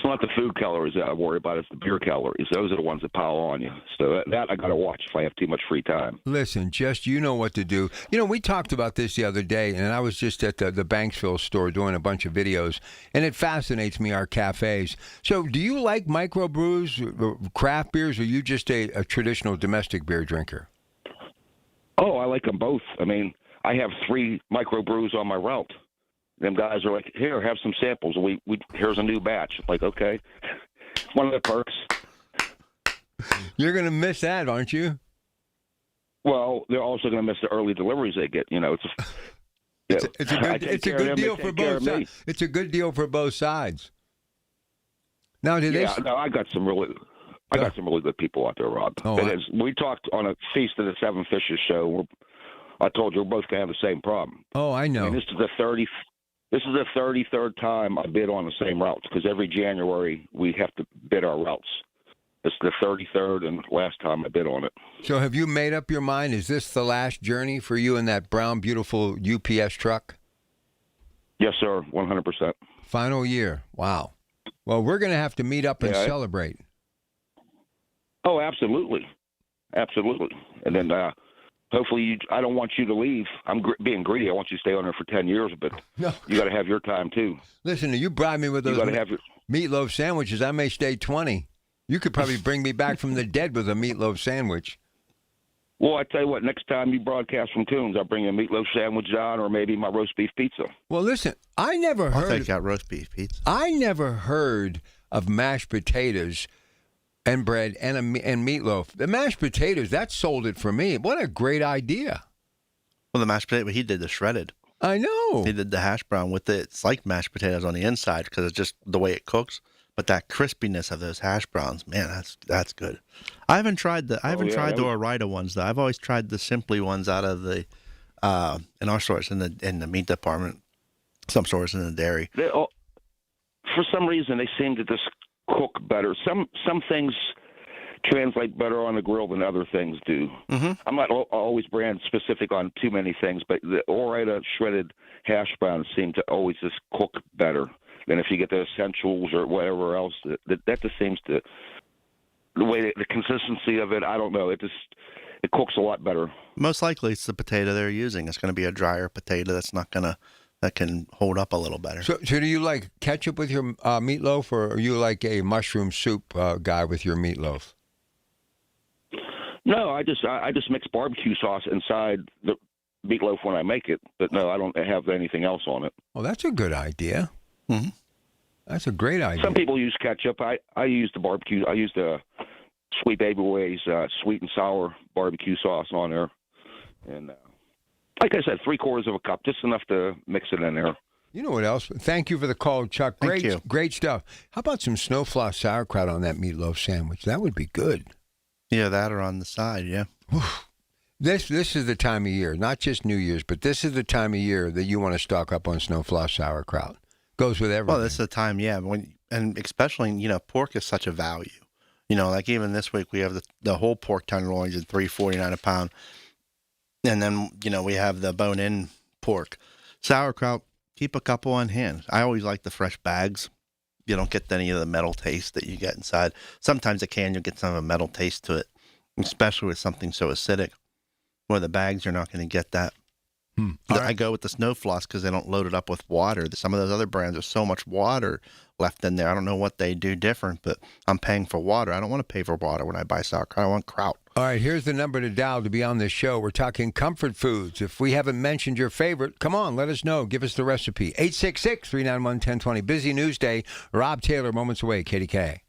not the food calories that I worry about. It's the beer calories. Those are the ones that pile on you. So that I got to watch if I have too much free time. Listen, you know what to do. You know, we talked about this the other day, and I was just at the Banksville store doing a bunch of videos, and it fascinates me, our cafes. So do you like microbrews, craft beers, or are you just a traditional domestic beer drinker? Oh, I like them both. I mean, I have 3 microbrews on my route. Them guys are like, here, have some samples. Here's a new batch. Like, okay. One of the perks. You're going to miss that, aren't you? Well, they're also going to miss the early deliveries they get. You know, it's a good deal for both sides. It's a good deal for both sides. Now, I got some really good people out there, Rob. We talked on a Feast of the Seven Fishes show. I told you we're both going to have the same problem. Oh, I know. I mean, this is the 33rd time I bid on the same routes because every January we have to bid our routes. It's the 33rd and last time I bid on it. So have you made up your mind? Is this the last journey for you in that brown, beautiful UPS truck? Yes, sir, 100%. Final year. Wow. Well, we're going to have to meet up and celebrate. Oh, absolutely. Absolutely. And then hopefully I don't want you to leave. I'm being greedy. I want you to stay on there for 10 years, but no. You got to have your time too. Listen, you bribe me with those meatloaf sandwiches, I may stay 20. You could probably bring me back from the dead with a meatloaf sandwich. Well, I tell you what, next time you broadcast from Coons, I'll bring you a meatloaf sandwich on, or maybe my roast beef pizza. Well, listen, I never heard. I'll take out roast beef pizza. I never heard of mashed potatoes and bread and meatloaf. The mashed potatoes, that sold it for me. What a great idea. Well, the mashed potato, he did the shredded. I know. He did the hash brown with it. It's like mashed potatoes on the inside because it's just the way it cooks. But that crispiness of those hash browns, man, that's good. I haven't tried the Orida ones though. I've always tried the Simply ones out of the in our stores in the meat department. Some stores in the dairy. For some reason, they seem to just cook better. Some things translate better on the grill than other things do. Mm-hmm. I'm not always brand specific on too many things, but the Orida shredded hash browns seem to always just cook better than if you get the essentials or whatever else. That just seems to, the way the consistency of it, I don't know. It cooks a lot better. Most likely, it's the potato they're using. It's going to be a drier potato that can hold up a little better. So do you like ketchup with your meatloaf, or are you like a mushroom soup guy with your meatloaf? No, I just mix barbecue sauce inside the meatloaf when I make it, but no, I don't have anything else on it. Well, that's a good idea. Mm-hmm. That's a great idea. Some people use ketchup. I use the barbecue. I use the Sweet Baby Ray's sweet and sour barbecue sauce on there, and like I said, 3/4 of a cup, just enough to mix it in there. You know what else? Thank you for the call, Chuck. Great stuff. How about some snowflower sauerkraut on that meatloaf sandwich? That would be good. Yeah, that or on the side, yeah. This is the time of year, not just New Year's, but this is the time of year that you want to stock up on snowflower sauerkraut. Goes with everything. Well, this is the time, yeah. And especially, pork is such a value. Like even this week we have the whole pork tenderloins at $3.49 a pound. And then, we have the bone-in pork. Sauerkraut, keep a couple on hand. I always like the fresh bags. You don't get any of the metal taste that you get inside. Sometimes you'll get some of a metal taste to it, especially with something so acidic. Where the bags, you're not going to get that. I go with the snow floss because they don't load it up with water. Some of those other brands, there's so much water left in there. I don't know what they do different, but I'm paying for water. I don't want to pay for water when I buy sauerkraut. I want kraut. All right, here's the number to dial to be on this show. We're talking comfort foods. If we haven't mentioned your favorite, come on, let us know. Give us the recipe. 866-391-1020. Busy news day. Rob Taylor, moments away, KDKA.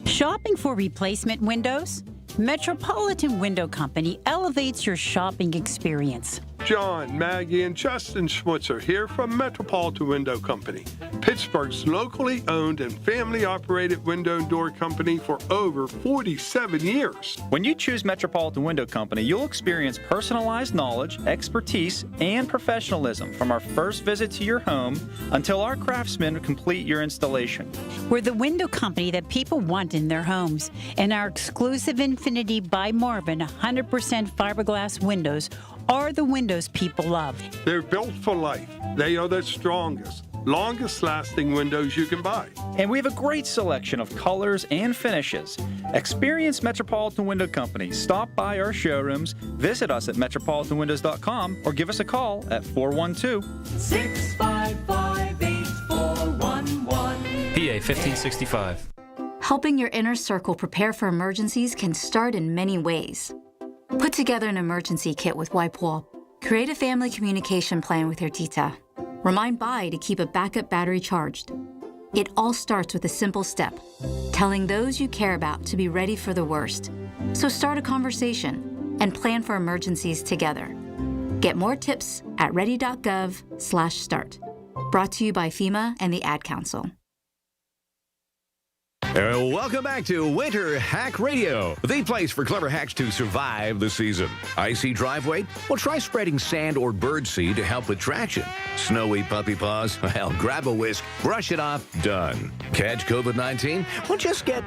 Shopping for replacement windows? Metropolitan Window Company elevates your shopping experience. John, Maggie, and Justin Schmutzer here from Metropolitan Window Company, Pittsburgh's locally owned and family-operated window and door company for over 47 years. When you choose Metropolitan Window Company, you'll experience personalized knowledge, expertise, and professionalism from our first visit to your home until our craftsmen complete your installation. We're the window company that people want in their homes, and our exclusive Infinity by Marvin 100% fiberglass windows are the windows people love. They're built for life. They are the strongest, longest-lasting windows you can buy. And we have a great selection of colors and finishes. Experience Metropolitan Window Company. Stop by our showrooms, visit us at metropolitanwindows.com, or give us a call at 412-655-8411. PA 1565. Helping your inner circle prepare for emergencies can start in many ways. Put together an emergency kit with Wipewall. Create a family communication plan with your tita. Remind Bai to keep a backup battery charged. It all starts with a simple step, telling those you care about to be ready for the worst. So start a conversation and plan for emergencies together. Get more tips at ready.gov/start. Brought to you by FEMA and the Ad Council. Welcome back to Winter Hack Radio, the place for clever hacks to survive the season. Icy driveway? Well, try spreading sand or birdseed to help with traction. Snowy puppy paws? Well, grab a whisk, brush it off, done. Catch COVID-19? Well, just get...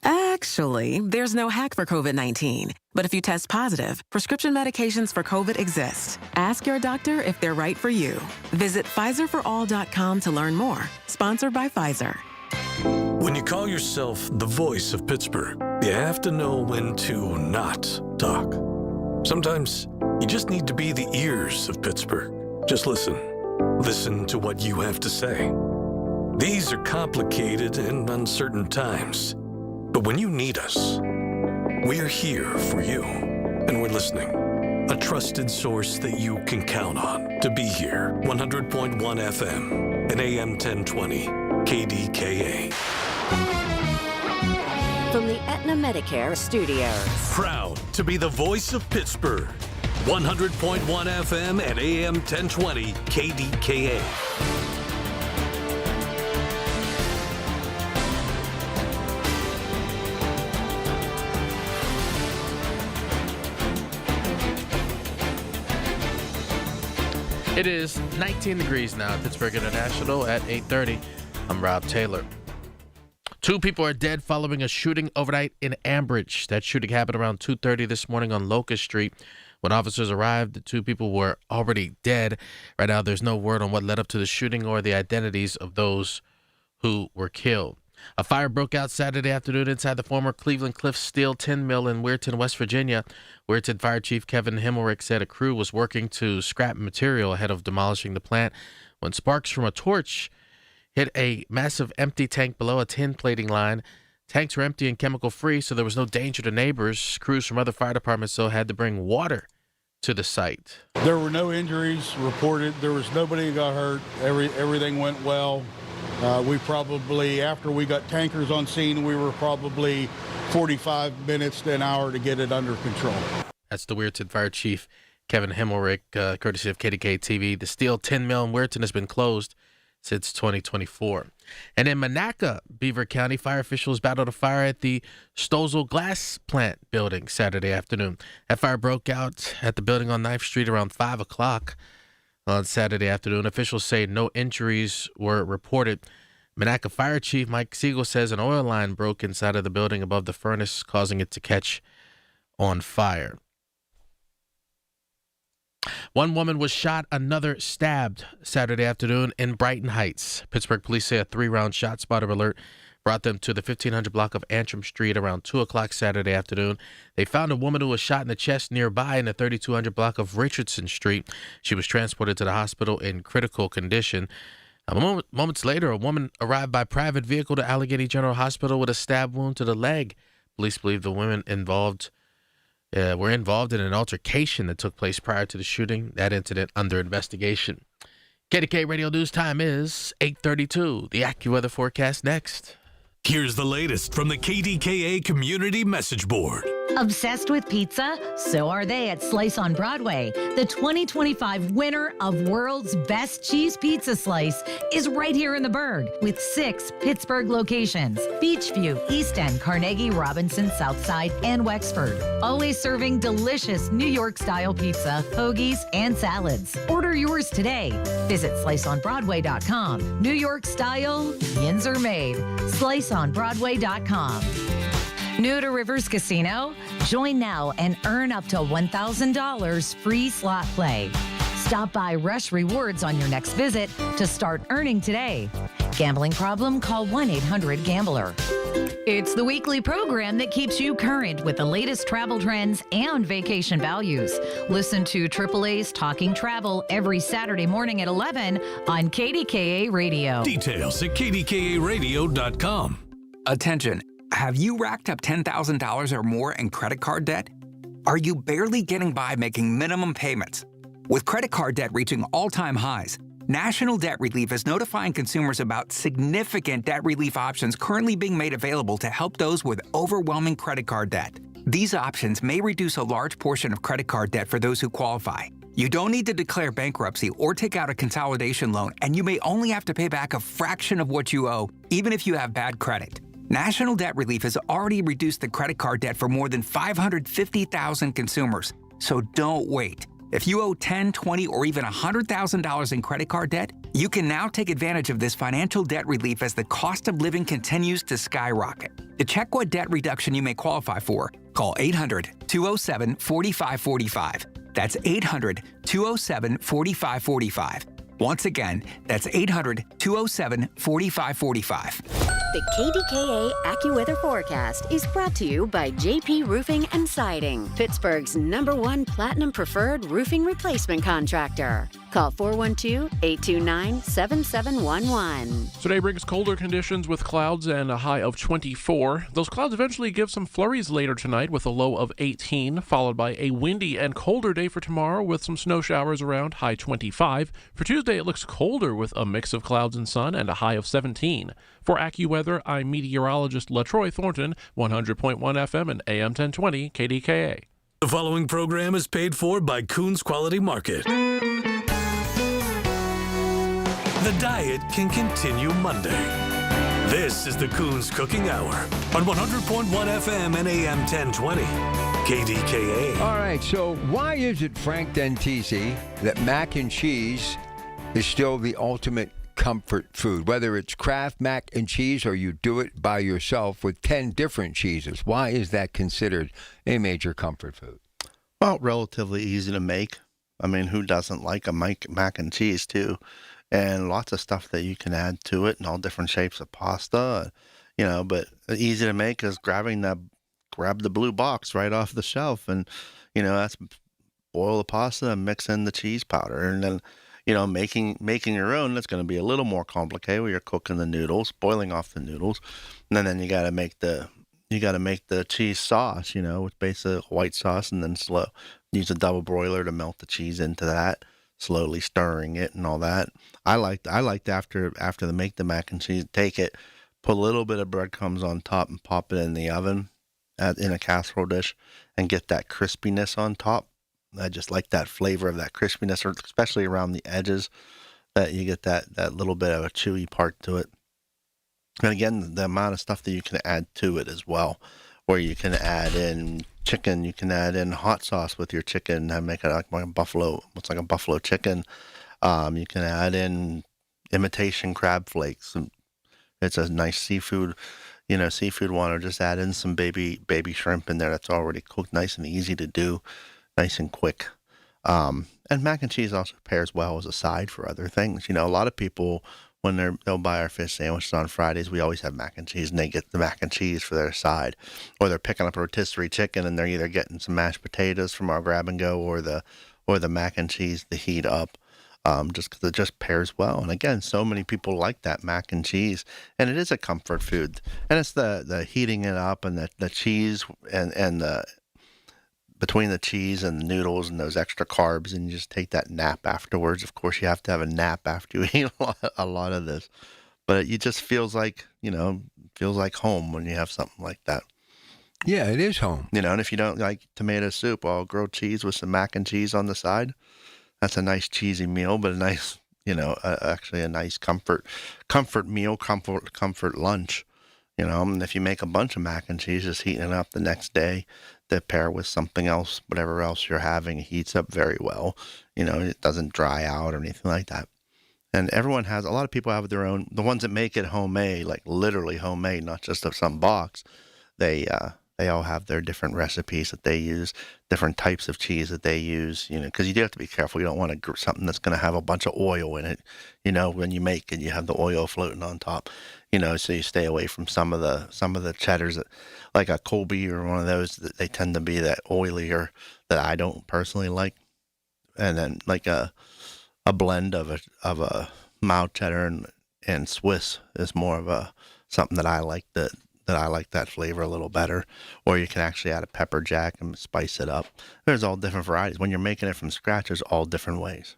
Actually, there's no hack for COVID-19. But if you test positive, prescription medications for COVID exist. Ask your doctor if they're right for you. Visit PfizerForAll.com to learn more. Sponsored by Pfizer. When you call yourself the voice of Pittsburgh, you have to know when to not talk. Sometimes you just need to be the ears of Pittsburgh. Just listen. Listen to what you have to say. These are complicated and uncertain times. But when you need us, we're here for you. And we're listening. A trusted source that you can count on to be here. 100.1 FM and AM 1020 KDKA. From the Aetna Medicare Studios. Proud to be the voice of Pittsburgh. 100.1 FM and AM 1020 KDKA. It is 19 degrees now at Pittsburgh International at 8:30. I'm Rob Taylor. 2 people are dead following a shooting overnight in Ambridge. That shooting happened around 2:30 this morning on Locust Street. When officers arrived, the 2 people were already dead. Right now, there's no word on what led up to the shooting or the identities of those who were killed. A fire broke out Saturday afternoon inside the former Cleveland Cliffs Steel Tin Mill in Weirton, West Virginia. Weirton Fire Chief Kevin Himmelrich said a crew was working to scrap material ahead of demolishing the plant when sparks from a torch hit a massive empty tank below a tin plating line. Tanks were empty and chemical-free, so there was no danger to neighbors. Crews from other fire departments, though, had to bring water to the site. There were no injuries reported. There was nobody who got hurt. Everything went well. We probably, after we got tankers on scene, we were probably 45 minutes to an hour to get it under control. That's the Weirton Fire Chief Kevin Himmelrich, courtesy of KDKA TV. The steel tin mill in Weirton has been closed since 2024. And in Monaca, Beaver County, fire officials battled a fire at the Stozel Glass Plant building Saturday afternoon. That fire broke out at the building on 9th Street around 5 o'clock on Saturday afternoon. Officials say no injuries were reported. Monaca Fire Chief Mike Siegel says an oil line broke inside of the building above the furnace, causing it to catch on fire. One woman was shot, another stabbed Saturday afternoon in Brighton Heights. Pittsburgh police say a 3-round shot spotter alert brought them to the 1500 block of Antrim Street around 2 o'clock Saturday afternoon. They found a woman who was shot in the chest nearby in the 3200 block of Richardson Street. She was transported to the hospital in critical condition. Moments later, a woman arrived by private vehicle to Allegheny General Hospital with a stab wound to the leg. Police believe the women were involved in an altercation that took place prior to the shooting. That incident under investigation. KDKA Radio News time is 8:32. The AccuWeather forecast next. Here's the latest from the KDKA Community Message Board. Obsessed with pizza? So are they at Slice on Broadway. The 2025 winner of World's Best Cheese Pizza Slice is right here in the Berg with 6 Pittsburgh locations: Beachview, East End, Carnegie, Robinson, Southside, and Wexford. Always serving delicious New York-style pizza, hoagies, and salads. Order yours today. Visit sliceonbroadway.com. New York style, yins are made. Sliceonbroadway.com. New to Rivers Casino? Join now and earn up to $1,000 free slot play. Stop by Rush Rewards on your next visit to start earning today. Gambling problem? Call 1-800-GAMBLER. It's the weekly program that keeps you current with the latest travel trends and vacation values. Listen to AAA's Talking Travel every Saturday morning at 11 on KDKA Radio. Details at KDKARadio.com. Attention. Have you racked up $10,000 or more in credit card debt? Are you barely getting by making minimum payments? With credit card debt reaching all-time highs, National Debt Relief is notifying consumers about significant debt relief options currently being made available to help those with overwhelming credit card debt. These options may reduce a large portion of credit card debt for those who qualify. You don't need to declare bankruptcy or take out a consolidation loan, and you may only have to pay back a fraction of what you owe, even if you have bad credit. National Debt Relief has already reduced the credit card debt for more than 550,000 consumers. So don't wait. If you owe $10,000, $20,000, or even $100,000 in credit card debt, you can now take advantage of this financial debt relief as the cost of living continues to skyrocket. To check what debt reduction you may qualify for, call 800-207-4545. That's 800-207-4545. Once again, that's 800-207-4545. The KDKA AccuWeather forecast is brought to you by JP Roofing and Siding, Pittsburgh's #1 Platinum Preferred Roofing Replacement Contractor. Call 412-829-7711. Today brings colder conditions with clouds and a high of 24. Those clouds eventually give some flurries later tonight with a low of 18, followed by a windy and colder day for tomorrow with some snow showers around, high 25. For Tuesday, it looks colder with a mix of clouds and sun and a high of 17. For AccuWeather, I'm meteorologist LaTroy Thornton, 100.1 FM and AM 1020 KDKA. The following program is paid for by Coons Quality Market. The diet can continue Monday. This is the Coons Cooking Hour on 100.1 FM and AM 1020 KDKA. All right, so why is it, Frank Dentisi, that mac and cheese is still the ultimate comfort food? Whether it's Kraft mac and cheese or you do it by yourself with 10 different cheeses, why is that considered a major comfort food? Well, relatively easy to make. I mean, who doesn't like a mac and cheese too? And lots of stuff that you can add to it and all different shapes of pasta, but easy to make is grab the blue box right off the shelf and, that's boil the pasta and mix in the cheese powder. And then, making your own, that's going to be a little more complicated where you're cooking the noodles, boiling off the noodles. And then you got to make the cheese sauce, with basically white sauce, and then use a double broiler to melt the cheese into that, slowly stirring it and all that. I liked after they make the mac and cheese, take it, put a little bit of breadcrumbs on top and pop it in the oven in a casserole dish and get that crispiness on top. I just like that flavor of that crispiness, especially around the edges, that you get that little bit of a chewy part to it. And again, the amount of stuff that you can add to it as well, where you can add in chicken, you can add in hot sauce with your chicken and make it like a buffalo chicken. You can add in imitation crab flakes. It's a nice seafood one, or just add in some baby shrimp in there that's already cooked, nice and easy to do, nice and quick. And mac and cheese also pairs well as a side for other things. A lot of people, when they'll buy our fish sandwiches on Fridays, we always have mac and cheese, and they get the mac and cheese for their side. Or they're picking up a rotisserie chicken, and they're either getting some mashed potatoes from our grab and go, or the mac and cheese to heat up, just because it just pairs well. And again, so many people like that mac and cheese, and it is a comfort food. And it's the heating it up and the cheese and the between the cheese and the noodles and those extra carbs, and you just take that nap afterwards. Of course, you have to have a nap after you eat a lot of this, but it just feels like home when you have something like that. Yeah, it is home. And if you don't like tomato soup, I'll grilled cheese with some mac and cheese on the side. That's a nice cheesy meal, but a nice, actually a nice comfort meal, comfort lunch. And if you make a bunch of mac and cheese, just heating it up the next day to pair with something else, whatever else you're having, it heats up very well. It doesn't dry out or anything like that. And a lot of people have their own, the ones that make it homemade, like literally homemade, not just of some box. They all have their different recipes that they use, different types of cheese that they use, because you do have to be careful. You don't want something that's going to have a bunch of oil in it, when you make it, you have the oil floating on top, so you stay away from some of the cheddars that, like a Colby or one of those, that they tend to be that oilier that I don't personally like. And then like a blend of a mild cheddar and Swiss is more of something that I like that flavor a little better. Or you can actually add a pepper jack and spice it up. There's all different varieties. When you're making it from scratch, there's all different ways.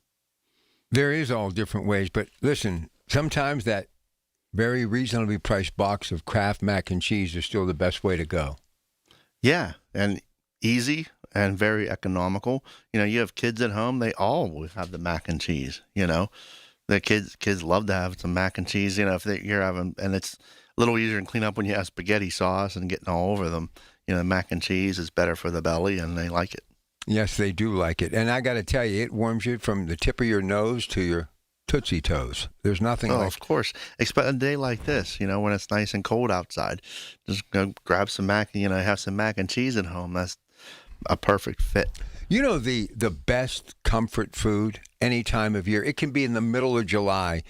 There is all different ways, but listen, sometimes that very reasonably priced box of Kraft mac and cheese is still the best way to go. Yeah, and easy and very economical. You have kids at home, they always have the mac and cheese, The kids love to have some mac and cheese, if you're having, and it's a little easier to clean up when you have spaghetti sauce and getting all over them. Mac and cheese is better for the belly, and they like it. Yes, they do like it. And I got to tell you, it warms you from the tip of your nose to your Tootsie Toes. There's nothing like... of course. Expect a day like this, when it's nice and cold outside. Just go grab some have some mac and cheese at home. That's a perfect fit. The best comfort food any time of year, it can be in the middle of July,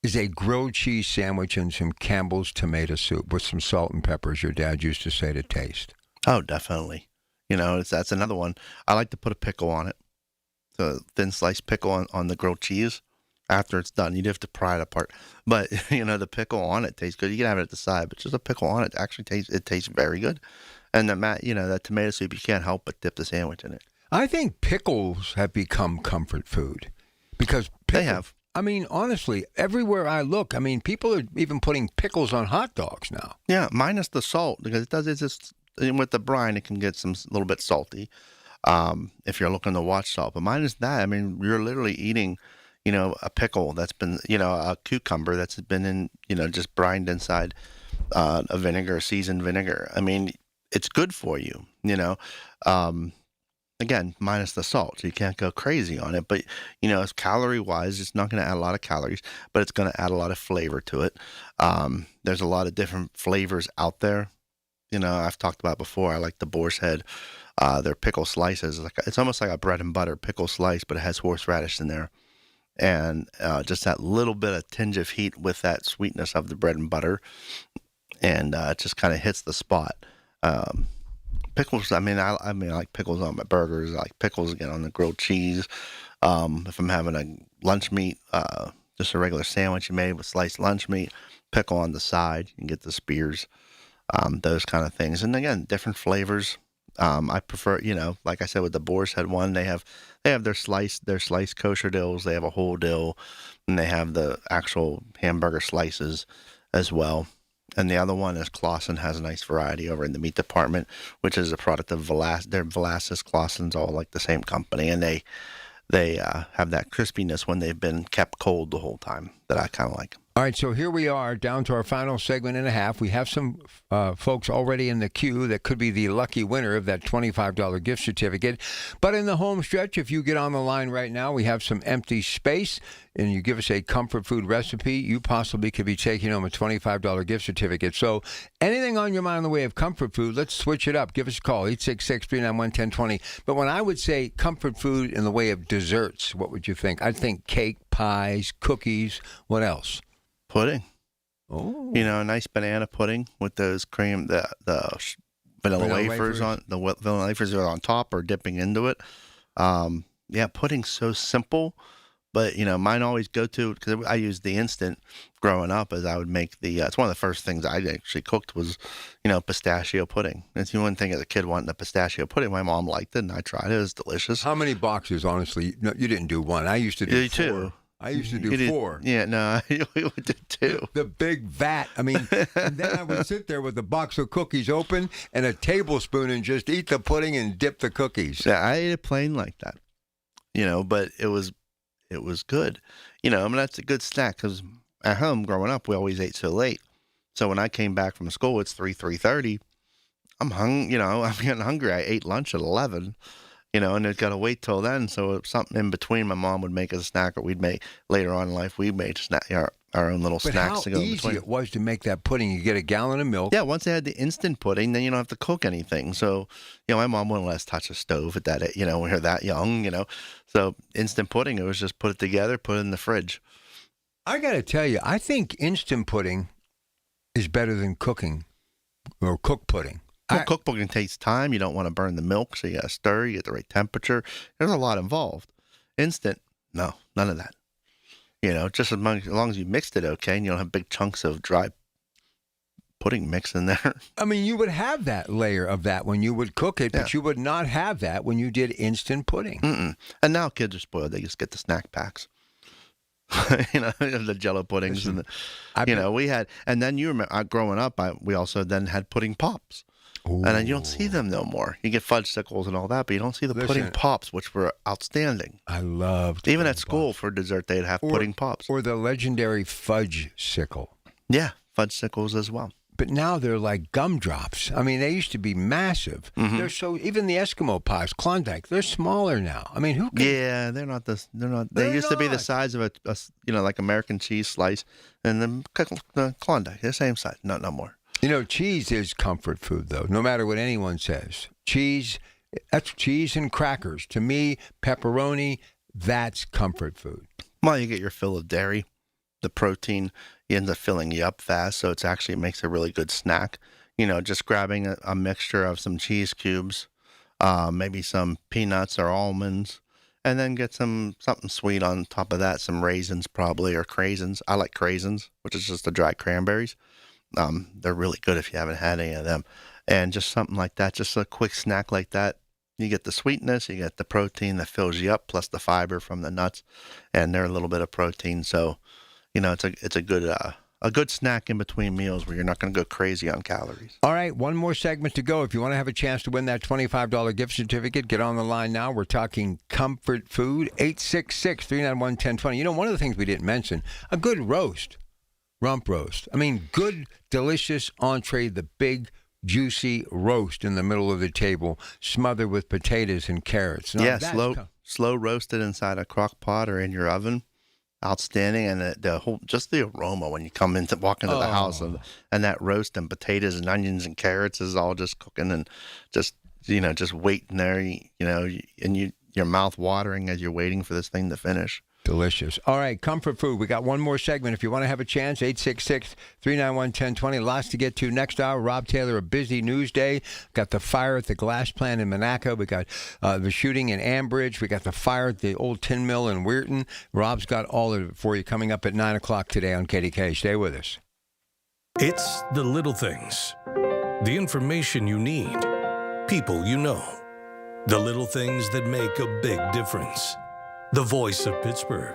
is a grilled cheese sandwich and some Campbell's tomato soup with some salt and pepper, as your dad used to say, to taste. Oh, definitely. That's another one. I like to put a pickle on it. The thin sliced pickle on the grilled cheese. After it's done, you'd have to pry it apart. But, the pickle on it tastes good. You can have it at the side, but just a pickle on it actually tastes very good. And that tomato soup, you can't help but dip the sandwich in it. I think pickles have become comfort food because they have. I mean, honestly, everywhere I look, people are even putting pickles on hot dogs now. Yeah, minus the salt, because it's just, with the brine, it can get a little bit salty if you're looking to watch salt. But minus that, you're literally eating, a pickle that's been, a cucumber that's been in, just brined inside a vinegar, seasoned vinegar. It's good for you, Again, minus the salt, so you can't go crazy on it. But, as calorie-wise, it's not going to add a lot of calories, but it's going to add a lot of flavor to it. There's a lot of different flavors out there. I've talked about before, I like the Boar's Head. Their pickle slices, it's almost like a bread and butter pickle slice, but it has horseradish in there. And just that little bit of tinge of heat with that sweetness of the bread and butter. And it just kind of hits the spot. Pickles, I like pickles on my burgers. I like pickles again on the grilled cheese. If I'm having a lunch meat, just a regular sandwich you made with sliced lunch meat, pickle on the side. You can get the spears, those kind of things. And again, different flavors. I prefer, like I said, with the Boar's Head one, they have their sliced kosher dills. They have a whole dill, and they have the actual hamburger slices as well. And the other one is Claussen has a nice variety over in the meat department, which is a product of Velasquez. Their Velasquez Claussen's all like the same company, and they have that crispiness when they've been kept cold the whole time that I kind of like. All right, so here we are down to our final segment and a half. We have some folks already in the queue that could be the lucky winner of that $25 gift certificate. But in the home stretch, if you get on the line right now, we have some empty space, and you give us a comfort food recipe, you possibly could be taking home a $25 gift certificate. So anything on your mind in the way of comfort food, let's switch it up. Give us a call, 866-391-1020. But when I would say comfort food in the way of desserts, what would you think? I'd think cake, pies, cookies. What else? Pudding. Oh. A nice banana pudding with those cream, the vanilla wafers on the vanilla wafers are on top or dipping into it. Pudding's so simple, but mine always go to, because I used the instant growing up, as I would make it's one of the first things I actually cooked was, pistachio pudding. And you wouldn't think as a kid wanting the pistachio pudding. My mom liked it, and I tried it. It was delicious. How many boxes, honestly? No, you didn't do one. I used to do 4. Two. I used to do 4. Yeah, no, we would do 2. The big vat. And then I would sit there with a box of cookies open and a tablespoon and just eat the pudding and dip the cookies. Yeah, I ate it plain like that. But it was good. That's a good snack, because at home growing up, we always ate so late. So when I came back from school, it's 3:30. I'm I'm getting hungry. I ate lunch at 11. And it's got to wait till then. So something in between, my mom would make as a snack, or we'd make later on in life, we made our own little snacks to go in between. How easy it was to make that pudding. You get a gallon of milk. Yeah, once they had the instant pudding, then you don't have to cook anything. So, my mom wouldn't let us touch a stove at that, when we were that young, So instant pudding, it was just put it together, put it in the fridge. I got to tell you, I think instant pudding is better than cooking or cooked pudding. Cooked pudding takes time. You don't want to burn the milk, so you got to stir, you get the right temperature. There's a lot involved. Instant, no, none of that. Just as long as you mixed it okay, and you don't have big chunks of dry pudding mix in there. You would have that layer of that when you would cook it, but you would not have that when you did instant pudding. Mm-mm. And now kids are spoiled. They just get the snack packs. The Jello puddings. Listen, and we had, and then you remember, growing up, we also then had pudding pops. Ooh. And then you don't see them no more. You get fudgesicles and all that, but you don't see the pudding pops, which were outstanding. I loved even at school pops. For dessert, they'd have pudding pops. Or the legendary fudgesicle. Yeah, fudgesicles as well. But now they're like gumdrops. They used to be massive. Mm-hmm. They're so, even the Eskimo pies, Klondike, they're smaller now. Who can? Yeah, they're not this. They're not. They used to be the size of a like American cheese slice, and the Klondike, the same size. No more. Cheese is comfort food, though, no matter what anyone says. Cheese, that's cheese and crackers. To me, pepperoni, that's comfort food. Well, you get your fill of dairy. the protein ends up filling you up fast, so it makes a really good snack. Just grabbing a mixture of some cheese cubes, maybe some peanuts or almonds, and then get something sweet on top of that, some raisins probably, or craisins. I like craisins, which is just the dried cranberries. They're really good if you haven't had any of them. And just something like that, just a quick snack like that. You get the sweetness, you get the protein that fills you up, plus the fiber from the nuts, and they're a little bit of protein. So, it's a good snack in between meals where you're not going to go crazy on calories. All right, one more segment to go. If you want to have a chance to win that $25 gift certificate, get on the line now. We're talking comfort food, 866-391-1020. One of the things we didn't mention, a good roast, rump roast. I mean, good, delicious entree, the big, juicy roast in the middle of the table, smothered with potatoes and carrots. Now, slow roasted inside a crock pot or in your oven. Outstanding, and the aroma when you walk into the house, and that roast and potatoes and onions and carrots is all just cooking and just waiting there, and your mouth watering as you're waiting for this thing to finish. Delicious. All right, comfort food. We got one more segment. If you want to have a chance, 866-391-1020. Lots to get to next hour. Rob Taylor, a busy news day. Got the fire at the glass plant in Monaco. We got the shooting in Ambridge. We got the fire at the old tin mill in Weirton. Rob's got all of it for you coming up at 9 o'clock today on KDKA. Stay with us. It's the little things. The information you need. People you know. The little things that make a big difference. The voice of Pittsburgh,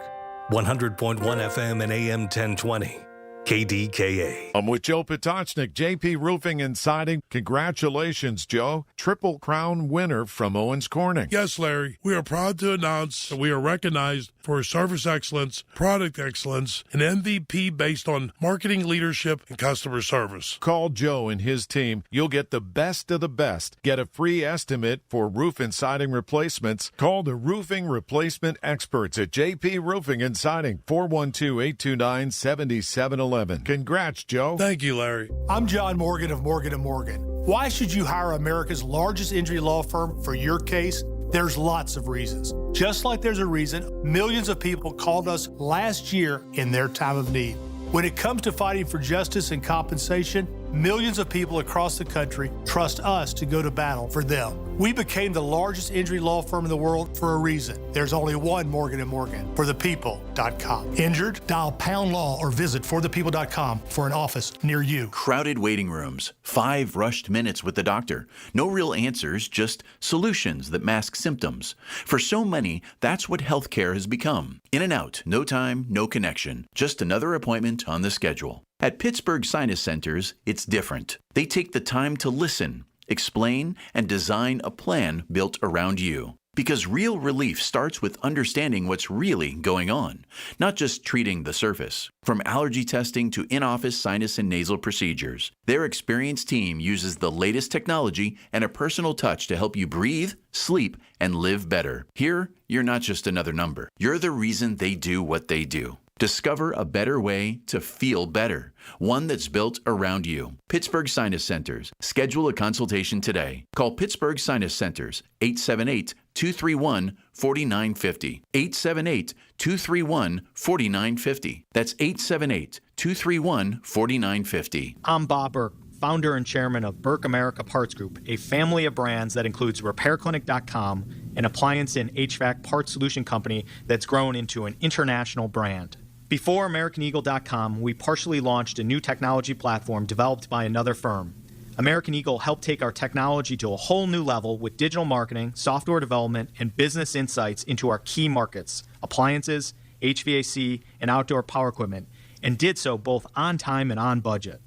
100.1 FM and AM 1020, KDKA. I'm with Joe Potocznik, JP Roofing and Siding. Congratulations, Joe. Triple Crown winner from Owens Corning. Yes, Larry. We are proud to announce that we are recognized for service excellence, product excellence, and MVP based on marketing leadership and customer service. Call Joe and his team. You'll get the best of the best. Get a free estimate for roof and siding replacements. Call the roofing replacement experts at JP Roofing and Siding, 412-829-7711. Congrats, Joe. Thank you, Larry. I'm John Morgan of Morgan & Morgan. Why should you hire America's largest injury law firm for your case? There's lots of reasons. Just like there's a reason millions of people called us last year in their time of need. When it comes to fighting for justice and compensation, millions of people across the country trust us to go to battle for them. We became the largest injury law firm in the world for a reason. There's only one Morgan & Morgan, forthepeople.com. Injured? Dial #law or visit forthepeople.com for an office near you. Crowded waiting rooms, 5 rushed minutes with the doctor. No real answers, just solutions that mask symptoms. For so many, that's what healthcare has become. In and out, no time, no connection. Just another appointment on the schedule. At Pittsburgh Sinus Centers, it's different. They take the time to listen, explain, and design a plan built around you. Because real relief starts with understanding what's really going on, not just treating the surface. From allergy testing to in-office sinus and nasal procedures, their experienced team uses the latest technology and a personal touch to help you breathe, sleep, and live better. Here, you're not just another number. You're the reason they do what they do. Discover a better way to feel better, one that's built around you. Pittsburgh Sinus Centers. Schedule a consultation today. Call Pittsburgh Sinus Centers, 878-231-4950. 878-231-4950. That's 878-231-4950. I'm Bob Burke, founder and chairman of Burke America Parts Group, a family of brands that includes RepairClinic.com, an appliance and HVAC parts solution company that's grown into an international brand. Before AmericanEagle.com, we partially launched a new technology platform developed by another firm. American Eagle helped take our technology to a whole new level with digital marketing, software development, and business insights into our key markets, appliances, HVAC, and outdoor power equipment, and did so both on time and on budget.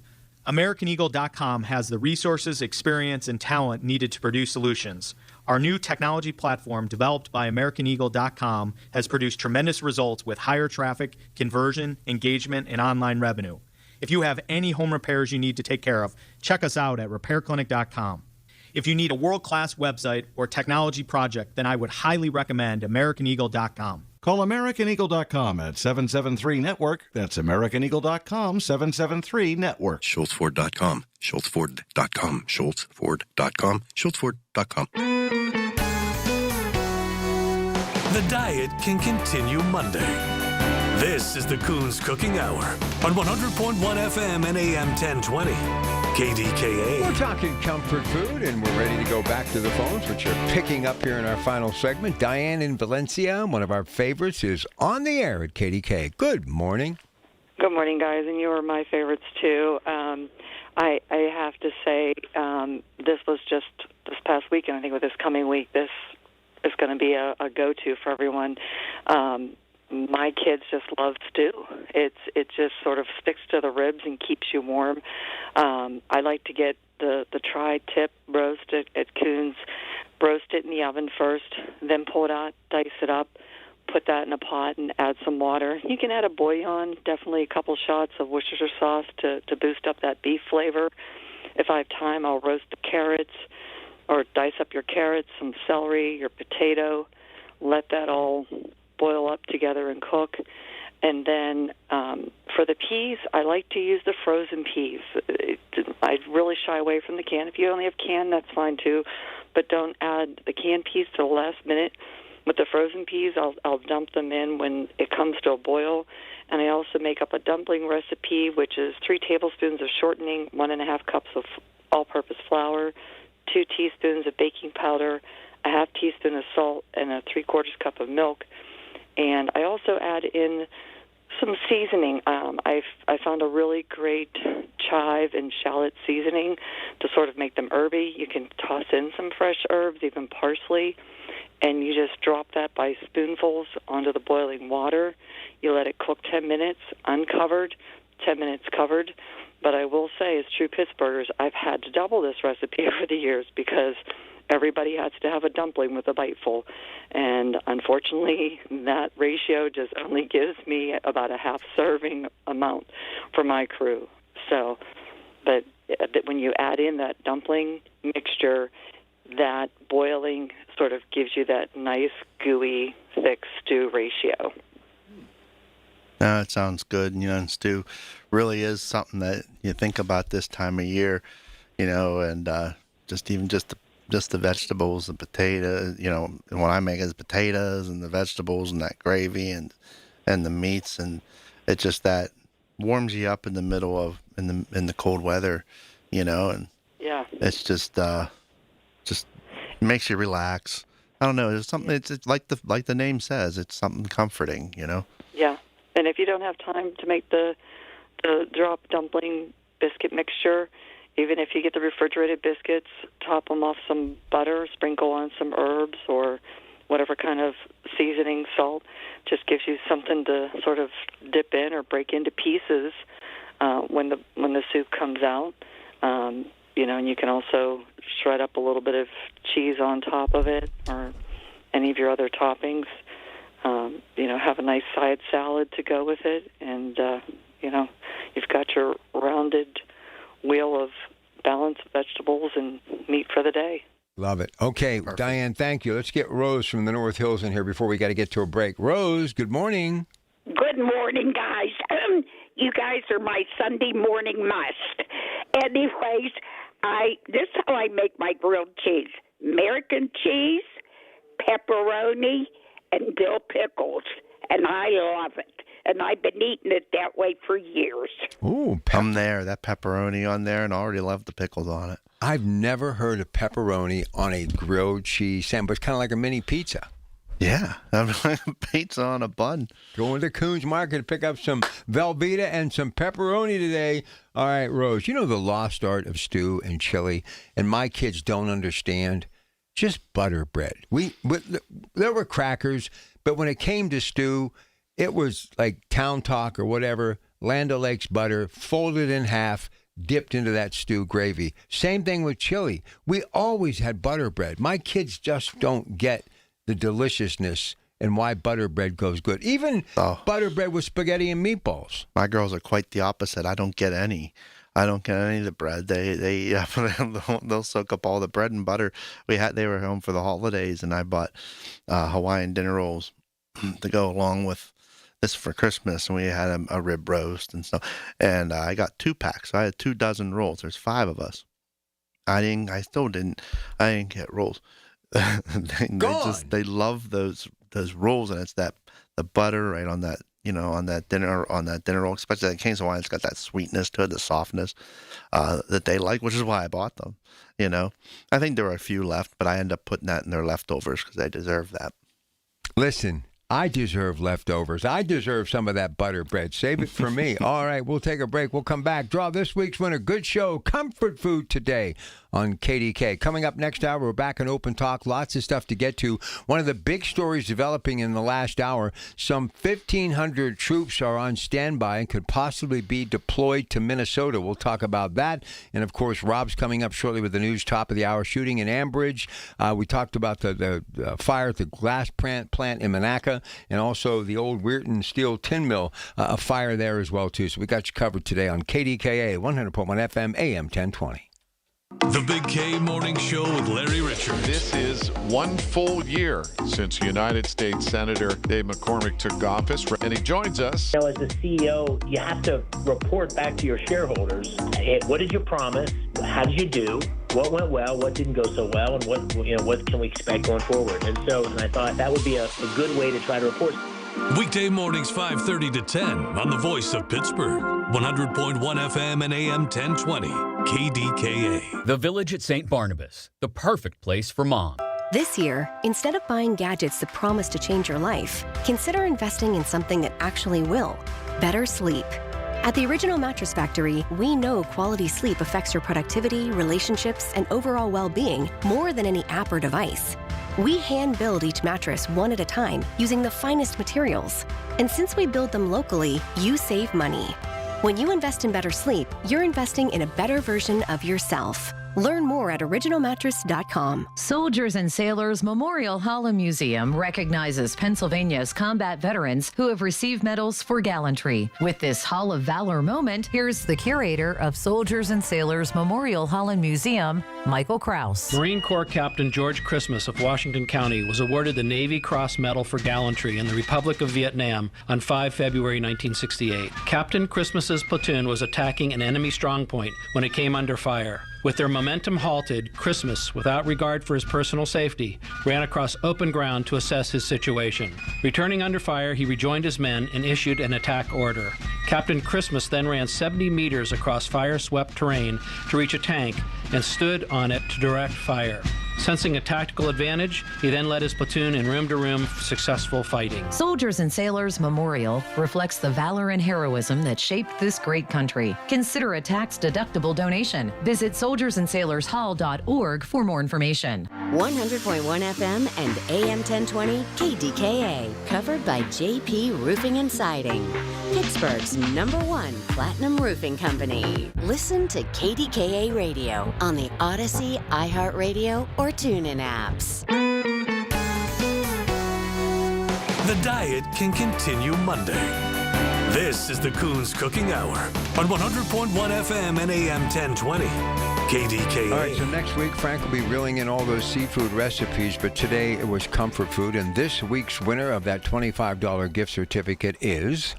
AmericanEagle.com has the resources, experience, and talent needed to produce solutions. Our new technology platform, developed by AmericanEagle.com, has produced tremendous results with higher traffic, conversion, engagement, and online revenue. If you have any home repairs you need to take care of, check us out at RepairClinic.com. If you need a world-class website or technology project, then I would highly recommend AmericanEagle.com. Call AmericanEagle.com at 773-NETWORK. That's AmericanEagle.com, 773-NETWORK. SchultzFord.com. SchultzFord.com. SchultzFord.com. SchultzFord.com. The diet can continue Monday. This is the Coons Cooking Hour on 100.1 FM and AM 1020. KDKA. We're talking comfort food, and we're ready to go back to the phones, which are picking up here in our final segment. Diane in Valencia, one of our favorites, is on the air at KDKA. Good morning. Good morning, guys, and you are my favorites, too. I have to say, this was just this past weekend. I think with this coming week, this is going to be a go-to for everyone. My kids just love stew. It just sort of sticks to the ribs and keeps you warm. I like to get the tri-tip roast at Coons, roast it in the oven first, then pull it out, dice it up, put that in a pot and add some water. You can add a bouillon, definitely a couple shots of Worcestershire sauce to boost up that beef flavor. If I have time, I'll roast the carrots or dice up your carrots, some celery, your potato, let that all boil up together and cook. And then for the peas, I like to use the frozen peas. I really shy away from the can. If you only have canned, that's fine too, but don't add the canned peas to the last minute. With the frozen peas, I'll dump them in when it comes to a boil. And I also make up a dumpling recipe, which is 3 tablespoons of shortening, 1.5 cups of all-purpose flour, 2 teaspoons of baking powder, a half teaspoon of salt, and a 3/4 cup of milk. And I also add in some seasoning. I found a really great chive and shallot seasoning to sort of make them herby. You can toss in some fresh herbs, even parsley, and you just drop that by spoonfuls onto the boiling water. You let it cook 10 minutes uncovered, 10 minutes covered. But I will say, as true Pittsburghers, I've had to double this recipe over the years because everybody has to have a dumpling with a biteful. And unfortunately, that ratio just only gives me about a half serving amount for my crew. So, but when you add in that dumpling mixture, that boiling sort of gives you that nice, gooey, thick stew ratio. No, it sounds good. And stew really is something that you think about this time of year, and just the vegetables, the potatoes, and what I make is potatoes and the vegetables and that gravy and the meats, and it just that warms you up in the middle of in the cold weather, and yeah, it's just makes you relax. I don't know, it's something. It's like the name says, it's something comforting, Yeah, and if you don't have time to make the drop dumpling biscuit mixture, even if you get the refrigerated biscuits, top them off some butter, sprinkle on some herbs or whatever kind of seasoning, salt, just gives you something to sort of dip in or break into pieces when the soup comes out. And you can also shred up a little bit of cheese on top of it or any of your other toppings. Have a nice side salad to go with it, and you've got your rounded wheel of balanced vegetables and meat for the day. Love it. Okay, perfect. Diane, thank you. Let's get Rose from the North Hills in here before we got to get to a break. Rose, good morning. Good morning, guys. You guys are my Sunday morning must. Anyways, this is how I make my grilled cheese. American cheese, pepperoni, and dill pickles. And I love it. And I've been eating it that way for years. Ooh, I'm there. That pepperoni on there, and I already love the pickles on it. I've never heard of pepperoni on a grilled cheese sandwich, kind of like a mini pizza. Yeah, pizza on a bun. Going to Coons Market to pick up some Velveeta and some pepperoni today. All right, Rose, you know the lost art of stew and chili, and my kids don't understand. Just butter bread. There were crackers, but when it came to stew, it was like Town Talk or whatever, Land O'Lakes butter, folded in half, dipped into that stew gravy. Same thing with chili. We always had butter bread. My kids just don't get the deliciousness and why butter bread goes good. Even butter bread with spaghetti and meatballs. My girls are quite the opposite. I don't get any. Of the bread. They'll soak up all the bread and butter. They were home for the holidays, and I bought Hawaiian dinner rolls to go along with this for Christmas, and we had a rib roast and stuff. And I got 2 packs. So I had 2 dozen rolls. There's 5 of us. I didn't get rolls. They love those rolls, and it's the butter right on that on that dinner roll, especially that King's Hawaiian. It's got that sweetness to it, the softness that they like, which is why I bought them. I think there were a few left, but I end up putting that in their leftovers because they deserve that. Listen, I deserve leftovers. I deserve some of that butter bread. Save it for me. All right, we'll take a break. We'll come back. Draw this week's winner. Good show. Comfort food today on KDK. Coming up next hour, we're back in Open Talk. Lots of stuff to get to. One of the big stories developing in the last hour, some 1,500 troops are on standby and could possibly be deployed to Minnesota. We'll talk about that. And, of course, Rob's coming up shortly with the news, top of the hour, shooting in Ambridge. We talked about the fire at the glass plant in Monaca, and also the old Weirton steel tin mill, a fire there as well, too. So we got you covered today on KDKA 100.1 FM, AM 1020. The Big K Morning Show with Larry Richards. This is one full year since United States Senator Dave McCormick took office, and he joins us. As the CEO, you have to report back to your shareholders. What did you promise? How did you do? What went well? What didn't go so well? And what can we expect going forward? And I thought that would be a good way to try to report. Weekday mornings 5:30 to 10 on the Voice of Pittsburgh, 100.1 FM and AM 1020, KDKA. The Village at St. Barnabas, the perfect place for mom. This year, instead of buying gadgets that promise to change your life, consider investing in something that actually will. Better sleep. At the Original Mattress Factory, we know quality sleep affects your productivity, relationships, and overall well-being more than any app or device. We hand build each mattress one at a time using the finest materials. And since we build them locally, you save money. When you invest in better sleep, you're investing in a better version of yourself. Learn more at originalmattress.com. Soldiers and Sailors Memorial Hall and Museum recognizes Pennsylvania's combat veterans who have received medals for gallantry. With this Hall of Valor moment, here's the curator of Soldiers and Sailors Memorial Hall and Museum, Michael Krause. Marine Corps Captain George Christmas of Washington County was awarded the Navy Cross Medal for gallantry in the Republic of Vietnam on 5 February 1968. Captain Christmas's platoon was attacking an enemy strongpoint when it came under fire. With their momentum halted, Christmas, without regard for his personal safety, ran across open ground to assess his situation. Returning under fire, he rejoined his men and issued an attack order. Captain Christmas then ran 70 meters across fire-swept terrain to reach a tank and stood on it to direct fire. Sensing a tactical advantage, he then led his platoon in room-to-room successful fighting. Soldiers and Sailors Memorial reflects the valor and heroism that shaped this great country. Consider a tax-deductible donation. Visit soldiersandsailorshall.org for more information. 100.1 FM and AM 1020 KDKA, covered by JP Roofing and Siding, Pittsburgh's #1 platinum roofing company. Listen to KDKA Radio on the Odyssey, iHeartRadio, or TuneIn apps. The diet can continue Monday. This is the Coons Cooking Hour on 100.1 FM and AM 1020. KDKA. All right, so next week, Frank will be reeling in all those seafood recipes, but today it was comfort food, and this week's winner of that $25 gift certificate is...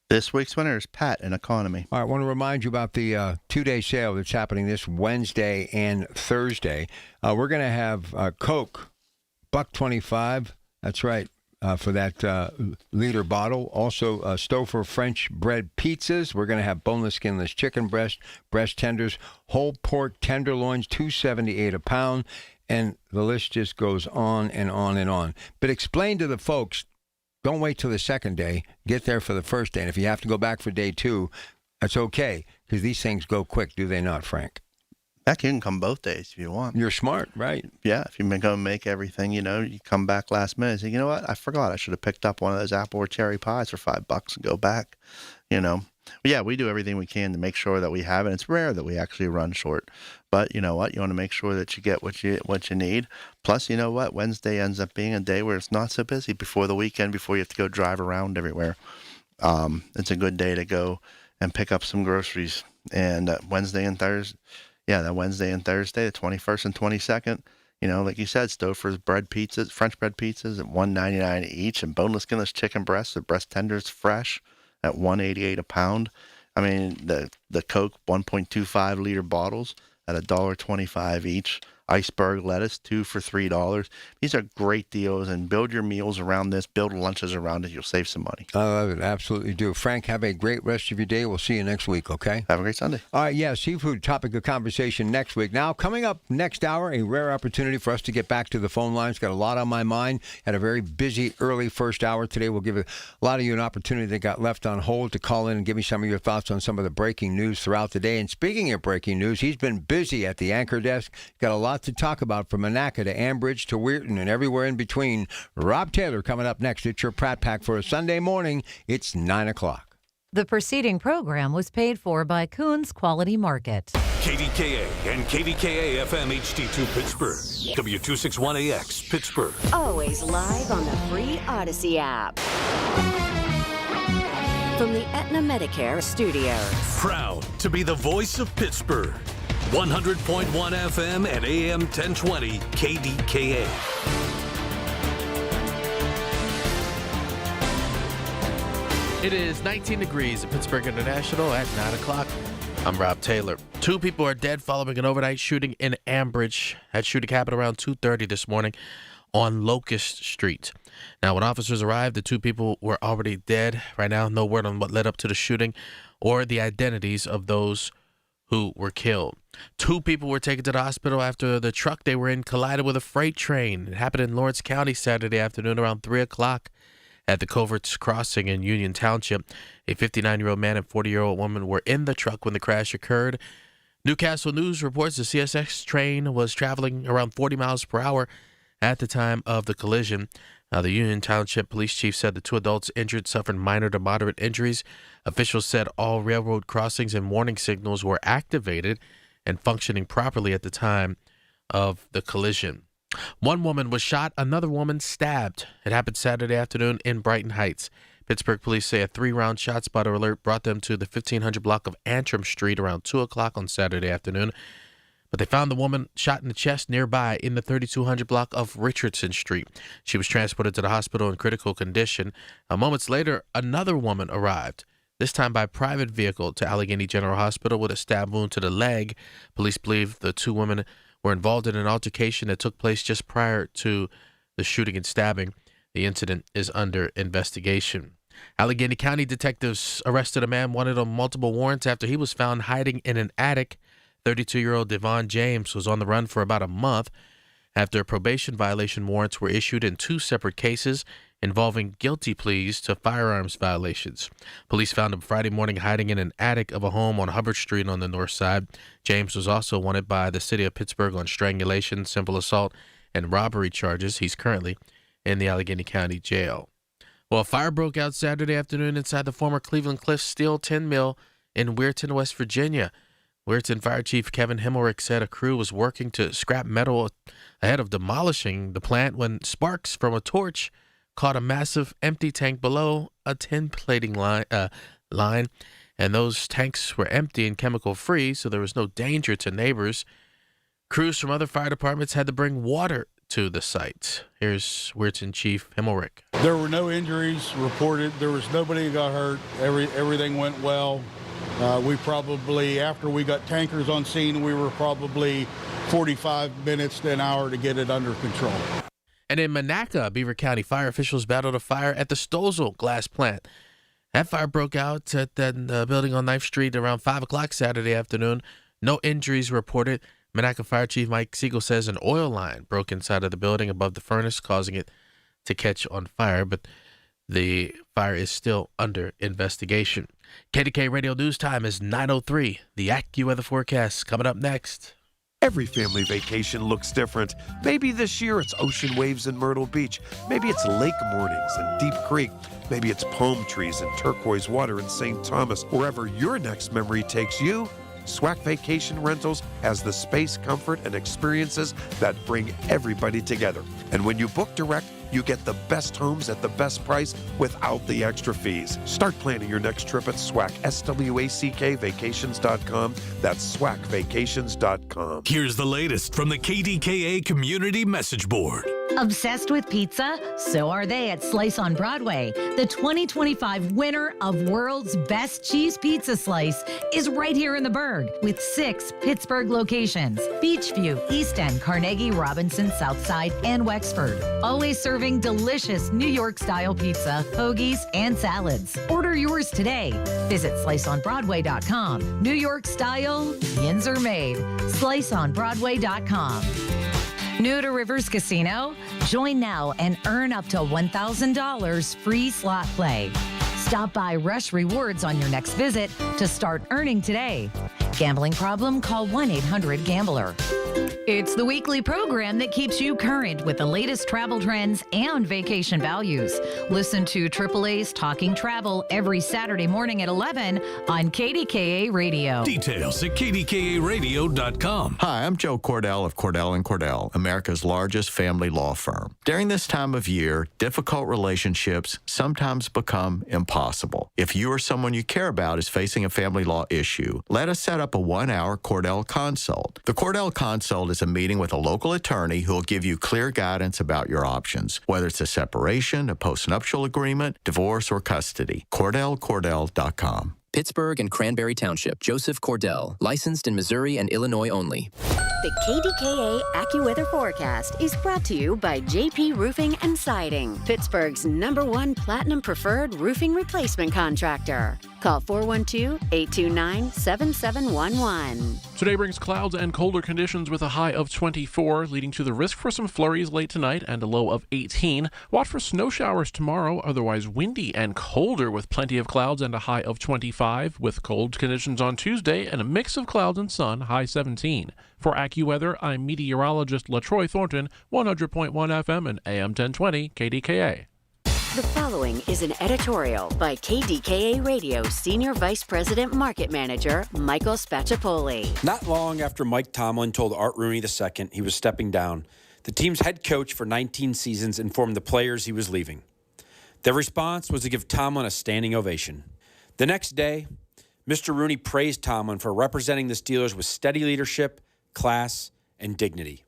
This week's winner is Pat in Economy. All right, I want to remind you about the two-day sale that's happening this Wednesday and Thursday. We're going to have Coke, $1.25. That's right, for that liter bottle. Also, Stouffer French bread pizzas. We're going to have boneless, skinless chicken breast tenders, whole pork tenderloins, $2.78 a pound, and the list just goes on and on and on. But explain to the folks, don't wait till the second day. Get there for the first day. And if you have to go back for day 2, that's okay, because these things go quick, do they not, Frank? Heck, you can come both days if you want. You're smart, right? Yeah, if you're going to make everything, you come back last minute and say, you know what, I forgot. I should have picked up one of those apple or cherry pies for $5 and go back, But yeah, we do everything we can to make sure that we have it. It's rare that we actually run short. But you know what? You want to make sure that you get what you need. Plus, you know what? Wednesday ends up being a day where it's not so busy before the weekend, before you have to go drive around everywhere. It's a good day to go and pick up some groceries. And Wednesday and Thursday, that Wednesday and Thursday, the 21st and 22nd, like you said, Stouffer's bread pizzas, French bread pizzas at $1.99 each, and boneless, skinless chicken breasts, the breast tenders fresh at $1.88 a pound. I mean, the Coke 1.25 liter bottles at $1.25 each. iceberg lettuce, 2 for $3. These are great deals, and build your meals around this, build lunches around it. You'll save some money. I love it. Absolutely do. Frank, have a great rest of your day. We'll see you next week, okay? Have a great Sunday. All right, yeah, seafood topic of conversation next week. Now, coming up next hour, a rare opportunity for us to get back to the phone lines. Got a lot on my mind. Had a very busy early first hour today. We'll give a lot of you an opportunity that got left on hold to call in and give me some of your thoughts on some of the breaking news throughout the day. And speaking of breaking news, he's been busy at the anchor desk. Got a lot to talk about from Monaca to Ambridge to Weirton and everywhere in between. Rob Taylor coming up next. It's your Pratt Pack for a Sunday morning. It's 9 o'clock. The preceding program was paid for by Coons Quality Market. KDKA and KDKA-FM HD2 Pittsburgh. W261AX Pittsburgh. Always live on the free Odyssey app. From the Aetna Medicare Studios. Proud to be the voice of Pittsburgh. 100.1 FM and AM 1020 KDKA. It is 19 degrees at Pittsburgh International at 9 o'clock. I'm Rob Taylor. 2 people are dead following an overnight shooting in Ambridge. That shooting happened around 2:30 this morning on Locust Street. Now, when officers arrived, the 2 people were already dead. Right now, no word on what led up to the shooting or the identities of those who were killed. 2 people were taken to the hospital after the truck they were in collided with a freight train. It happened in Lawrence County Saturday afternoon around 3 o'clock. At the Coverts Crossing in Union Township, a 59-year-old man and 40-year-old woman were in the truck when the crash occurred. Newcastle News reports the CSX train was traveling around 40 miles per hour at the time of the collision. Now, the Union Township police chief said the 2 adults injured suffered minor to moderate injuries. Officials said all railroad crossings and warning signals were activated and functioning properly at the time of the collision. 1 woman was shot, another woman stabbed. It happened Saturday afternoon in Brighton Heights. Pittsburgh police say a 3-round shot spotter alert brought them to the 1500 block of Antrim Street around 2 o'clock on Saturday afternoon. But they found the woman shot in the chest nearby in the 3200 block of Richardson Street. She was transported to the hospital in critical condition. Moments later, another woman arrived, this time by private vehicle, to Allegheny General Hospital with a stab wound to the leg. Police believe the 2 women were involved in an altercation that took place just prior to the shooting and stabbing. The incident is under investigation. Allegheny County detectives arrested a man wanted on multiple warrants after he was found hiding in an attic. 32-year-old Devon James was on the run for about a month after probation violation warrants were issued in 2 separate cases involving guilty pleas to firearms violations. Police found him Friday morning hiding in an attic of a home on Hubbard Street on the north side. James was also wanted by the city of Pittsburgh on strangulation, simple assault, and robbery charges. He's currently in the Allegheny County Jail. Well, a fire broke out Saturday afternoon inside the former Cleveland Cliffs Steel Tin Mill in Weirton, West Virginia. Weirton Fire Chief Kevin Himmelrich said a crew was working to scrap metal ahead of demolishing the plant when sparks from a torch caught a massive empty tank below a tin plating line, and those tanks were empty and chemical-free, so there was no danger to neighbors. Crews from other fire departments had to bring water to the site. Here's Weirton Chief Himmelrich. There were no injuries reported. There was nobody who got hurt. Everything went well. We probably, after we got tankers on scene, we were probably 45 minutes to an hour to get it under control. And in Monaca, Beaver County fire officials battled a fire at the Stozel glass plant. That fire broke out at the building on 9th Street around 5 o'clock Saturday afternoon. No injuries reported. Monaca Fire Chief Mike Siegel says an oil line broke inside of the building above the furnace, causing it to catch on fire, but the fire is still under investigation. KDK Radio News Time is 9:03. The AccuWeather forecast coming up next. Every family vacation looks different. Maybe this year it's ocean waves in Myrtle Beach. Maybe it's lake mornings in Deep Creek. Maybe it's palm trees and turquoise water in St. Thomas. Wherever your next memory takes you, SWAC Vacation Rentals has the space, comfort, and experiences that bring everybody together. And when you book direct, you get the best homes at the best price without the extra fees. Start planning your next trip at SWAC, SWACvacations.com. That's SWACvacations.com. Here's the latest from the KDKA Community Message Board. Obsessed with pizza? So are they at Slice on Broadway. The 2025 winner of World's Best Cheese Pizza Slice is right here in the Berg with 6 Pittsburgh locations: Beachview, East End, Carnegie, Robinson, Southside, and Wexford. Always serving delicious New York-style pizza, hoagies, and salads. Order yours today. Visit sliceonbroadway.com. New York style, yins are made. Sliceonbroadway.com. New to Rivers Casino? Join now and earn up to $1,000 free slot play. Stop by Rush Rewards on your next visit to start earning today. Gambling problem? Call 1-800-GAMBLER. It's the weekly program that keeps you current with the latest travel trends and vacation values. Listen to AAA's Talking Travel every Saturday morning at 11 on KDKA Radio. Details at KDKA-radio.com. Hi, I'm Joe Cordell of Cordell & Cordell, America's largest family law firm. During this time of year, difficult relationships sometimes become impossible. If you or someone you care about is facing a family law issue, let us set up a 1-hour Cordell Consult. The Cordell Consult is a meeting with a local attorney who will give you clear guidance about your options, whether it's a separation, a postnuptial agreement, divorce, or custody. CordellCordell.com. Pittsburgh and Cranberry Township. Joseph Cordell. Licensed in Missouri and Illinois only. The KDKA AccuWeather forecast is brought to you by JP Roofing and Siding, Pittsburgh's #1 Platinum Preferred Roofing Replacement Contractor. Call 412-829-7711. Today brings clouds and colder conditions with a high of 24, leading to the risk for some flurries late tonight and a low of 18. Watch for snow showers tomorrow, otherwise windy and colder with plenty of clouds and a high of 25, with cold conditions on Tuesday and a mix of clouds and sun, high 17. For AccuWeather, I'm meteorologist LaTroy Thornton, 100.1 FM and AM 1020 KDKA. The following is an editorial by KDKA Radio Senior Vice President Market Manager Michael Spacciapoli. Not long after Mike Tomlin told Art Rooney II he was stepping down, the team's head coach for 19 seasons informed the players he was leaving. Their response was to give Tomlin a standing ovation. The next day, Mr. Rooney praised Tomlin for representing the Steelers with steady leadership, class, and dignity.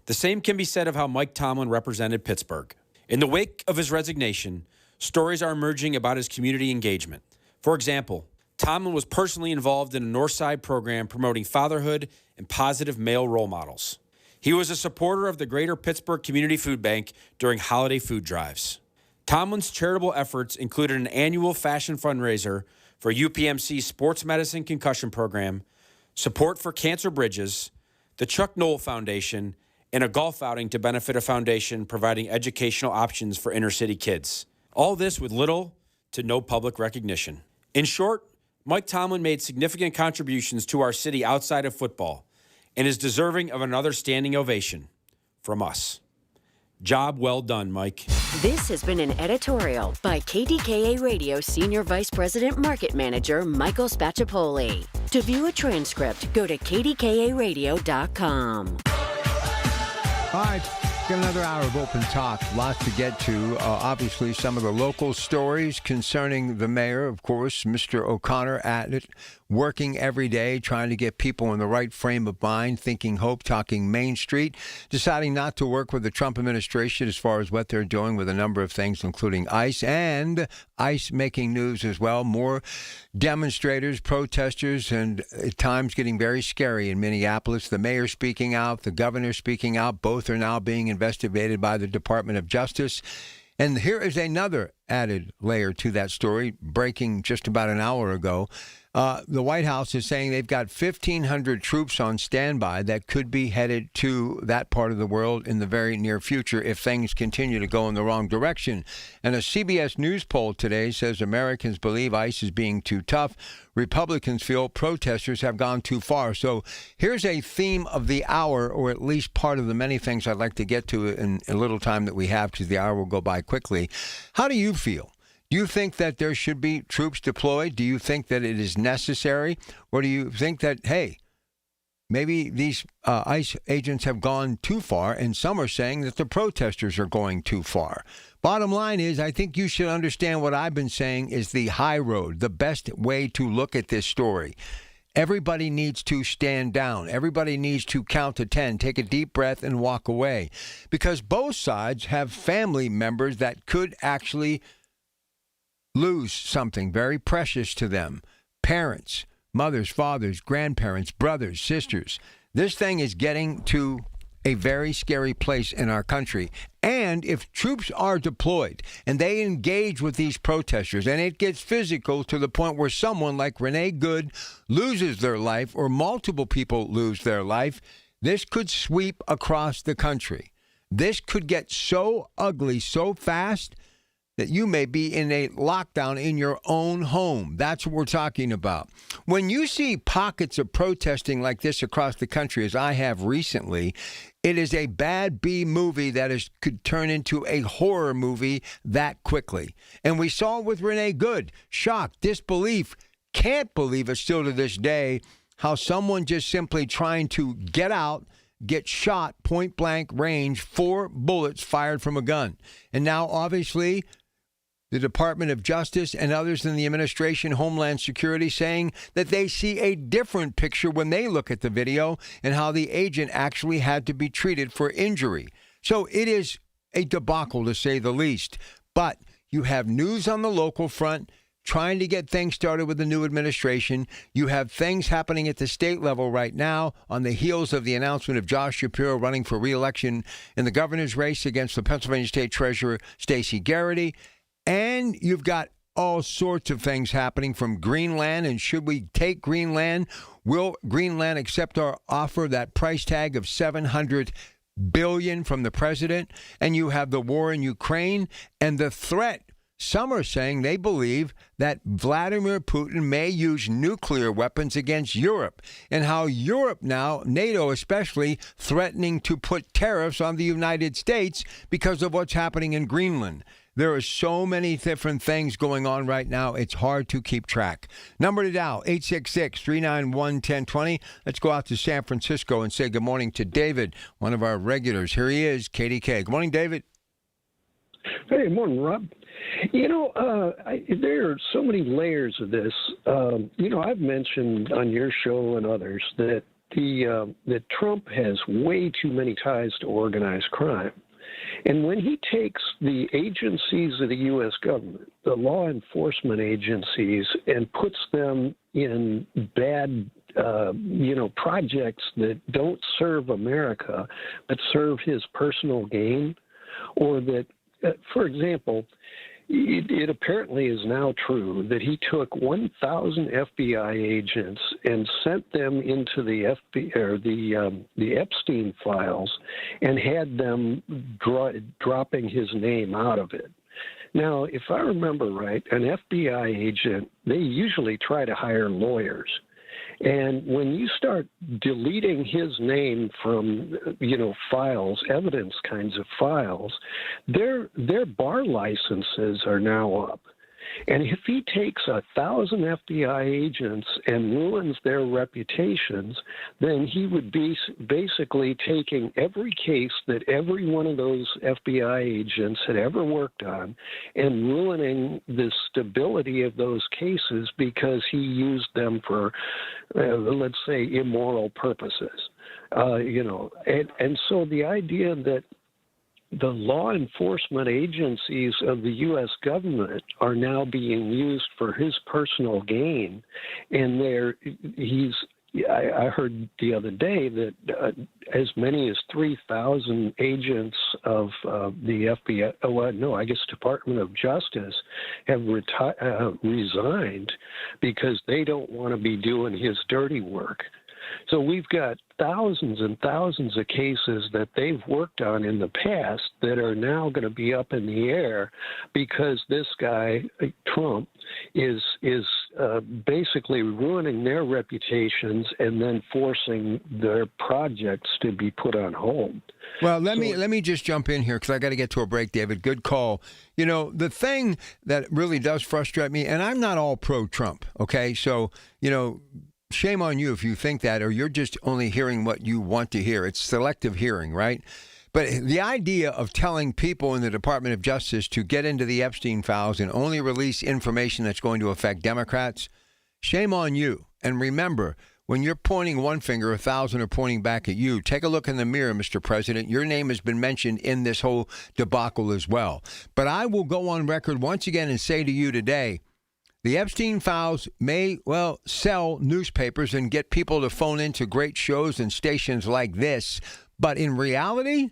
The same can be said of how Mike Tomlin represented Pittsburgh. In the wake of his resignation, stories are emerging about his community engagement. For example, Tomlin was personally involved in a Northside program promoting fatherhood and positive male role models. He was a supporter of the Greater Pittsburgh Community Food Bank during holiday food drives. Tomlin's charitable efforts included an annual fashion fundraiser for UPMC's Sports Medicine Concussion Program, support for Cancer Bridges, the Chuck Knoll Foundation, and a golf outing to benefit a foundation providing educational options for inner-city kids. All this with little to no public recognition. In short, Mike Tomlin made significant contributions to our city outside of football and is deserving of another standing ovation from us. Job well done, Mike. This has been an editorial by KDKA Radio Senior Vice President Market Manager Michael Spacciapoli. To view a transcript, go to kdkaradio.com. All right, got another hour of open talk. Lots to get to. Obviously, some of the local stories concerning the mayor, of course, Mr. O'Connor at it, working every day, trying to get people in the right frame of mind, thinking hope, talking Main Street, deciding not to work with the Trump administration as far as what they're doing with a number of things, including ICE, and ICE making news as well. More demonstrators, protesters, and at times getting very scary in Minneapolis. The mayor speaking out, the governor speaking out. Both are now being investigated by the Department of Justice. And here is another added layer to that story, breaking just about an hour ago. The White House is saying they've got 1,500 troops on standby that could be headed to that part of the world in the very near future if things continue to go in the wrong direction. And a CBS News poll today says Americans believe ICE is being too tough. Republicans feel protesters have gone too far. So here's a theme of the hour, or at least part of the many things I'd like to get to in a little time that we have, because the hour will go by quickly. How do you feel? Do you think that there should be troops deployed? Do you think that it is necessary? Or do you think that, hey, maybe these ICE agents have gone too far, and some are saying that the protesters are going too far? Bottom line is, I think you should understand what I've been saying is the high road, the best way to look at this story. Everybody needs to stand down. Everybody needs to count to 10, take a deep breath, and walk away. Because both sides have family members that could actually lose something very precious to them. Parents, mothers, fathers, grandparents, brothers, sisters. This thing is getting to a very scary place in our country. And if troops are deployed and they engage with these protesters and it gets physical to the point where someone like Renee Good loses their life or multiple people lose their life, this could sweep across the country. This could get so ugly so fast that you may be in a lockdown in your own home. That's what we're talking about. When you see pockets of protesting like this across the country, as I have recently, it is a bad B movie that could turn into a horror movie that quickly. And we saw it with Renee Good. Shock, disbelief, can't believe it still to this day, how someone just simply trying to get out, get shot point blank range, 4 bullets fired from a gun. And now, obviously, the Department of Justice and others in the administration, Homeland Security, saying that they see a different picture when they look at the video and how the agent actually had to be treated for injury. So it is a debacle, to say the least. But you have news on the local front trying to get things started with the new administration. You have things happening at the state level right now on the heels of the announcement of Josh Shapiro running for re-election in the governor's race against the Pennsylvania State Treasurer Stacey Garrity. And you've got all sorts of things happening from Greenland. And should we take Greenland? Will Greenland accept our offer, that price tag of $700 billion from the president? And you have the war in Ukraine and the threat. Some are saying they believe that Vladimir Putin may use nuclear weapons against Europe, and how Europe now, NATO especially, threatening to put tariffs on the United States because of what's happening in Greenland. There are so many different things going on right now, it's hard to keep track. Number to dial, 866-391-1020. Let's go out to San Francisco and say good morning to David, one of our regulars. Here he is, KDK. Good morning, David. Hey, morning, Rob. You know, there are so many layers of this. I've mentioned on your show and others that that Trump has way too many ties to organized crime. And when he takes the agencies of the U.S. government, the law enforcement agencies, and puts them in bad, projects that don't serve America, but serve his personal gain, or that, for example, it apparently is now true that he took 1,000 FBI agents and sent them into the the Epstein files and had them dropping his name out of it. Now, if I remember right, an FBI agent, they usually try to hire lawyers. And when you start deleting his name from, files, evidence kinds of files, their bar licenses are now up. And if he takes 1,000 FBI agents and ruins their reputations, then he would be basically taking every case that every one of those FBI agents had ever worked on and ruining the stability of those cases because he used them for, let's say, immoral purposes. And so the idea that the law enforcement agencies of the U.S. government are now being used for his personal gain, and I heard the other day that as many as 3,000 agents of the FBI, Department of Justice have resigned because they don't want to be doing his dirty work. So we've got thousands and thousands of cases that they've worked on in the past that are now going to be up in the air because this guy, Trump, is basically ruining their reputations and then forcing their projects to be put on hold. Well, let me just jump in here because I got to get to a break, David. Good call. The thing that really does frustrate me, and I'm not all pro-Trump, okay? So, shame on you if you think that, or you're just only hearing what you want to hear. It's selective hearing, right? But the idea of telling people in the Department of Justice to get into the Epstein files and only release information that's going to affect Democrats, shame on you. And remember, when you're pointing one finger, 1,000 are pointing back at you. Take a look in the mirror, Mr. President. Your name has been mentioned in this whole debacle as well. But I will go on record once again and say to you today, the Epstein files may, well, sell newspapers and get people to phone into great shows and stations like this. But in reality,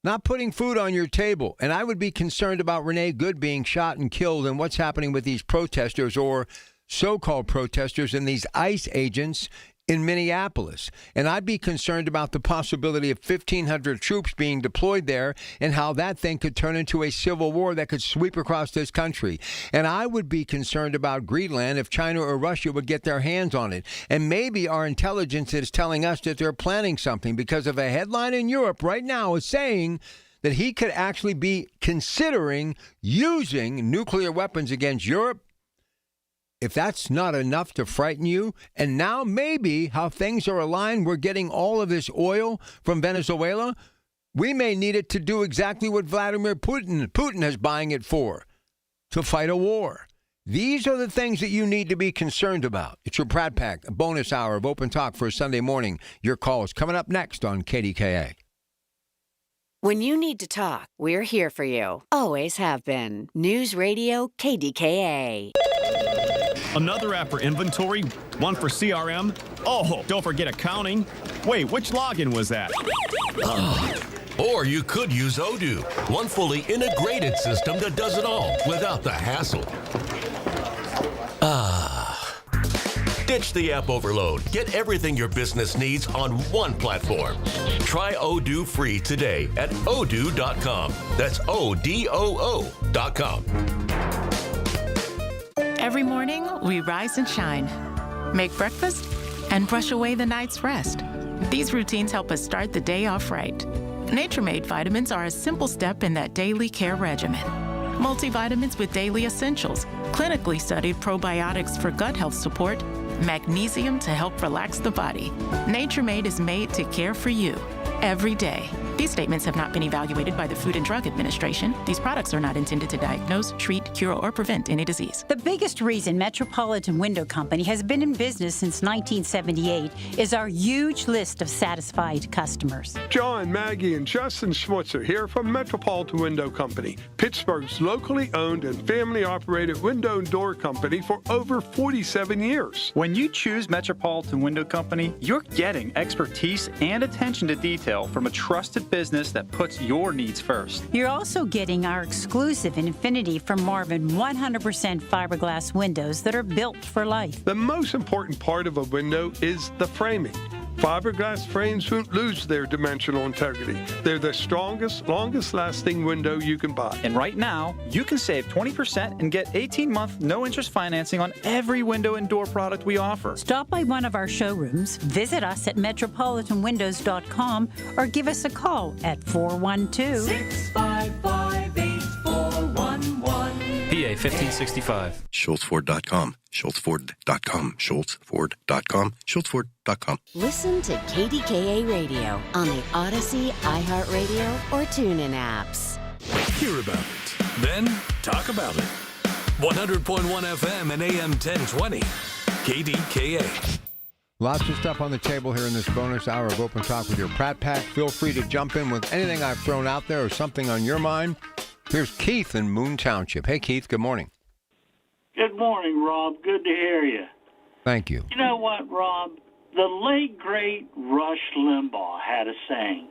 not putting food on your table. And I would be concerned about Renee Good being shot and killed and what's happening with these protesters or so-called protesters and these ICE agents in Minneapolis. And I'd be concerned about the possibility of 1,500 troops being deployed there and how that thing could turn into a civil war that could sweep across this country. And I would be concerned about Greenland if China or Russia would get their hands on it. And maybe our intelligence is telling us that they're planning something, because of a headline in Europe right now is saying that he could actually be considering using nuclear weapons against Europe. If that's not enough to frighten you, and now maybe how things are aligned, we're getting all of this oil from Venezuela, we may need it to do exactly what Vladimir Putin is buying it for, to fight a war. These are the things that you need to be concerned about. It's your Pratt Pack, a bonus hour of Open Talk for a Sunday morning. Your call is coming up next on KDKA. When you need to talk, we're here for you. Always have been. News Radio KDKA. Another app for inventory, one for CRM. Oh, don't forget accounting. Wait, which login was that? Or you could use Odoo, one fully integrated system that does it all without the hassle. Ditch the app overload. Get everything your business needs on one platform. Try Odoo free today at odoo.com. That's ODOO.com. Every morning, we rise and shine, make breakfast, and brush away the night's rest. These routines help us start the day off right. Nature-Made vitamins are a simple step in that daily care regimen. Multivitamins with daily essentials, clinically studied probiotics for gut health support, magnesium to help relax the body. Nature-Made is made to care for you every day. These statements have not been evaluated by the Food and Drug Administration. These products are not intended to diagnose, treat, cure, or prevent any disease. The biggest reason Metropolitan Window Company has been in business since 1978 is our huge list of satisfied customers. John, Maggie, and Justin Schmutzer here from Metropolitan Window Company, Pittsburgh's locally owned and family-operated window and door company for over 47 years. When you choose Metropolitan Window Company, you're getting expertise and attention to detail from a trusted business that puts your needs first. You're also getting our exclusive Infinity from Marvin 100% fiberglass windows that are built for life. The most important part of a window is the framing. Fiberglass frames won't lose their dimensional integrity. They're the strongest, longest-lasting window you can buy. And right now, you can save 20% and get 18-month no-interest financing on every window and door product we offer. Stop by one of our showrooms, visit us at metropolitanwindows.com, or give us a call at 412-655-8411. PA 1565. SchultzFord.com. SchultzFord.com. SchultzFord.com. SchultzFord.com. Listen to KDKA Radio on the Odyssey, iHeartRadio, or TuneIn apps. Hear about it, then talk about it. 100.1 FM and AM 1020. KDKA. Lots of stuff on the table here in this bonus hour of Open Talk with your Pratt Pack. Feel free to jump in with anything I've thrown out there or something on your mind. Here's Keith in Moon Township. Hey, Keith, good morning. Good morning, Rob. Good to hear you. Thank you. You know what, Rob? The late, great Rush Limbaugh had a saying,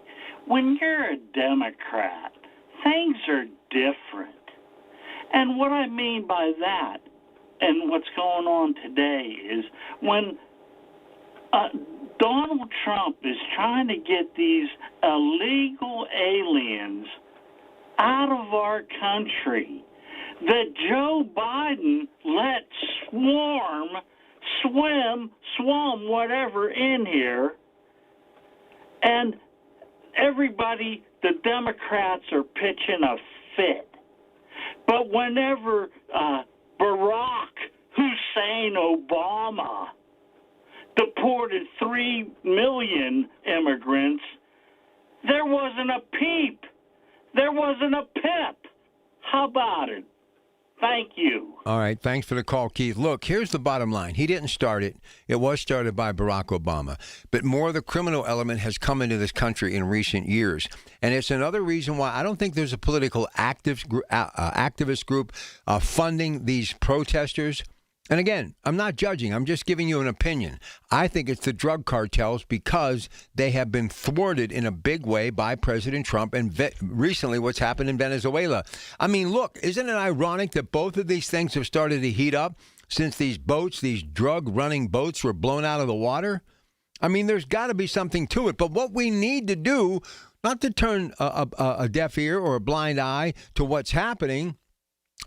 when you're a Democrat, things are different. And what I mean by that, and what's going on today, is when Donald Trump is trying to get these illegal aliens out of our country, that Joe Biden let swim, whatever, in here, and everybody, the Democrats are pitching a fit. But whenever Barack Hussein Obama deported 3 million immigrants, there wasn't a peep. There wasn't a pip. How about it? Thank you. All right. Thanks for the call, Keith. Look, here's the bottom line. He didn't start it. It was started by Barack Obama. But more of the criminal element has come into this country in recent years. And it's another reason why I don't think there's a political activist group funding these protesters. And again, I'm not judging. I'm just giving you an opinion. I think it's the drug cartels because they have been thwarted in a big way by President Trump and recently what's happened in Venezuela. I mean, look, isn't it ironic that both of these things have started to heat up since these boats, these drug-running boats were blown out of the water? I mean, there's got to be something to it. But what we need to do, not to turn a deaf ear or a blind eye to what's happening,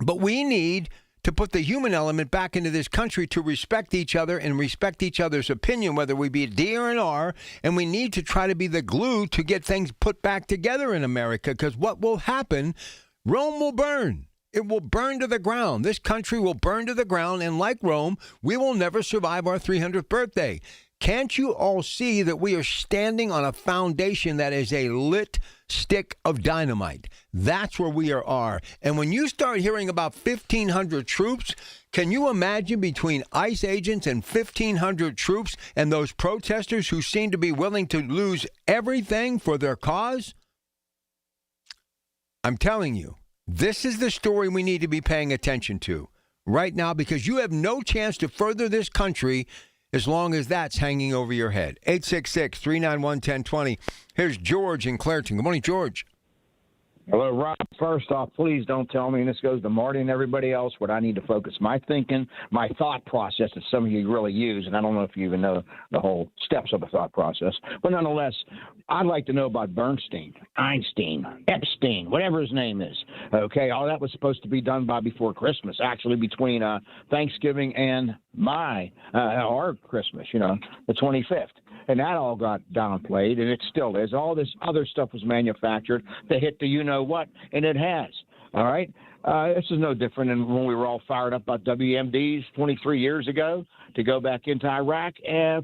but we need to put the human element back into this country to respect each other and respect each other's opinion, whether we be a D or an R, and we need to try to be the glue to get things put back together in America, because what will happen, Rome will burn. It will burn to the ground. This country will burn to the ground, and like Rome, we will never survive our 300th birthday. Can't you all see that we are standing on a foundation that is a lit stick of dynamite? That's where we are. And when you start hearing about 1,500 troops, can you imagine between ICE agents and 1,500 troops and those protesters who seem to be willing to lose everything for their cause? I'm telling you, this is the story we need to be paying attention to right now, because you have no chance to further this country as long as that's hanging over your head. 866-391-1020. Here's George in Clairton. Good morning, George. Hello, Rob. First off, please don't tell me, and this goes to Marty and everybody else, what I need to focus my thinking, my thought process that some of you really use, and I don't know if you even know the whole steps of the thought process. But nonetheless, I'd like to know about Bernstein, Einstein, Epstein, whatever his name is. Okay, all that was supposed to be done by before Christmas, actually between Thanksgiving and our Christmas, the 25th. And that all got downplayed, and it still is. All this other stuff was manufactured to hit the you-know-what, and it has. All right? This is no different than when we were all fired up about WMDs 23 years ago to go back into Iraq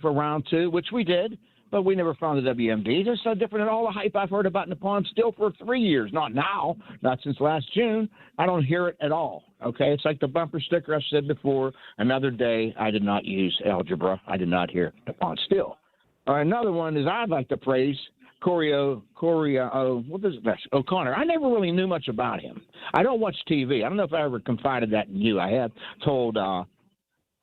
for round 2, which we did, but we never found the WMDs. It's no different than all the hype I've heard about Napalm still for 3 years. Not now, not since last June. I don't hear it at all. Okay? It's like the bumper sticker I've said before. Another day I did not use algebra. I did not hear Napalm still. Another one is I'd like to praise O'Connor. I never really knew much about him. I don't watch TV. I don't know if I ever confided that in you. I have told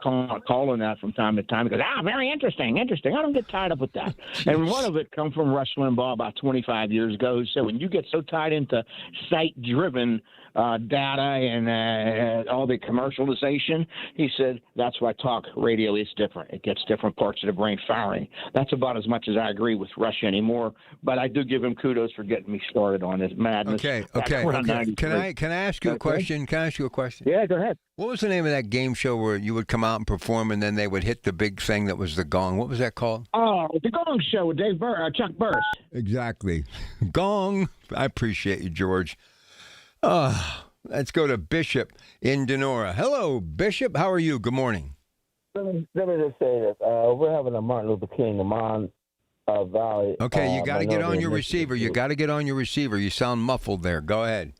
Colin that from time to time. He goes, very interesting. I don't get tied up with that. And one of it come from Rush Limbaugh about 25 years ago, who said when you get so tied into site-driven data and all the commercialization, he said that's why talk radio is different. It gets different parts of the brain firing. That's about as much as I agree with Rush anymore, but I do give him kudos for getting me started on this madness. Okay. Can I ask you a question? Can I ask you a question? Yeah, go ahead. What was the name of that game show where you would come out and perform and then they would hit the big thing that was the gong? What was that called? Oh, the Gong Show with Chuck Burris. Exactly. Gong. I appreciate you, George. Let's go to Bishop in Denora. Hello, Bishop. How are you? Good morning. Let me just say this. We're having a Martin Luther King Amon Valley. Okay, you got to get on your receiver. You got to get on your receiver. You sound muffled there. Go ahead.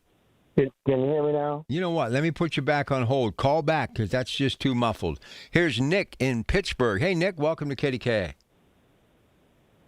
Can you hear me now? You know what? Let me put you back on hold. Call back because that's just too muffled. Here's Nick in Pittsburgh. Hey, Nick, welcome to KDKA.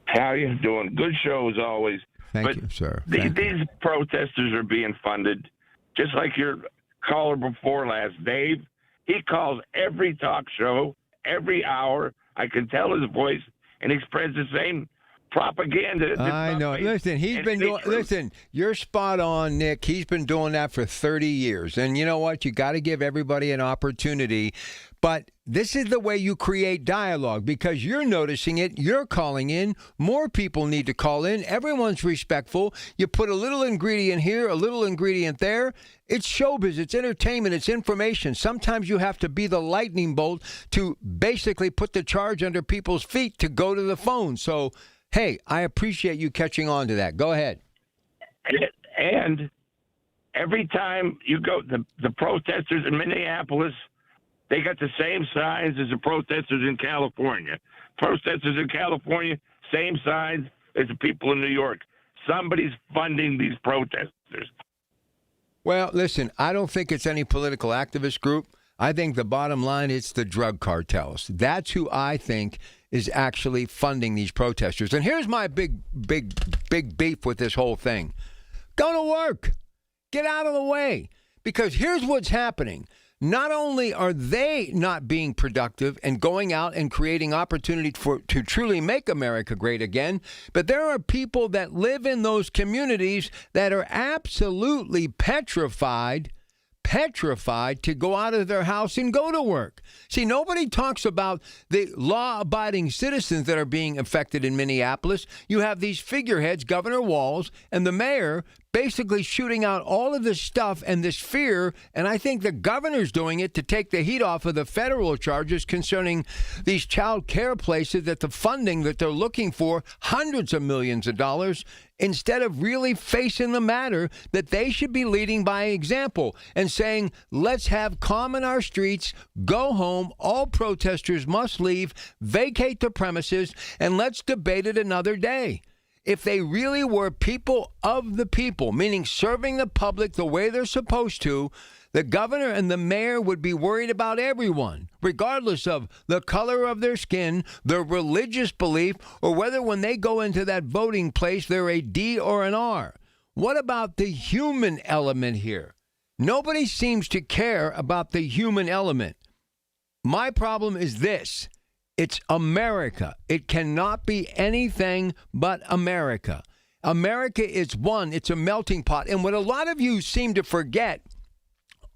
How you doing? Good show as always. Thank you, sir. These protesters are being funded, just like your caller before last, Dave. He calls every talk show, every hour. I can tell his voice, and he spreads the same propaganda. I know. Listen, he's been doing. Listen, you're spot on, Nick. He's been doing that for 30 years, and you know what? You got to give everybody an opportunity. But this is the way you create dialogue because you're noticing it. You're calling in. More people need to call in. Everyone's respectful. You put a little ingredient here, a little ingredient there. It's showbiz. It's entertainment. It's information. Sometimes you have to be the lightning bolt to basically put the charge under people's feet to go to the phone. So, hey, I appreciate you catching on to that. Go ahead. And every time you go, the protesters in Minneapolis, they got the same signs as the protesters in California. Protesters in California, same signs as the people in New York. Somebody's funding these protesters. Well, listen, I don't think it's any political activist group. I think the bottom line is the drug cartels. That's who I think is actually funding these protesters. And here's my big beef with this whole thing. Go to work. Get out of the way. Because here's what's happening. Not only are they not being productive and going out and creating opportunity to truly make America great again, but there are people that live in those communities that are absolutely petrified to go out of their house and go to work. See, nobody talks about the law-abiding citizens that are being affected in Minneapolis. You have these figureheads, Governor Walz and the mayor, basically shooting out all of this stuff and this fear, and I think the governor's doing it to take the heat off of the federal charges concerning these child care places, that the funding that they're looking for, hundreds of millions of dollars, instead of really facing the matter that they should be leading by example and saying, let's have calm in our streets, go home, all protesters must leave, vacate the premises, and let's debate it another day. If they really were people of the people, meaning serving the public the way they're supposed to, the governor and the mayor would be worried about everyone, regardless of the color of their skin, their religious belief, or whether when they go into that voting place, they're a D or an R. What about the human element here? Nobody seems to care about the human element. My problem is this. It's America. It cannot be anything but America. America is one. It's a melting pot. And what a lot of you seem to forget,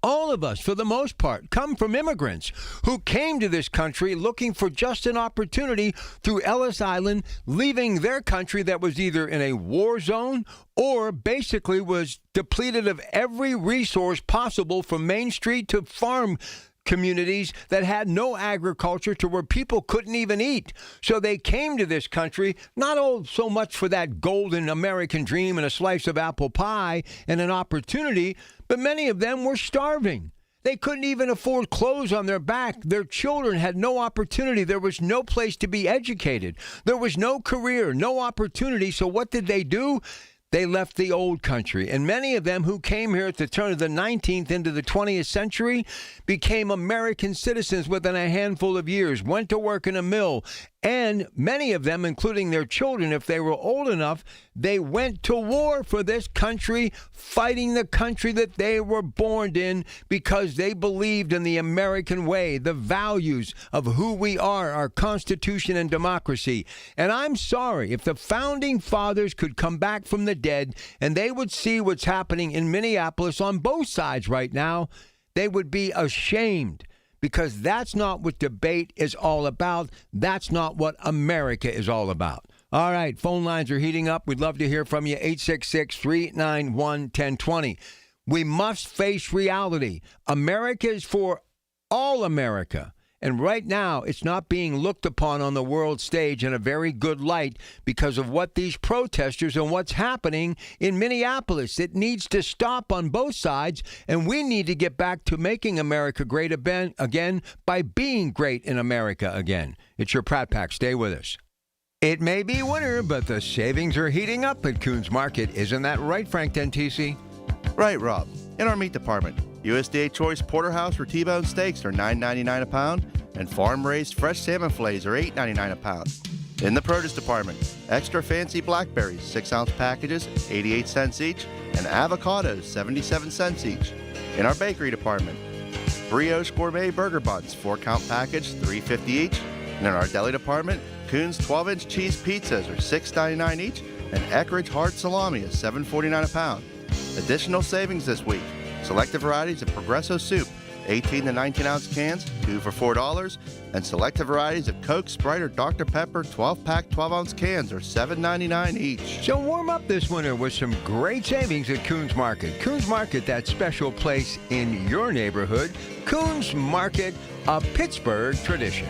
all of us, for the most part, come from immigrants who came to this country looking for just an opportunity through Ellis Island, leaving their country that was either in a war zone or basically was depleted of every resource possible from Main Street to farm communities that had no agriculture to where people couldn't even eat. So they came to this country, not all so much for that golden American dream and a slice of apple pie and an opportunity, but many of them were starving. They couldn't even afford clothes on their back. Their children had no opportunity. There was no place to be educated. There was no career, no opportunity. So what did they do? They left the old country, and many of them who came here at the turn of the 19th into the 20th century became American citizens within a handful of years, went to work in a mill, and many of them, including their children, if they were old enough, they went to war for this country, fighting the country that they were born in because they believed in the American way, the values of who we are, our Constitution and democracy. And I'm sorry, if the Founding Fathers could come back from the dead and they would see what's happening in Minneapolis on both sides right now, they would be ashamed. Because that's not what debate is all about. That's not what America is all about. All right, phone lines are heating up. We'd love to hear from you, 866-391-1020. We must face reality. America is for all America. And right now, it's not being looked upon on the world stage in a very good light because of what these protesters and what's happening in Minneapolis. It needs to stop on both sides, and we need to get back to making America great again by being great in America again. It's your Pratt Pack. Stay with us. It may be winter, but the savings are heating up at Coons Market. Isn't that right, Frank Dentisi? Right, Rob. In our meat department, USDA Choice Porterhouse or T-bone steaks are $9.99 a pound, and farm-raised fresh salmon fillets are $8.99 a pound. In the produce department, extra fancy blackberries, 6-ounce packages, 88 cents each, and avocados, 77 cents each. In our bakery department, brioche gourmet burger buns, 4-count package, $3.50 each. And in our deli department, Coons 12-inch cheese pizzas are $6.99 each, and Eckrich hard salami is $7.49 a pound. Additional savings this week. Selected varieties of Progresso soup, 18 to 19-ounce cans, 2 for $4, and selected varieties of Coke, Sprite, or Dr. Pepper 12-pack 12-ounce cans are $7.99 each. So warm up this winter with some great savings at Coons Market. Coons Market, that special place in your neighborhood. Coons Market, a Pittsburgh tradition.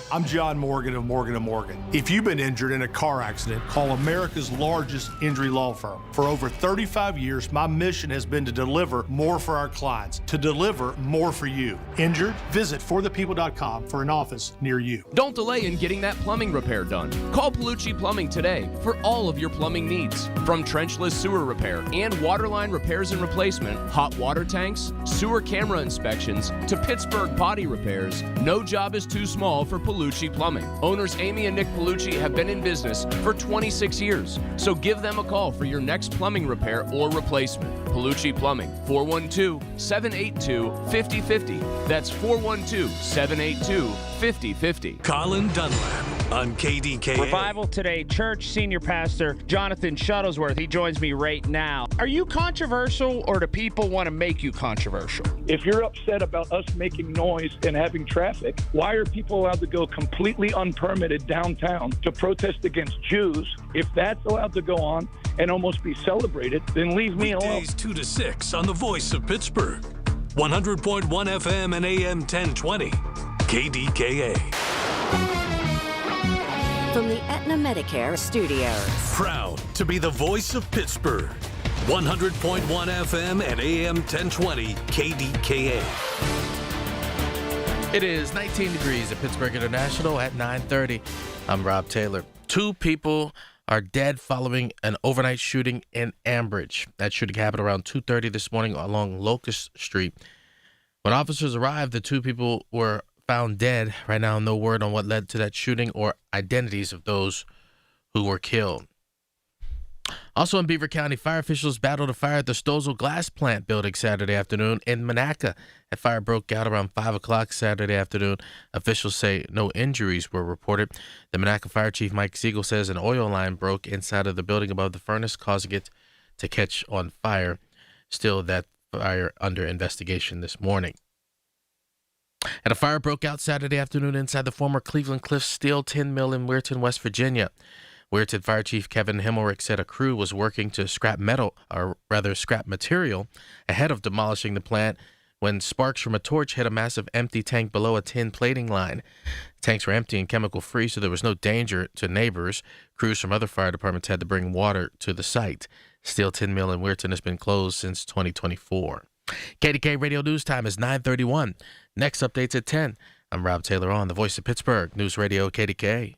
I'm John Morgan of Morgan & Morgan. If you've been injured in a car accident, call America's largest injury law firm. For over 35 years, my mission has been to deliver more for our clients, to deliver more for you. Injured? Visit forthepeople.com for an office near you. Don't delay in getting that plumbing repair done. Call Palucci Plumbing today for all of your plumbing needs. From trenchless sewer repair and waterline repairs and replacement, hot water tanks, sewer camera inspections, to Pittsburgh potty repairs, no job is too small for Palucci Plumbing. Owners Amy and Nick Palucci have been in business for 26 years, so give them a call for your next plumbing repair or replacement. Palucci Plumbing, 412-782-5050. That's 412-782-5050. Colin Dunlap on KDKA. Revival Today Church Senior Pastor Jonathan Shuttlesworth. He joins me right now. Are you controversial, or do people want to make you controversial? If you're upset about us making noise and having traffic, why are people allowed to go completely unpermitted downtown to protest against Jews? If that's allowed to go on and almost be celebrated, then leave me alone. Weekdays 2 to 6 on the Voice of Pittsburgh. 100.1 FM and AM 1020. KDKA. From the Aetna Medicare Studios. Proud to be the voice of Pittsburgh. 100.1 FM and AM 1020 KDKA. It is 19 degrees at Pittsburgh International at 9:30. I'm Rob Taylor. 2 people are dead following an overnight shooting in Ambridge. That shooting happened around 2:30 this morning along Locust Street. When officers arrived, the 2 people were found dead. Right now, no word on what led to that shooting or identities of those who were killed. Also in Beaver County, fire officials battled a fire at the Stozel Glass Plant building Saturday afternoon in Monaca. That fire broke out around 5 o'clock Saturday afternoon. Officials say no injuries were reported. The Monaca Fire Chief Mike Siegel says an oil line broke inside of the building above the furnace, causing it to catch on fire. Still, that fire under investigation this morning. And a fire broke out Saturday afternoon inside the former Cleveland Cliffs steel tin mill in Weirton, West Virginia. Weirton Fire Chief Kevin Himmelrich said a crew was working to scrap material ahead of demolishing the plant when sparks from a torch hit a massive empty tank below a tin plating line. Tanks were empty and chemical-free, so there was no danger to neighbors. Crews from other fire departments had to bring water to the site. Steel tin mill in Weirton has been closed since 2024. KDK Radio News Time is 9:31. Next update's at 10. I'm Rob Taylor on the Voice of Pittsburgh, News Radio KDKA.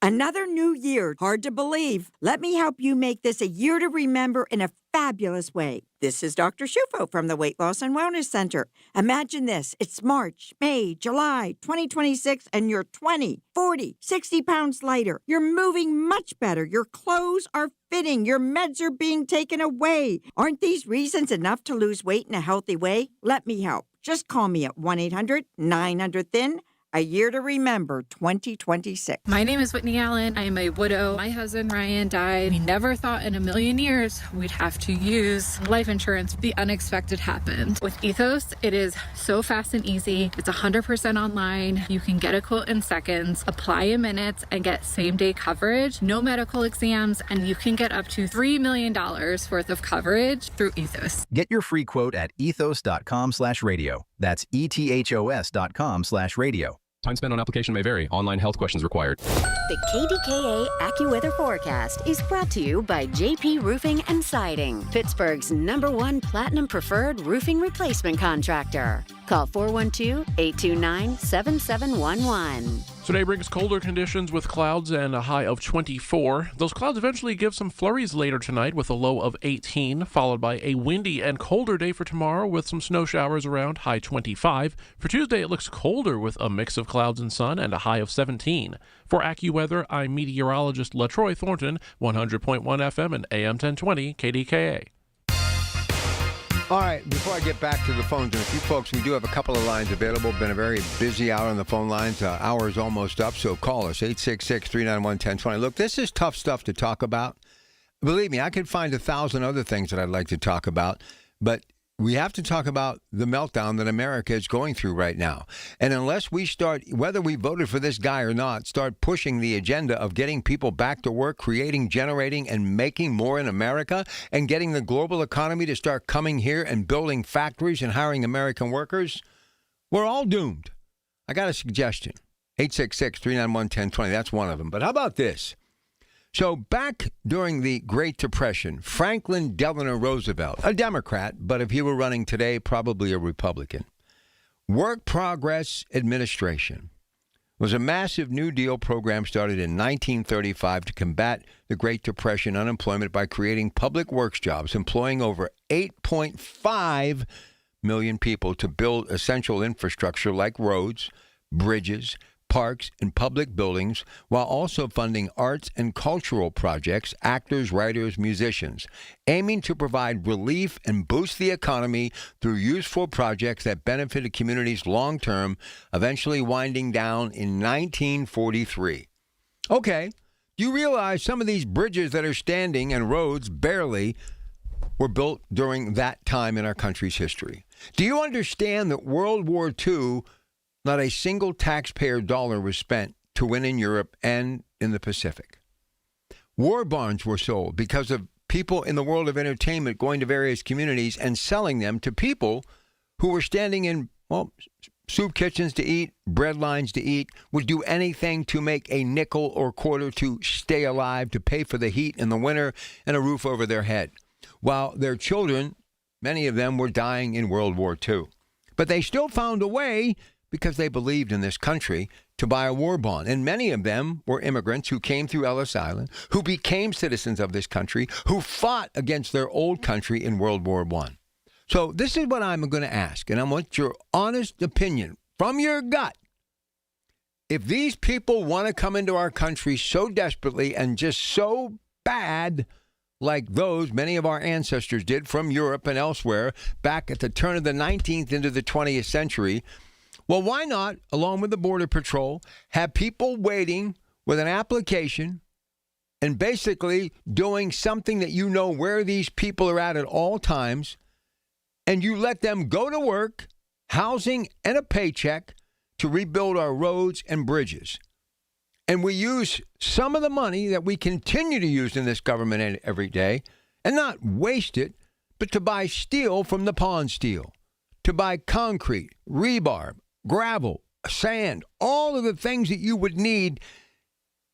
Another new year. Hard to believe. Let me help you make this a year to remember in a fabulous way. This is Dr. Shufo from the Weight Loss and Wellness Center. Imagine this. It's March, May, July, 2026, and you're 20, 40, 60 pounds lighter. You're moving much better. Your clothes are fitting. Your meds are being taken away. Aren't these reasons enough to lose weight in a healthy way? Let me help. Just call me at 1-800-900-THIN. A year to remember, 2026. My name is Whitney Allen. I am a widow. My husband, Ryan, died. We never thought in a million years we'd have to use life insurance. The unexpected happened. With Ethos, it is so fast and easy. It's 100% online. You can get a quote in seconds, apply in minutes, and get same-day coverage, no medical exams, and you can get up to $3 million worth of coverage through Ethos. Get your free quote at ethos.com/radio. That's ethos.com/radio. Time spent on application may vary. Online health questions required. The KDKA AccuWeather forecast is brought to you by JP Roofing and Siding, Pittsburgh's #1 Platinum Preferred Roofing Replacement Contractor. Call 412-829-7711. Today brings colder conditions with clouds and a high of 24. Those clouds eventually give some flurries later tonight with a low of 18, followed by a windy and colder day for tomorrow with some snow showers around, high 25. For Tuesday, it looks colder with a mix of clouds and sun and a high of 17. For AccuWeather, I'm meteorologist LaTroy Thornton, 100.1 FM and AM 1020 KDKA. All right, before I get back to the phones, and a few folks, we do have a couple of lines available. Been a very busy hour on the phone lines. Hour is almost up, so call us, 866-391-1020. Look, this is tough stuff to talk about. Believe me, I could find 1,000 other things that I'd like to talk about, but we have to talk about the meltdown that America is going through right now. And unless we start, whether we voted for this guy or not, start pushing the agenda of getting people back to work, creating, generating, and making more in America, and getting the global economy to start coming here and building factories and hiring American workers, we're all doomed. I got a suggestion. 866-391-1020. That's one of them. But how about this? So back during the Great Depression, Franklin Delano Roosevelt, a Democrat, but if he were running today, probably a Republican, Work Progress Administration was a massive New Deal program started in 1935 to combat the Great Depression unemployment by creating public works jobs, employing over 8.5 million people to build essential infrastructure like roads, bridges, parks, and public buildings, while also funding arts and cultural projects, actors, writers, musicians, aiming to provide relief and boost the economy through useful projects that benefited communities long-term, eventually winding down in 1943. Okay, do you realize some of these bridges that are standing and roads barely were built during that time in our country's history? Do you understand that World War II, not a single taxpayer dollar was spent to win in Europe and in the Pacific? War bonds were sold because of people in the world of entertainment going to various communities and selling them to people who were standing in, well, soup kitchens to eat, bread lines to eat, would do anything to make a nickel or quarter to stay alive, to pay for the heat in the winter and a roof over their head, while their children, many of them, were dying in World War II. But they still found a way, because they believed in this country, to buy a war bond. And many of them were immigrants who came through Ellis Island, who became citizens of this country, who fought against their old country in World War I. So this is what I'm going to ask, and I want your honest opinion from your gut. If these people want to come into our country so desperately and just so bad, like those many of our ancestors did from Europe and elsewhere back at the turn of the 19th into the 20th century, well, why not, along with the Border Patrol, have people waiting with an application and basically doing something that you know where these people are at all times, and you let them go to work, housing, and a paycheck to rebuild our roads and bridges. And we use some of the money that we continue to use in this government every day, and not waste it, but to buy steel from the pawn steel, to buy concrete, rebar, gravel, sand, all of the things that you would need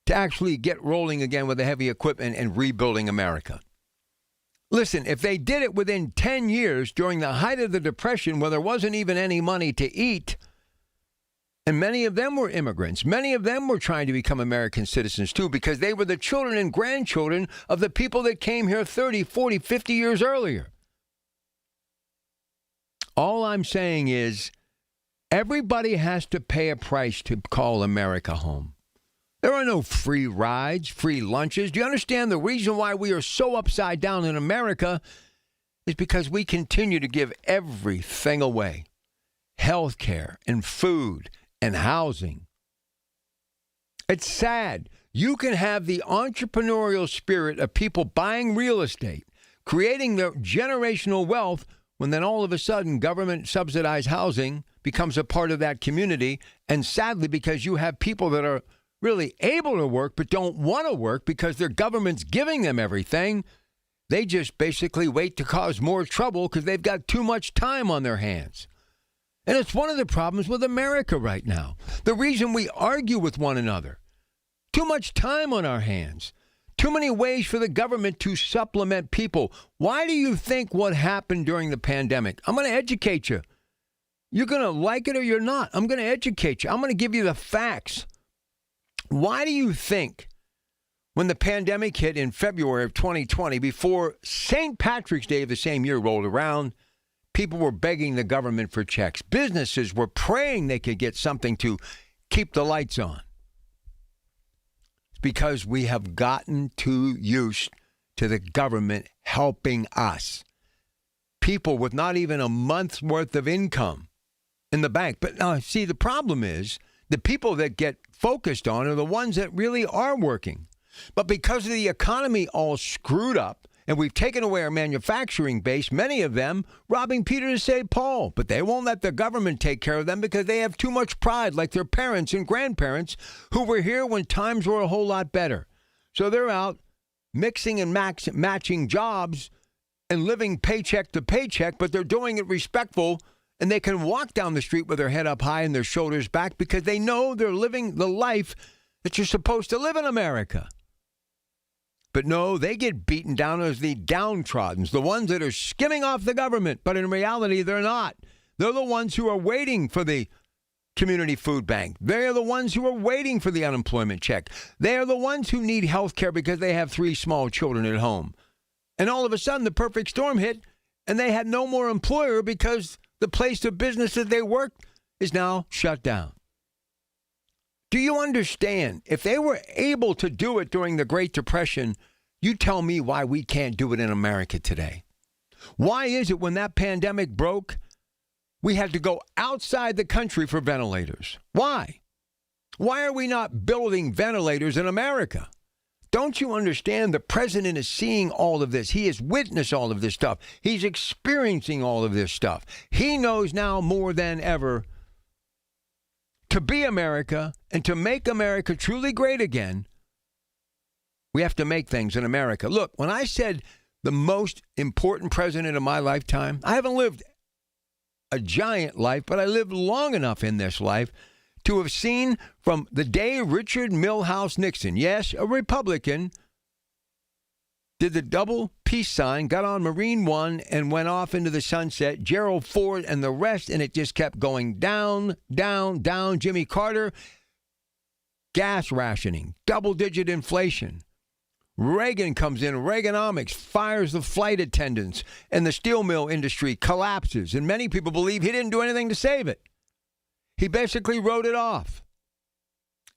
to actually get rolling again with the heavy equipment and rebuilding America. Listen, if they did it within 10 years during the height of the Depression, where there wasn't even any money to eat, and many of them were immigrants, many of them were trying to become American citizens too, because they were the children and grandchildren of the people that came here 30, 40, 50 years earlier. All I'm saying is, everybody has to pay a price to call America home. There are no free rides, free lunches. Do you understand the reason why we are so upside down in America is because we continue to give everything away. Health care and food and housing. It's sad. You can have the entrepreneurial spirit of people buying real estate, creating their generational wealth, when then all of a sudden government subsidized housing becomes a part of that community. And sadly, because you have people that are really able to work but don't want to work because their government's giving them everything, they just basically wait to cause more trouble because they've got too much time on their hands. And it's one of the problems with America right now. The reason we argue with one another. Too much time on our hands. Too many ways for the government to supplement people. Why do you think what happened during the pandemic? I'm going to educate you. You're going to like it or you're not. I'm going to educate you. I'm going to give you the facts. Why do you think when the pandemic hit in February of 2020, before St. Patrick's Day of the same year rolled around, people were begging the government for checks? Businesses were praying they could get something to keep the lights on. It's because we have gotten too used to the government helping us. People with not even a month's worth of income in the bank. But now, see, the problem is the people that get focused on are the ones that really are working. But because of the economy all screwed up, and we've taken away our manufacturing base, many of them robbing Peter to save Paul. But they won't let the government take care of them because they have too much pride, like their parents and grandparents who were here when times were a whole lot better. So they're out mixing and matching jobs and living paycheck to paycheck, but they're doing it respectful And they can walk down the street with their head up high and their shoulders back because they know they're living the life that you're supposed to live in America. But no, they get beaten down as the downtrodden, the ones that are skimming off the government. But in reality, they're not. They're the ones who are waiting for the community food bank. They're the ones who are waiting for the unemployment check. They're the ones who need health care because they have 3 small children at home. And all of a sudden, the perfect storm hit, and they had no more employer because the place of business that they worked is now shut down. Do you understand? If they were able to do it during the Great Depression, you tell me why we can't do it in America today. Why is it when that pandemic broke, we had to go outside the country for ventilators? Why? Why are we not building ventilators in America? Don't you understand? The president is seeing all of this. He has witnessed all of this stuff. He's experiencing all of this stuff. He knows now more than ever to be America and to make America truly great again, we have to make things in America. Look, when I said the most important president of my lifetime, I haven't lived a giant life, but I lived long enough in this life to have seen from the day Richard Milhouse Nixon, yes, a Republican, did the double peace sign, got on Marine One, and went off into the sunset. Gerald Ford and the rest, and it just kept going down, down, down. Jimmy Carter, gas rationing, double-digit inflation. Reagan comes in, Reaganomics, fires the flight attendants, and the steel mill industry collapses. And many people believe he didn't do anything to save it. He basically wrote it off.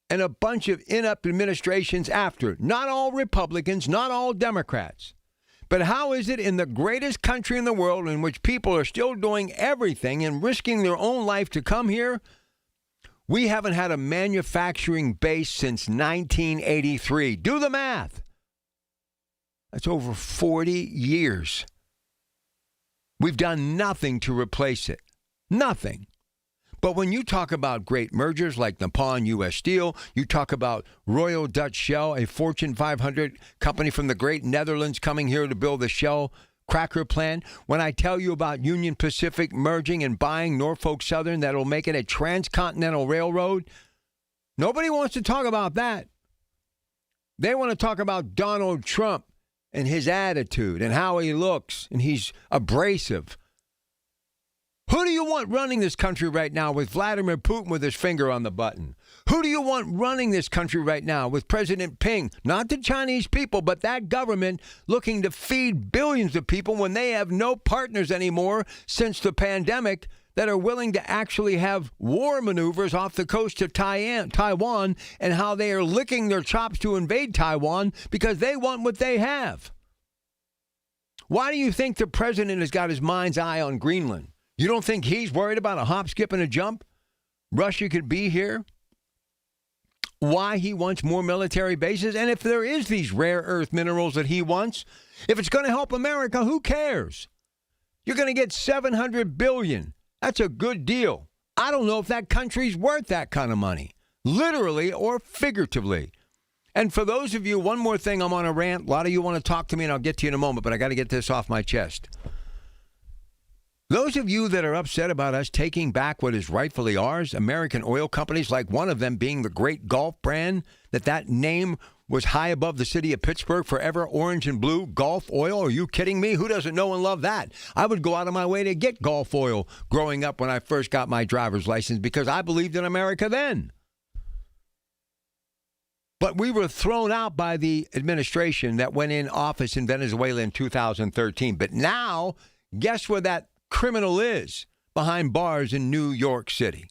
And a bunch of inept administrations after. Not all Republicans, not all Democrats. But how is it in the greatest country in the world in which people are still doing everything and risking their own life to come here? We haven't had a manufacturing base since 1983. Do the math. That's over 40 years. We've done nothing to replace it. Nothing. But when you talk about great mergers like Nippon U.S. Steel, you talk about Royal Dutch Shell, a Fortune 500 company from the great Netherlands coming here to build the Shell cracker plant. When I tell you about Union Pacific merging and buying Norfolk Southern, that'll make it a transcontinental railroad, nobody wants to talk about that. They want to talk about Donald Trump and his attitude and how he looks, and he's abrasive. Who do you want running this country right now with Vladimir Putin with his finger on the button? Who do you want running this country right now with President Ping? Not the Chinese people, but that government looking to feed billions of people when they have no partners anymore since the pandemic that are willing to actually have war maneuvers off the coast of Taiwan, and how they are licking their chops to invade Taiwan because they want what they have. Why do you think the president has got his mind's eye on Greenland? You don't think he's worried about a hop, skip, and a jump? Russia could be here? Why he wants more military bases? And if there is these rare earth minerals that he wants, if it's going to help America, who cares? You're going to get $700 billion. That's a good deal. I don't know if that country's worth that kind of money, literally or figuratively. And for those of you, one more thing, I'm on a rant. A lot of you want to talk to me, and I'll get to you in a moment, but I got to get this off my chest. Those of you that are upset about us taking back what is rightfully ours, American oil companies, like one of them being the great Gulf brand, that name was high above the city of Pittsburgh, forever orange and blue, Gulf oil. Are you kidding me? Who doesn't know and love that? I would go out of my way to get Gulf oil growing up when I first got my driver's license because I believed in America then. But we were thrown out by the administration that went in office in Venezuela in 2013. But now, guess where that criminal is? Behind bars in New York City.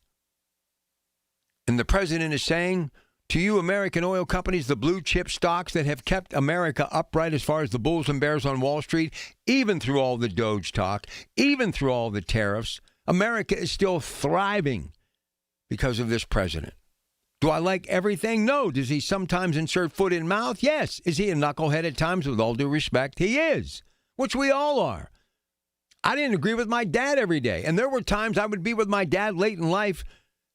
And the president is saying to you American oil companies, the blue chip stocks that have kept America upright as far as the bulls and bears on Wall Street, even through all the Doge talk, even through all the tariffs, America is still thriving because of this president. Do I like everything? No. Does he sometimes insert foot in mouth? Yes. Is he a knucklehead at times? With all due respect, he is, which we all are. I didn't agree with my dad every day. And there were times I would be with my dad late in life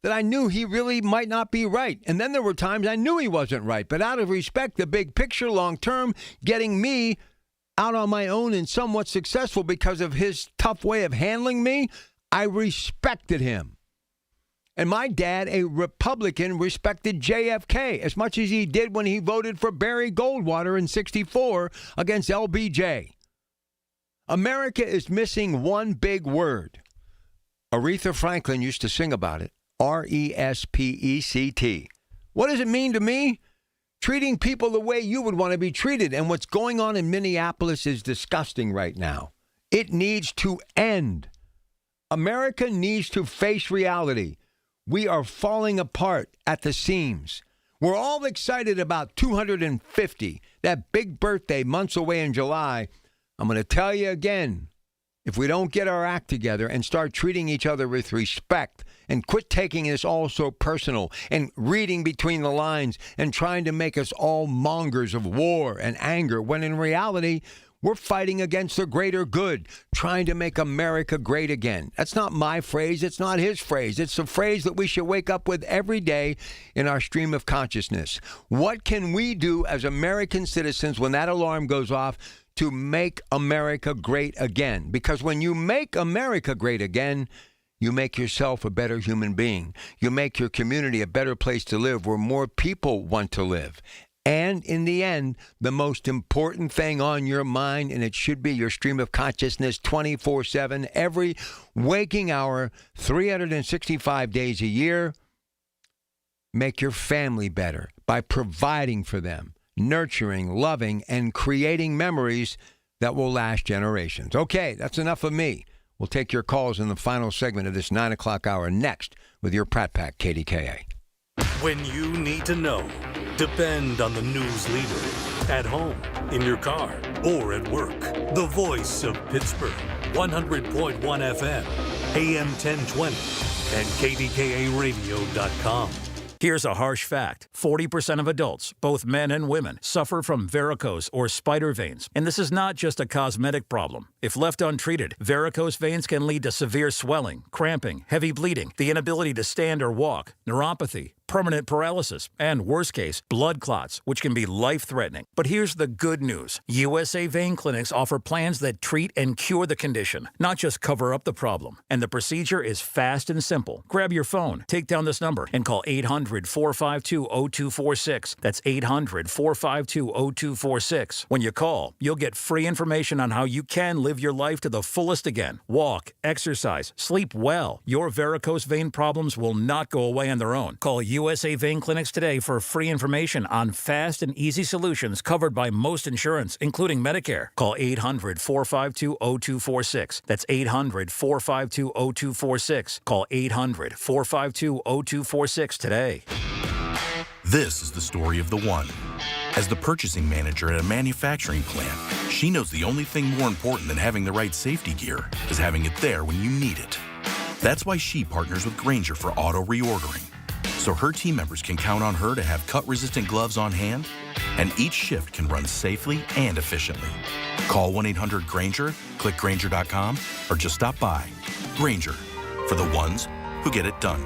that I knew he really might not be right. And then there were times I knew he wasn't right. But out of respect, the big picture, long term, getting me out on my own and somewhat successful because of his tough way of handling me, I respected him. And my dad, a Republican, respected JFK as much as he did when he voted for Barry Goldwater in '64 against LBJ. America is missing one big word. Aretha Franklin used to sing about it. RESPECT. What does it mean to me? Treating people the way you would want to be treated. And what's going on in Minneapolis is disgusting right now. It needs to end. America needs to face reality. We are falling apart at the seams. We're all excited about 250, that big birthday months away in July. I'm going to tell you again, if we don't get our act together and start treating each other with respect and quit taking this all so personal and reading between the lines and trying to make us all mongers of war and anger, when in reality, we're fighting against the greater good, trying to make America great again. That's not my phrase. It's not his phrase. It's a phrase that we should wake up with every day in our stream of consciousness. What can we do as American citizens when that alarm goes off to make America great again? Because when you make America great again, you make yourself a better human being. You make your community a better place to live where more people want to live. And in the end, the most important thing on your mind, and it should be your stream of consciousness 24/7, every waking hour, 365 days a year, make your family better by providing for them, nurturing, loving, and creating memories that will last generations. Okay, that's enough of me. We'll take your calls in the final segment of this 9 o'clock hour next with your Pratt Pack KDKA. When you need to know, depend on the news leader. At home, in your car, or at work. The voice of Pittsburgh. 100.1 FM, AM 1020, and KDKARadio.com. Here's a harsh fact. 40% of adults, both men and women, suffer from varicose or spider veins. And this is not just a cosmetic problem. If left untreated, varicose veins can lead to severe swelling, cramping, heavy bleeding, the inability to stand or walk, neuropathy, permanent paralysis, and worst case, blood clots, which can be life-threatening. But here's the good news. USA Vein Clinics offer plans that treat and cure the condition, not just cover up the problem. And the procedure is fast and simple. Grab your phone, take down this number, and call 800-452-0246. That's 800-452-0246. When you call, you'll get free information on how you can live your life to the fullest again. Walk, exercise, sleep well. Your varicose vein problems will not go away on their own. Call USA Vein Clinics today for free information on fast and easy solutions covered by most insurance, including Medicare. Call 800-452-0246. That's 800-452-0246. Call 800-452-0246 today. This is the story of the one. As the purchasing manager at a manufacturing plant, she knows the only thing more important than having the right safety gear is having it there when you need it. That's why she partners with Grainger for auto reordering, so her team members can count on her to have cut-resistant gloves on hand, and each shift can run safely and efficiently. Call 1-800-GRAINGER, click Grainger.com, or just stop by. Grainger, for the ones who get it done.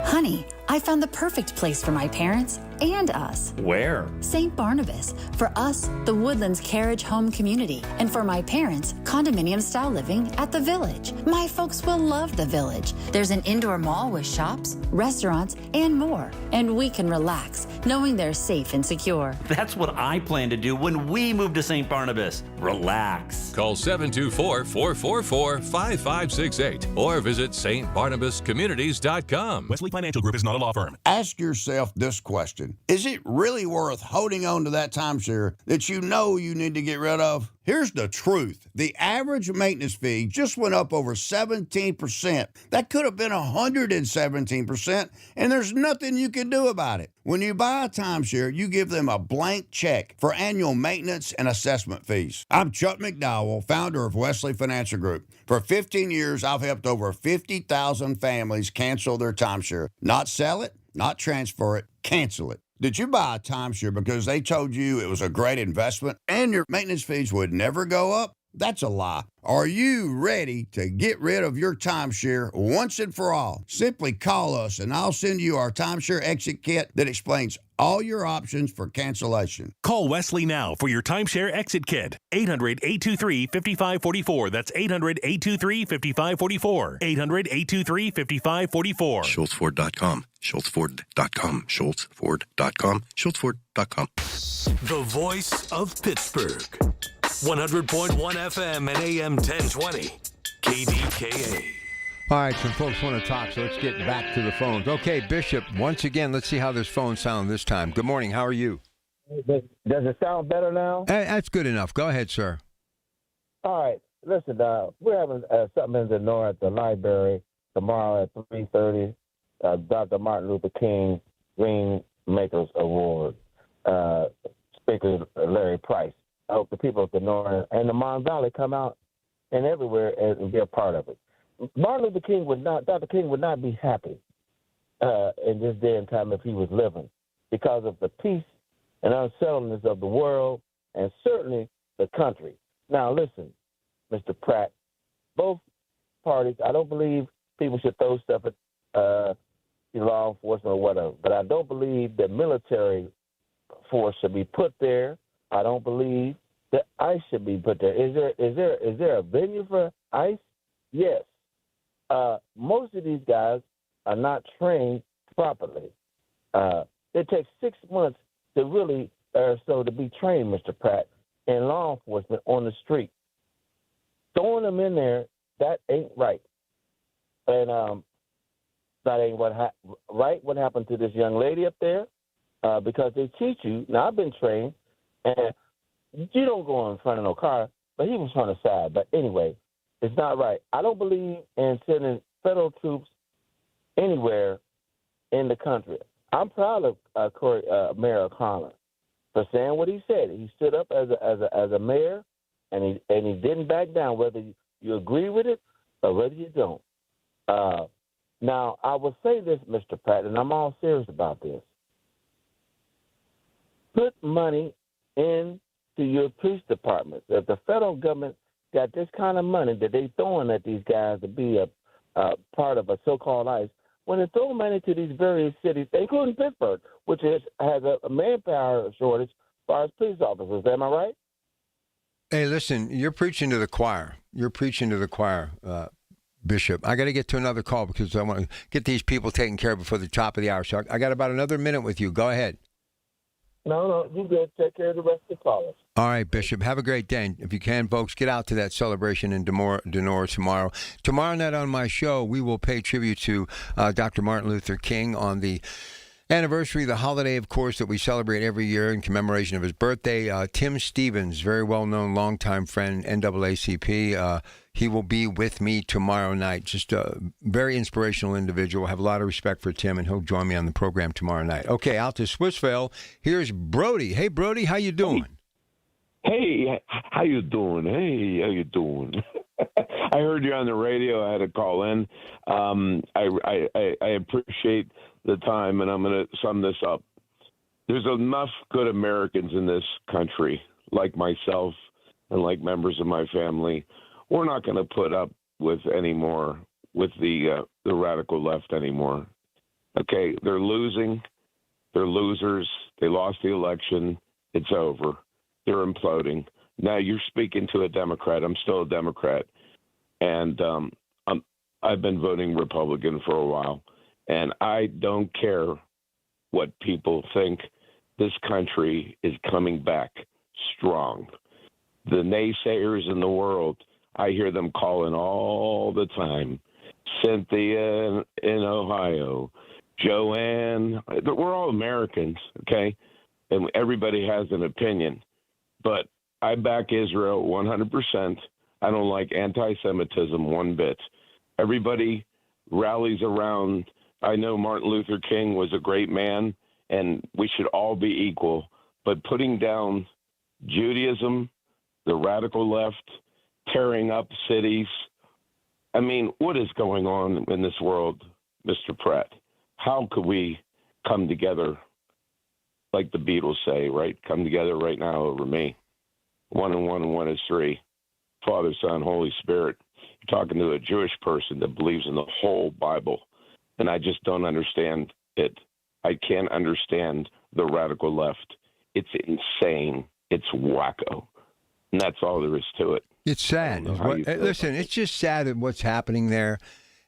Honey, I found the perfect place for my parents and us. Where? St. Barnabas. For us, the Woodlands Carriage Home Community. And for my parents, condominium-style living at the Village. My folks will love the Village. There's an indoor mall with shops, restaurants, and more. And we can relax, knowing they're safe and secure. That's what I plan to do when we move to St. Barnabas. Relax. Call 724-444-5568 or visit stbarnabascommunities.com. Wesley Financial Group is not a law firm. Ask yourself this question. Is it really worth holding on to that timeshare that you know you need to get rid of? Here's the truth. The average maintenance fee just went up over 17%. That could have been 117%, and there's nothing you can do about it. When you buy a timeshare, you give them a blank check for annual maintenance and assessment fees. I'm Chuck McDowell, founder of Wesley Financial Group. For 15 years, I've helped over 50,000 families cancel their timeshare. Not sell it, not transfer it, cancel it. Did you buy a timeshare because they told you it was a great investment and your maintenance fees would never go up? That's a lie. Are you ready to get rid of your timeshare once and for all? Simply call us and I'll send you our timeshare exit kit that explains all your options for cancellation. Call Wesley now for your timeshare exit kit. 800-823-5544. That's 800-823-5544. 800-823-5544. SchultzFord.com. SchultzFord.com. SchultzFord.com. SchultzFord.com. The voice of Pittsburgh. 100.1 FM and AM 1020. KDKA. All right, some folks want to talk, so let's get back to the phones. Okay, Bishop, once again, let's see how this phone sounds this time. Good morning. How are you? Does it sound better now? That's good enough. Go ahead, sir. All right. Listen, we're having something in the north at the library tomorrow at 3:30. Dr. Martin Luther King Greenmakers Award. Speaker Larry Price. I hope the people of the north and the Mon Valley come out and everywhere and be a part of it. Dr. King would not be happy in this day and time if he was living because of the peace and unsettledness of the world and certainly the country. Now, listen, Mr. Pratt, both parties, I don't believe people should throw stuff at law enforcement or whatever, but I don't believe that military force should be put there. I don't believe that ICE should be put there. Is there a venue for ICE? Yes. Most of these guys are not trained properly. It takes 6 months to really, to be trained, Mr. Pratt, in law enforcement on the street. Throwing them in there, that ain't right. And that ain't what happened to this young lady up there, because they teach you. Now, I've been trained, and you don't go in front of no car, but he was on the side. But anyway, it's not right. I don't believe in sending federal troops anywhere in the country. I'm proud of Mayor O'Connor for saying what he said. He stood up as a mayor, and he didn't back down, whether you agree with it or whether you don't. Now, I will say this, Mr. Pratt, and I'm all serious about this. Put money into your police departments. If the federal government got this kind of money that they throwing at these guys to be a part of a so-called ICE, when they throw money to these various cities, including Pittsburgh, which has a manpower shortage as far as police officers. Am I right? Hey, listen, you're preaching to the choir. Bishop. I got to get to another call because I want to get these people taken care of before the top of the hour. So I got about another minute with you. Go ahead. No, you good. Take care of the rest of the callers. All right, Bishop. Have a great day. And if you can, folks, get out to that celebration in Denora tomorrow. Tomorrow night on my show, we will pay tribute to Dr. Martin Luther King on the anniversary, the holiday, of course, that we celebrate every year in commemoration of his birthday. Tim Stevens, very well-known, longtime friend, NAACP, he will be with me tomorrow night. Just a very inspirational individual. I have a lot of respect for Tim, and he'll join me on the program tomorrow night. Okay, out to Swissvale. Here's Brody. Hey, Brody, how you doing? Hey, how you doing? Hey, how you doing? I heard you on the radio. I had to call in. I appreciate the time, and I'm going to sum this up. There's enough good Americans in this country, like myself and like members of my family. We're not going to put up with anymore with the radical left anymore. Okay, they're losing. They're losers. They lost the election. It's over. They're imploding. Now you're speaking to a Democrat. I'm still a Democrat, and I've been voting Republican for a while, and I don't care what people think. This country is coming back strong. The naysayers in the world, I hear them calling all the time. Cynthia in Ohio, Joanne. We're all Americans, okay? And everybody has an opinion. But I back Israel 100%. I don't like anti-Semitism one bit. Everybody rallies around. I know Martin Luther King was a great man, and we should all be equal. But putting down Judaism, the radical left, tearing up cities. I mean, what is going on in this world, Mr. Pratt? How could we come together, like the Beatles say, right? Come together right now over me. 1 and 1 and 1 is 3. Father, Son, Holy Spirit. You're talking to a Jewish person that believes in the whole Bible. And I just don't understand it. I can't understand the radical left. It's insane. It's wacko. And that's all there is to it. It's sad. Listen, it's just sad at what's happening there.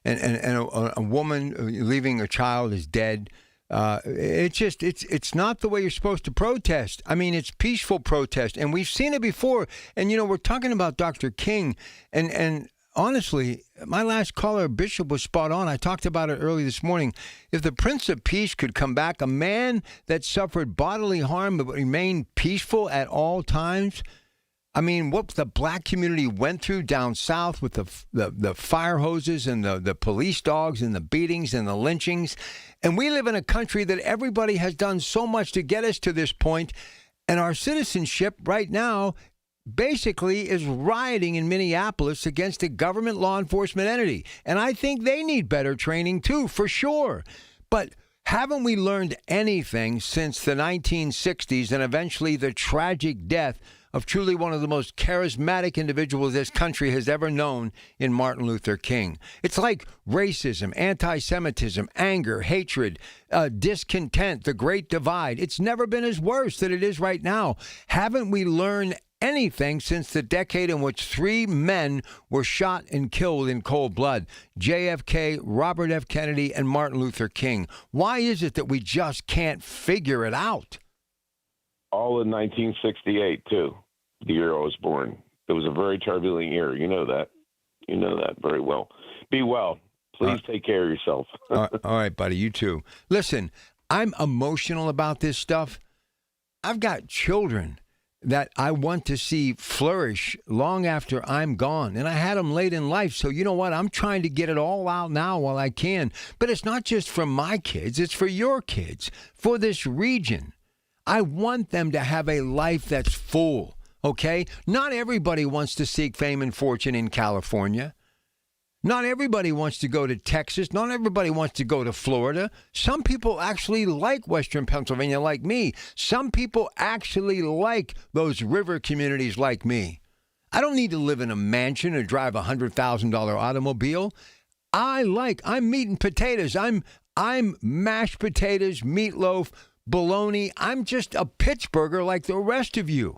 And a woman leaving a child is dead. It's not the way you're supposed to protest. I mean, it's peaceful protest, and we've seen it before. And we're talking about Dr. King, and honestly, my last caller, Bishop, was spot on. I talked about it early this morning. If the Prince of Peace could come back, a man that suffered bodily harm but remained peaceful at all times. I mean, what the black community went through down south with the fire hoses and the police dogs and the beatings and the lynchings. And we live in a country that everybody has done so much to get us to this point. And our citizenship right now basically is rioting in Minneapolis against a government law enforcement entity. And I think they need better training too, for sure. But haven't we learned anything since the 1960s and eventually the tragic death of truly one of the most charismatic individuals this country has ever known in Martin Luther King? It's like racism, anti-Semitism, anger, hatred, discontent, the Great Divide. It's never been as worse than it is right now. Haven't we learned anything since the decade in which 3 men were shot and killed in cold blood? JFK, Robert F. Kennedy, and Martin Luther King. Why is it that we just can't figure it out? All in 1968, too, the year I was born. It was a very turbulent year. You know that. You know that very well. Be well. Please take care of yourself. All right, buddy. You too. Listen, I'm emotional about this stuff. I've got children that I want to see flourish long after I'm gone. And I had them late in life. So you know what? I'm trying to get it all out now while I can. But it's not just for my kids. It's for your kids, for this region. I want them to have a life that's full, okay? Not everybody wants to seek fame and fortune in California. Not everybody wants to go to Texas. Not everybody wants to go to Florida. Some people actually like Western Pennsylvania like me. Some people actually like those river communities like me. I don't need to live in a mansion or drive a $100,000 automobile. I'm meat and potatoes. I'm mashed potatoes, meatloaf, bologna. I'm just a Pittsburgher like the rest of you.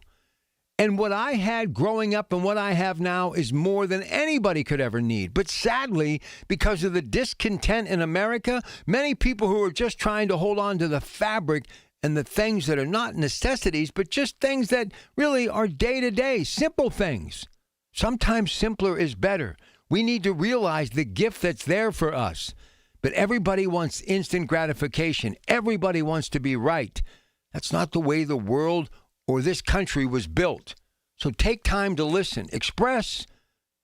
And what I had growing up and what I have now is more than anybody could ever need. But sadly, because of the discontent in America, many people who are just trying to hold on to the fabric and the things that are not necessities, but just things that really are day-to-day, simple things. Sometimes simpler is better. We need to realize the gift that's there for us. But everybody wants instant gratification. Everybody wants to be right. That's not the way the world or this country was built. So take time to listen. Express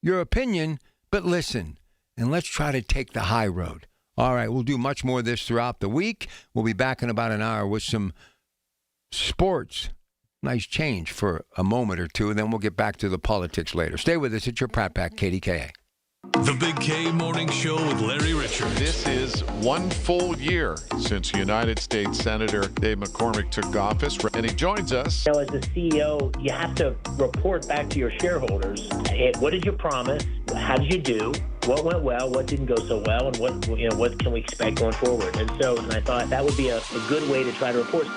your opinion, but listen. And let's try to take the high road. All right, we'll do much more of this throughout the week. We'll be back in about an hour with some sports. Nice change for a moment or two, and then we'll get back to the politics later. Stay with us. It's your Pratt Pack, KDKA. The Big K Morning Show with Larry Richert. This is one full year since United States Senator Dave McCormick took office, and he joins us. As a CEO, you have to report back to your shareholders. Hey, what did you promise? How did you do? What went well? What didn't go so well? And what can we expect going forward? And I thought that would be a good way to try to report.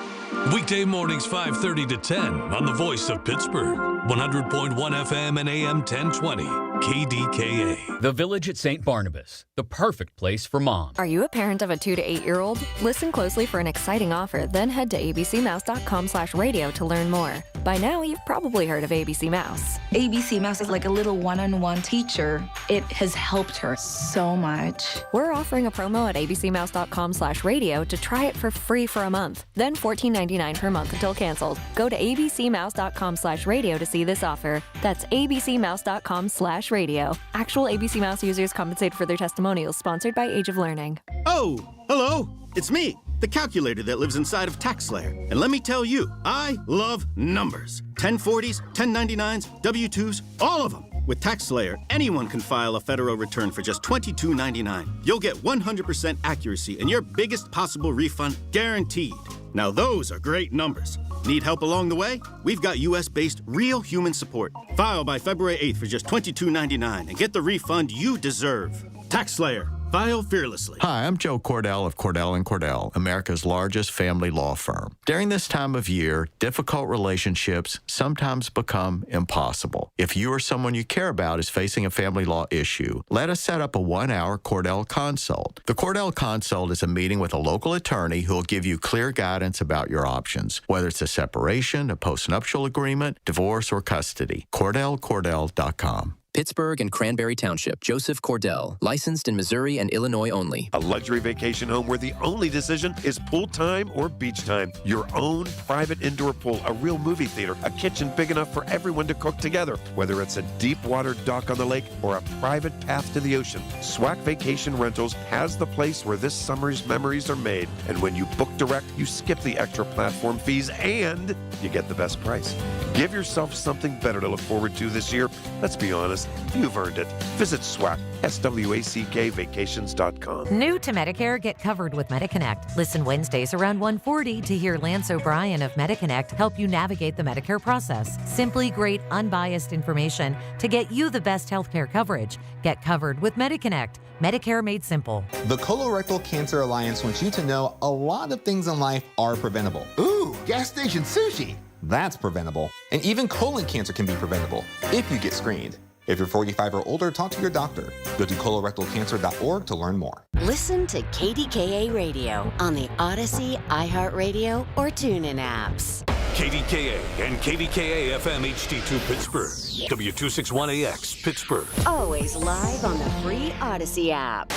Weekday mornings 5:30 to 10 on the Voice of Pittsburgh, 100.1 FM and AM 1020, KDKA. The Village at St. Barnabas, the perfect place for mom. Are you a parent of a 2 to 8 year old? Listen closely for an exciting offer, then head to abcmouse.com/radio to learn more. By now, you've probably heard of ABC Mouse. ABC Mouse is like a little one-on-one teacher. It has helped her so much. We're offering a promo at abcmouse.com/radio to try it for free for a month, then $14.99 per month until canceled. Go to abcmouse.com/radio to see this offer. That's abcmouse.com/radio. Actual ABC Mouse users compensated for their testimonials, sponsored by Age of Learning. Oh, hello. It's me, the calculator that lives inside of TaxSlayer. And let me tell you, I love numbers. 1040s, 1099s, W-2s, all of them. With TaxSlayer, anyone can file a federal return for just $22.99. You'll get 100% accuracy and your biggest possible refund guaranteed. Now those are great numbers. Need help along the way? We've got U.S.-based real human support. File by February 8th for just $22.99 and get the refund you deserve. TaxSlayer. File fearlessly. Hi, I'm Joe Cordell of Cordell & Cordell, America's largest family law firm. During this time of year, difficult relationships sometimes become impossible. If you or someone you care about is facing a family law issue, let us set up a 1-hour Cordell Consult. The Cordell Consult is a meeting with a local attorney who will give you clear guidance about your options, whether it's a separation, a postnuptial agreement, divorce, or custody. CordellCordell.com. Pittsburgh and Cranberry Township. Joseph Cordell. Licensed in Missouri and Illinois only. A luxury vacation home where the only decision is pool time or beach time. Your own private indoor pool, a real movie theater, a kitchen big enough for everyone to cook together. Whether it's a deep water dock on the lake or a private path to the ocean, SWAC Vacation Rentals has the place where this summer's memories are made. And when you book direct, you skip the extra platform fees and you get the best price. Give yourself something better to look forward to this year. Let's be honest, you've earned it. Visit SWAC, SWACK vacations.com. New to Medicare, get covered with MediConnect. Listen Wednesdays around 1:40 to hear Lance O'Brien of MediConnect help you navigate the Medicare process. Simply great, unbiased information to get you the best healthcare coverage. Get covered with MediConnect. Medicare made simple. The Colorectal Cancer Alliance wants you to know a lot of things in life are preventable. Ooh, gas station sushi. That's preventable. And even colon cancer can be preventable if you get screened. If you're 45 or older, talk to your doctor. Go to colorectalcancer.org to learn more. Listen to KDKA Radio on the Odyssey, iHeartRadio, or TuneIn apps. KDKA and KDKA-FM HD2 Pittsburgh. W261AX Pittsburgh. Always live on the free Odyssey app.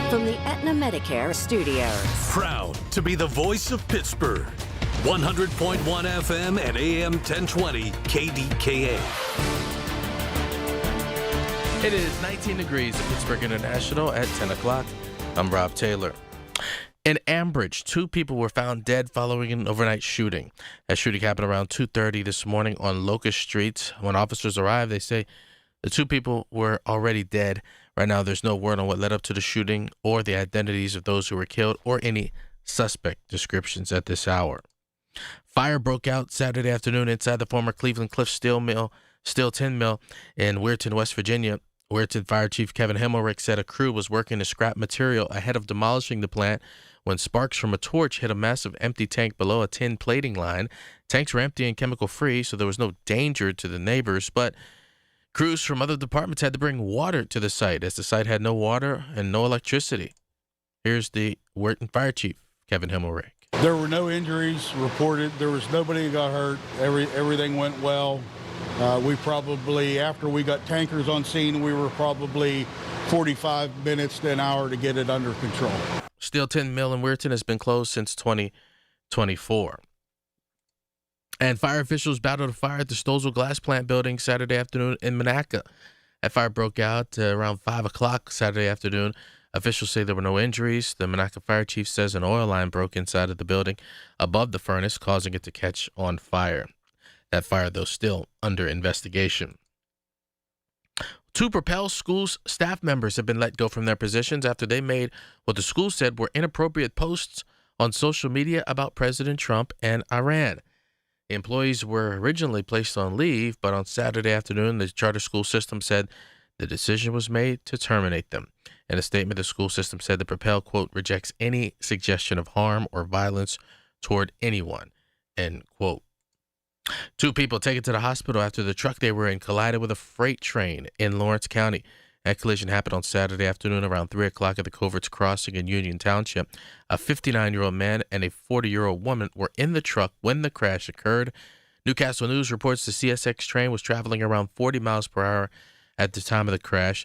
From the Aetna Medicare studios. Proud to be the voice of Pittsburgh. 100.1 FM and AM 1020 KDKA. It is 19 degrees at Pittsburgh International at 10 o'clock. I'm Rob Taylor. In Ambridge, 2 people were found dead following an overnight shooting. That shooting happened around 2:30 this morning on Locust Street. When officers arrived, they say the 2 people were already dead. Right now, there's no word on what led up to the shooting or the identities of those who were killed or any suspect descriptions at this hour. Fire broke out Saturday afternoon inside the former Cleveland Cliffs Steel Tin Mill in Weirton, West Virginia. Weirton Fire Chief Kevin Himmelrich said a crew was working to scrap material ahead of demolishing the plant when sparks from a torch hit a massive empty tank below a tin plating line. Tanks were empty and chemical-free, so there was no danger to the neighbors, but crews from other departments had to bring water to the site as the site had no water and no electricity. Here's the Weirton Fire Chief, Kevin Himmelrich. There were no injuries reported. There was nobody who got hurt. Everything went well. We probably, after we got tankers on scene, we were probably 45 minutes to an hour to get it under control. Steel Tin Mill in Weirton has been closed since 2024. And fire officials battled a fire at the Stolzel Glass Plant building Saturday afternoon in Monaca. That fire broke out around 5 o'clock Saturday afternoon. Officials say there were no injuries. The Monaca fire chief says an oil line broke inside of the building above the furnace, causing it to catch on fire. That fire, though, still under investigation. 2 Propel Schools staff members have been let go from their positions after they made what the school said were inappropriate posts on social media about President Trump and Iran. The employees were originally placed on leave, but on Saturday afternoon, the charter school system said the decision was made to terminate them. In a statement, the school system said the Propel, quote, rejects any suggestion of harm or violence toward anyone, end quote. 2 people taken to the hospital after the truck they were in collided with a freight train in Lawrence County. That collision happened on Saturday afternoon around 3 o'clock at the Coverts Crossing in Union Township. A 59-year-old man and a 40-year-old woman were in the truck when the crash occurred. Newcastle News reports the CSX train was traveling around 40 miles per hour at the time of the crash.